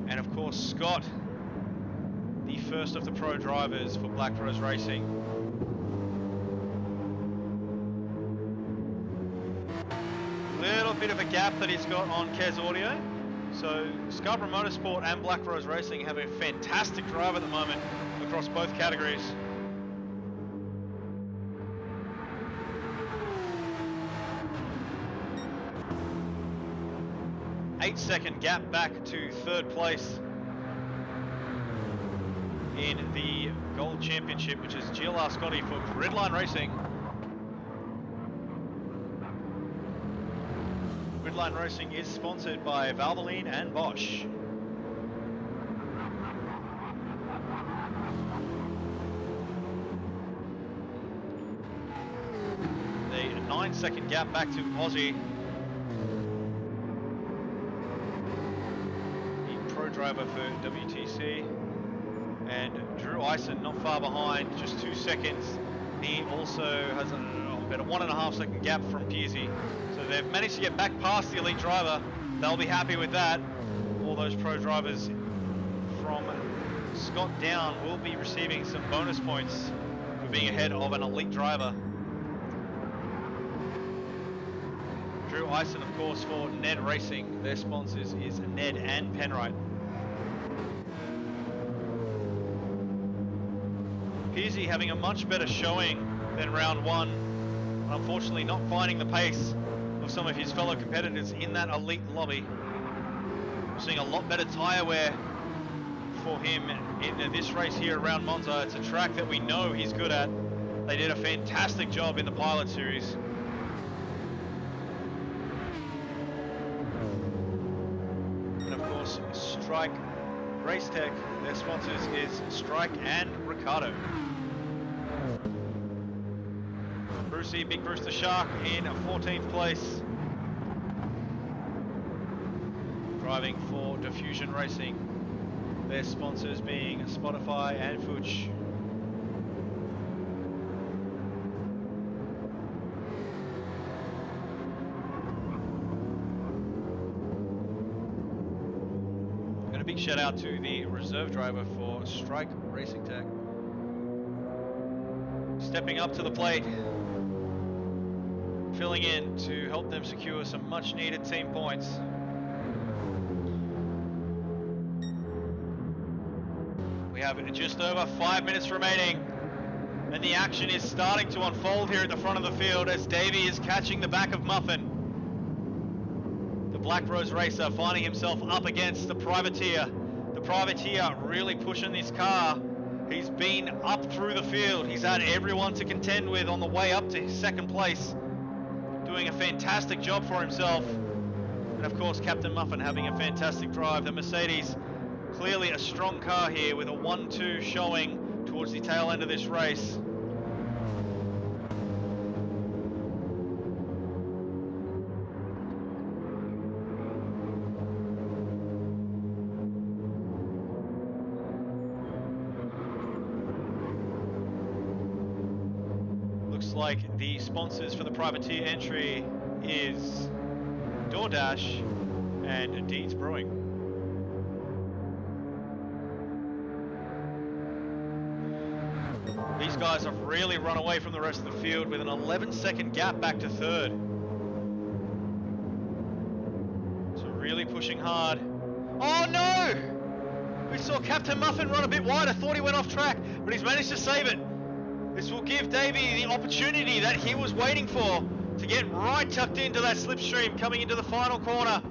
and of course Scott, the first of the pro drivers for Black Rose Racing. Little bit of a gap that he's got on Kez Audio. So Scarborough Motorsport and Black Rose Racing have a fantastic drive at the moment across both categories. Eight-second gap back to 3rd place in the Gold Championship, which is GLR Scotty for Gridline Racing. Gridline Racing is sponsored by Valvoline and Bosch. The 9-second gap back to Aussie. The pro driver for WTC. And Drew Ison not far behind, just 2 seconds. He also has about a 1.5 second gap from Piercy. So they've managed to get back past the elite driver. They'll be happy with that. All those pro drivers from Scott down will be receiving some bonus points for being ahead of an elite driver. Drew Ison, of course, for NED Racing. Their sponsors is NED and Penrite. Cheersy having a much better showing than round one. Unfortunately not finding the pace of some of his fellow competitors in that elite lobby. We're seeing a lot better tyre wear for him in this race here around Monza. It's a track that we know he's good at. They did a fantastic job in the Pilot Series. And of course, Strike Race Tech, their sponsors is Strike and Ricardo. Brucey, Big Bruce the Shark in 14th place. Driving for Diffusion Racing, their sponsors being Spotify and Fuchs. And a big shout out to the reserve driver for Strike Racing Tech. Stepping up to the plate, filling in to help them secure some much needed team points. We have just over 5 minutes remaining, and the action is starting to unfold here at the front of the field as Davey is catching the back of Muffin. The Black Rose racer finding himself up against the Privateer. The Privateer really pushing this car. He's been up through the field. He's had everyone to contend with on the way up to second place. Doing a fantastic job for himself. And of course, Captain Muffin having a fantastic drive. The Mercedes, clearly a strong car here with a 1-2 showing towards the tail end of this race. Looks like the sponsors for the Privateer entry is DoorDash and Deeds Brewing. These guys have really run away from the rest of the field with an 11-second gap back to third. So really pushing hard. Oh no! We saw Captain Muffin run a bit wide. I thought he went off track, but he's managed to save it. This will give Davey the opportunity that he was waiting for to get right tucked into that slipstream coming into the final corner.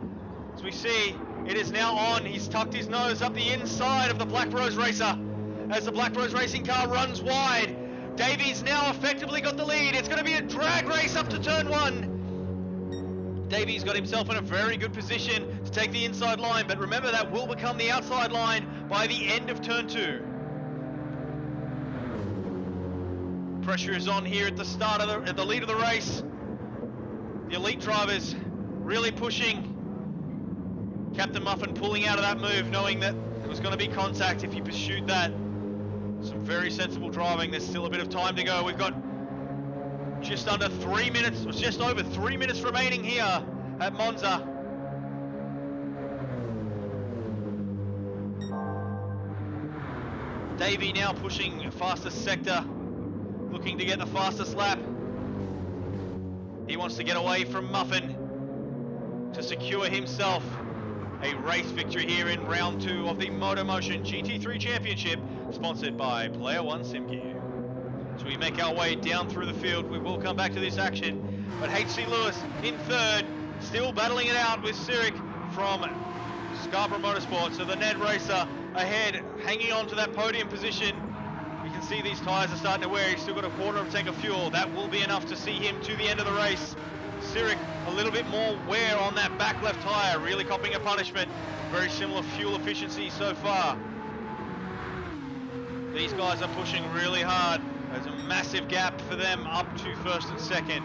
As we see, it is now on. He's tucked his nose up the inside of the Black Rose racer. As the Black Rose Racing car runs wide, Davey's now effectively got the lead. It's going to be a drag race up to turn one. Davey's got himself in a very good position to take the inside line, but remember that will become the outside line by the end of turn two. Pressure is on here at the start of the lead of the race. The elite drivers really pushing. Captain Muffin pulling out of that move, knowing that it was going to be contact if he pursued that. Some very sensible driving. There's still a bit of time to go. We've got just under 3 minutes, or just over 3 minutes remaining here at Monza. Davey now pushing fastest sector, looking to get the fastest lap. He wants to get away from Muffin to secure himself a race victory here in round two of the MotorMotion GT3 Championship, sponsored by Player1 SimGear. So we make our way down through the field. We will come back to this action, but HC Lewis in third, still battling it out with Sirik from Scarborough Motorsport. So the NED racer ahead, hanging on to that podium position. You can see these tyres are starting to wear. He's still got a quarter of a tank of fuel. That will be enough to see him to the end of the race. Sirik, a little bit more wear on that back left tyre, really copping a punishment. Very similar fuel efficiency so far. These guys are pushing really hard. There's a massive gap for them up to first and second.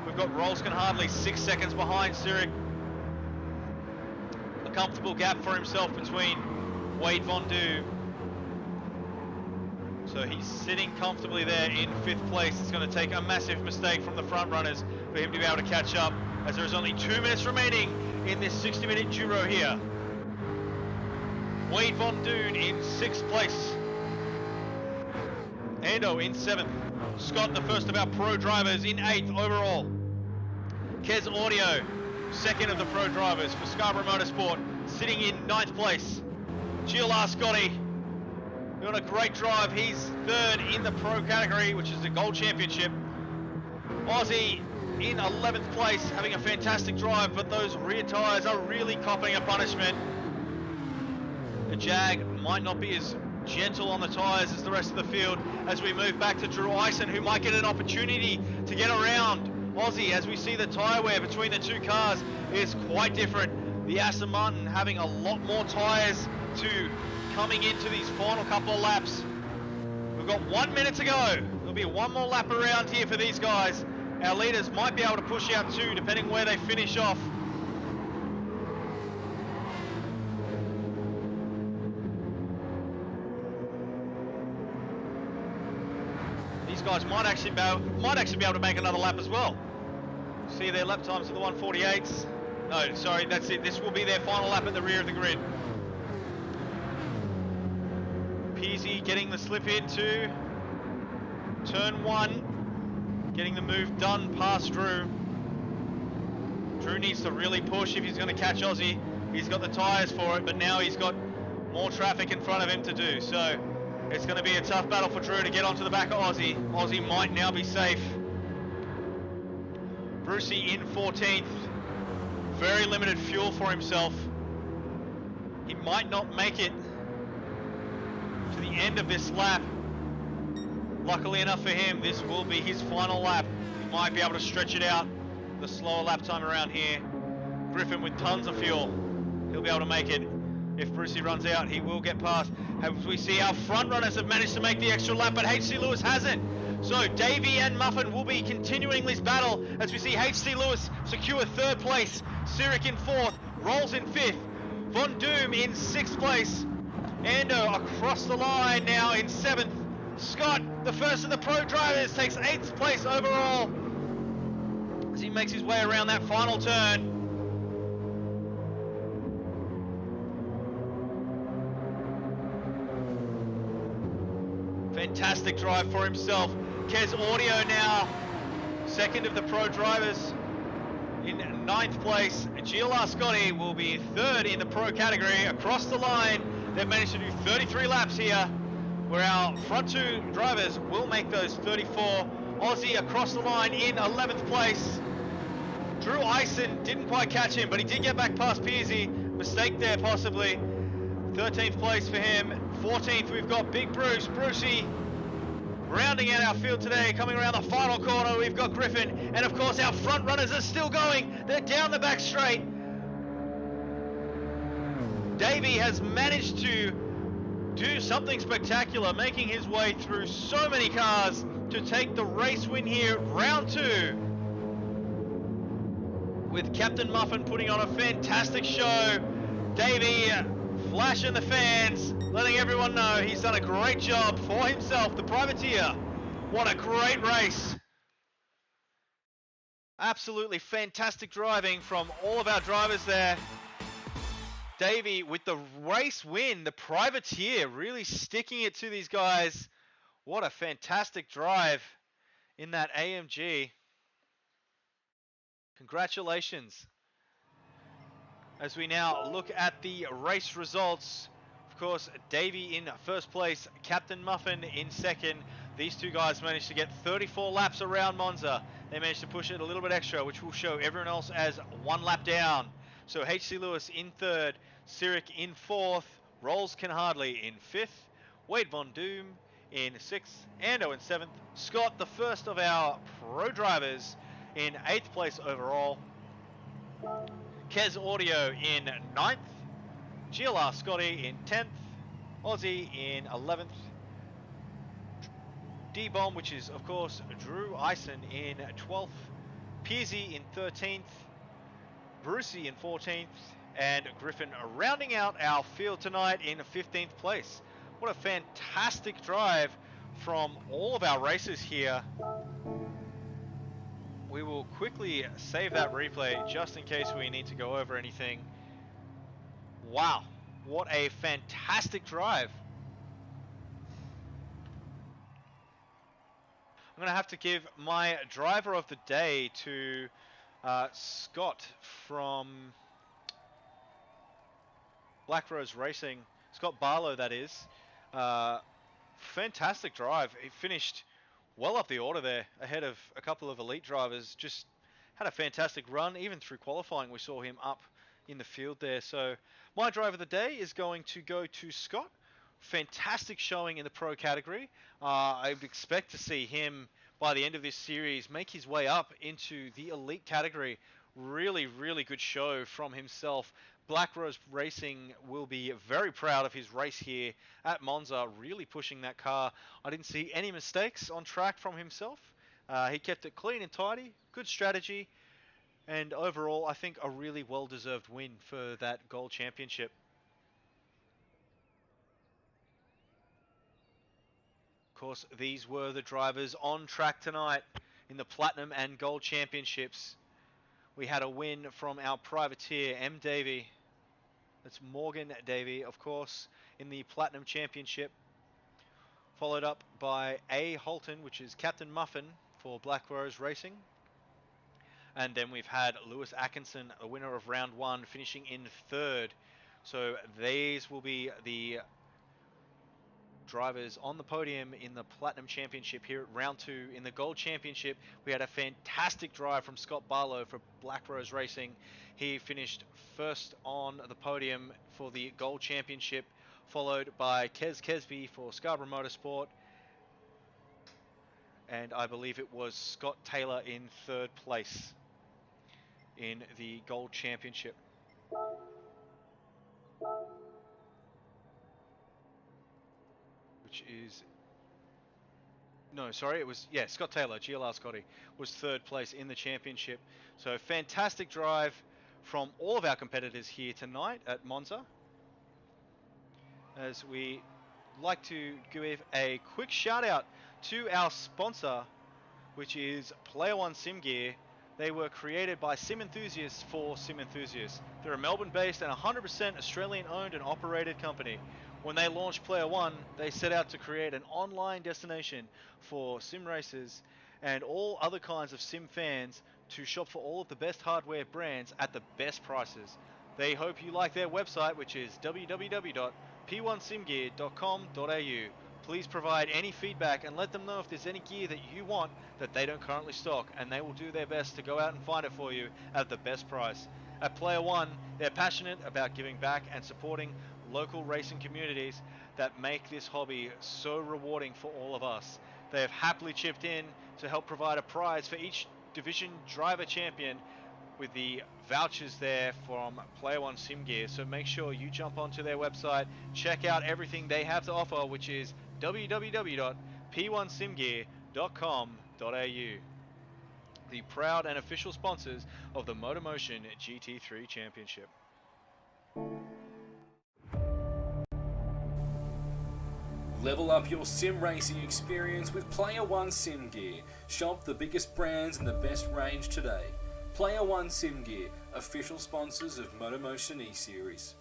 We've got Rolskin Hardley 6 seconds behind Sirik. A comfortable gap for himself between Wade Von Du. So he's sitting comfortably there in 5th place. It's going to take a massive mistake from the front runners for him to be able to catch up, as there's only 2 minutes remaining in this 60-minute Duro here. Wade Von Doon in 6th place. Ando in 7th. Scott, the first of our pro drivers, in 8th overall. Kez Audio, 2nd of the pro drivers for Scarborough Motorsport, sitting in 9th place. Gilles Scotty, doing a great drive. He's third in the pro category, which is the Gold Championship. Aussie in 11th place, having a fantastic drive, but those rear tyres are really copping a punishment. The Jag might not be as gentle on the tyres as the rest of the field as we move back to Drew Ison, who might get an opportunity to get around Aussie. As we see the tyre wear between the two cars is quite different. The Aston Martin having a lot more tyres to coming into these final couple of laps. We've got 1 minute to go. There'll be one more lap around here for these guys. Our leaders might be able to push out two, depending where they finish off. These guys might actually be able to make another lap as well. See their lap times for the 148s. No, sorry, that's it. This will be their final lap at the rear of the grid. Peasy getting the slip into turn one, getting the move done past Drew. Drew needs to really push if he's going to catch Aussie. He's got the tyres for it, but now he's got more traffic in front of him to do. So it's going to be a tough battle for Drew to get onto the back of Aussie. Aussie might now be safe. Brucey in 14th. Very limited fuel for himself. He might not make it to the end of this lap. Luckily enough for him, this will be his final lap. He might be able to stretch it out. The slower lap time around here. Griffin with tons of fuel. He'll be able to make it. If Brucey runs out, he will get past. As we see, our front runners have managed to make the extra lap, but HC Lewis hasn't. So Davey and Muffin will be continuing this battle as we see HC Lewis secure third place. Sirik in fourth, Rolls in fifth, Von Doom in sixth place. Ando across the line now in seventh. Scott, the first of the pro drivers, takes eighth place overall as he makes his way around that final turn. Fantastic drive for himself. Kez Audio now second of the pro drivers in ninth place. GLR Scotty will be third in the pro category. Across the line, they've managed to do 33 laps here, where our front two drivers will make those 34. Aussie across the line in 11th place. Drew Ison didn't quite catch him, but he did get back past Pearsey. Mistake there possibly. 13th place for him. 14th we've got Big Bruce. Brucey rounding out our field today. Coming around the final corner we've got Griffin. And of course our front runners are still going. They're down the back straight. Davey has managed to do something spectacular, making his way through so many cars to take the race win here, round two, with Captain Muffin putting on a fantastic show. Davey flashing the fans, letting everyone know he's done a great job for himself, the privateer. What a great race. Absolutely fantastic driving from all of our drivers there. Davey with the race win, the privateer, really sticking it to these guys. What a fantastic drive in that AMG. Congratulations. As we now look at the race results, of course, Davey in first place, Captain Muffin in second. These two guys managed to get 34 laps around Monza. They managed to push it a little bit extra, which will show everyone else as one lap down. So HC Lewis in third, Sirik in fourth, Rolls Can Hardly in fifth, Wade Von Doom in sixth, Ando in seventh, Scott, the first of our pro drivers, in eighth place overall, Kez Audio in ninth, GLR Scotty in 10th, Aussie in 11th, D-Bomb, which is of course Drew Ison, in 12th, Pearsey in 13th, Brucey in 14th, and Griffin rounding out our field tonight in 15th place. What a fantastic drive from all of our racers here. We will quickly save that replay just in case we need to go over anything. Wow, what a fantastic drive. I'm going to have to give my driver of the day to Scott from Black Rose Racing, Scott Barlow that is. fantastic drive. He finished well up the order there, ahead of a couple of elite drivers. Just had a fantastic run. Even through qualifying, we saw him up in the field there. So my drive of the day is going to go to Scott. Fantastic showing in the pro category. I would expect to see him by the end of this series make his way up into the elite category. Really, really good show from himself. Black Rose Racing will be very proud of his race here at Monza, really pushing that car. I didn't see any mistakes on track from himself. He kept it clean and tidy, good strategy, and overall I think a really well-deserved win for that Gold Championship. Of course, these were the drivers on track tonight in the Platinum and Gold Championships. We had a win from our privateer, M. Davey. That's Morgan Davey, of course, in the Platinum Championship. Followed up by A. Holton, which is Captain Muffin for Black Rose Racing. And then we've had Lewis Atkinson, a winner of round one, finishing in third. So these will be the drivers on the podium in the Platinum Championship here at round two. In the Gold Championship, we had a fantastic drive from Scott Barlow for Black Rose Racing. He finished first on the podium for the Gold Championship, followed by Kez Kesby for Scarborough Motorsport. And I believe it was Scott Taylor in third place in the Gold Championship. Scott Taylor, GLR Scotty, was third place in the championship. So fantastic drive from all of our competitors here tonight at Monza. As we like to give a quick shout out to our sponsor, which is Player1 Sim Gear. They were created by sim enthusiasts for sim enthusiasts. They're a Melbourne-based and 100% Australian-owned and operated company. When they launched Player1, they set out to create an online destination for sim racers and all other kinds of sim fans to shop for all of the best hardware brands at the best prices. They hope you like their website, which is www.p1simgear.com.au. Please provide any feedback and let them know if there's any gear that you want that they don't currently stock, and they will do their best to go out and find it for you at the best price. At Player1, they're passionate about giving back and supporting local racing communities that make this hobby so rewarding for all of us. They have happily chipped in to help provide a prize for each division driver champion with the vouchers there from Player1 Sim Gear. So make sure you jump onto their website, check out everything they have to offer, which is www.p1simgear.com.au. The proud and official sponsors of the MotorMotion GT3 Championship. Level up your sim racing experience with Player1 Sim Gear. Shop the biggest brands and the best range today. Player1 Sim Gear, official sponsors of MotorMotion E-Series.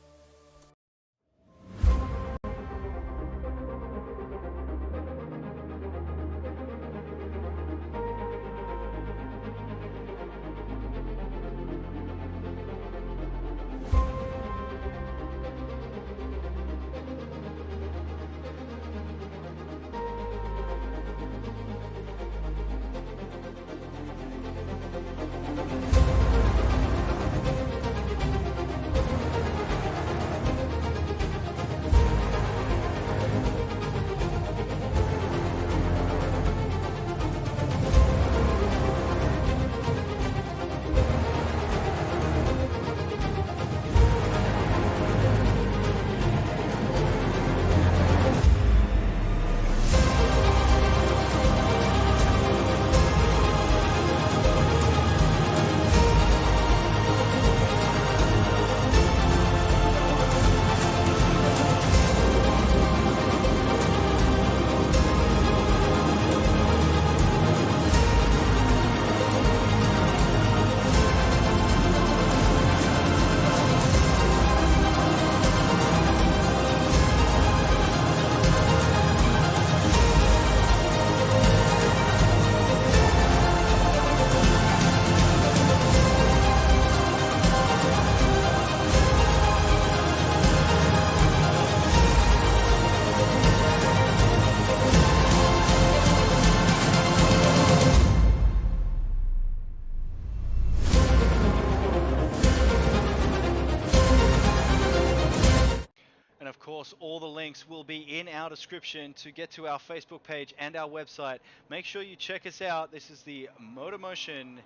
course, all the links will be in our description to get to our Facebook page and our website. Make sure you check us out. This is the MotorMotion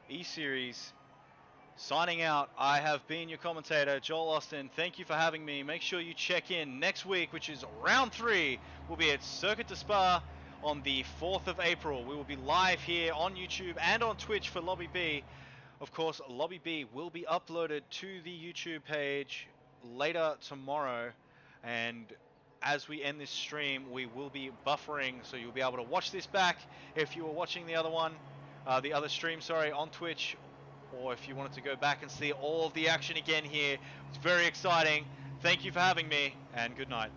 E-Series. Signing out, I have been your commentator, Joel Austin. Thank you for having me. Make sure you check in next week, which is round 3. We'll be at Circuit de Spa on the 4th of April. We will be live here on YouTube and on Twitch for Lobby B. Of course, Lobby B will be uploaded to the YouTube page later tomorrow. And as we end this stream, we will be buffering, so you'll be able to watch this back if you were watching the other one, the other stream, sorry, on Twitch, or if you wanted to go back and see all of the action again here. It's very exciting. Thank you for having me, and good night.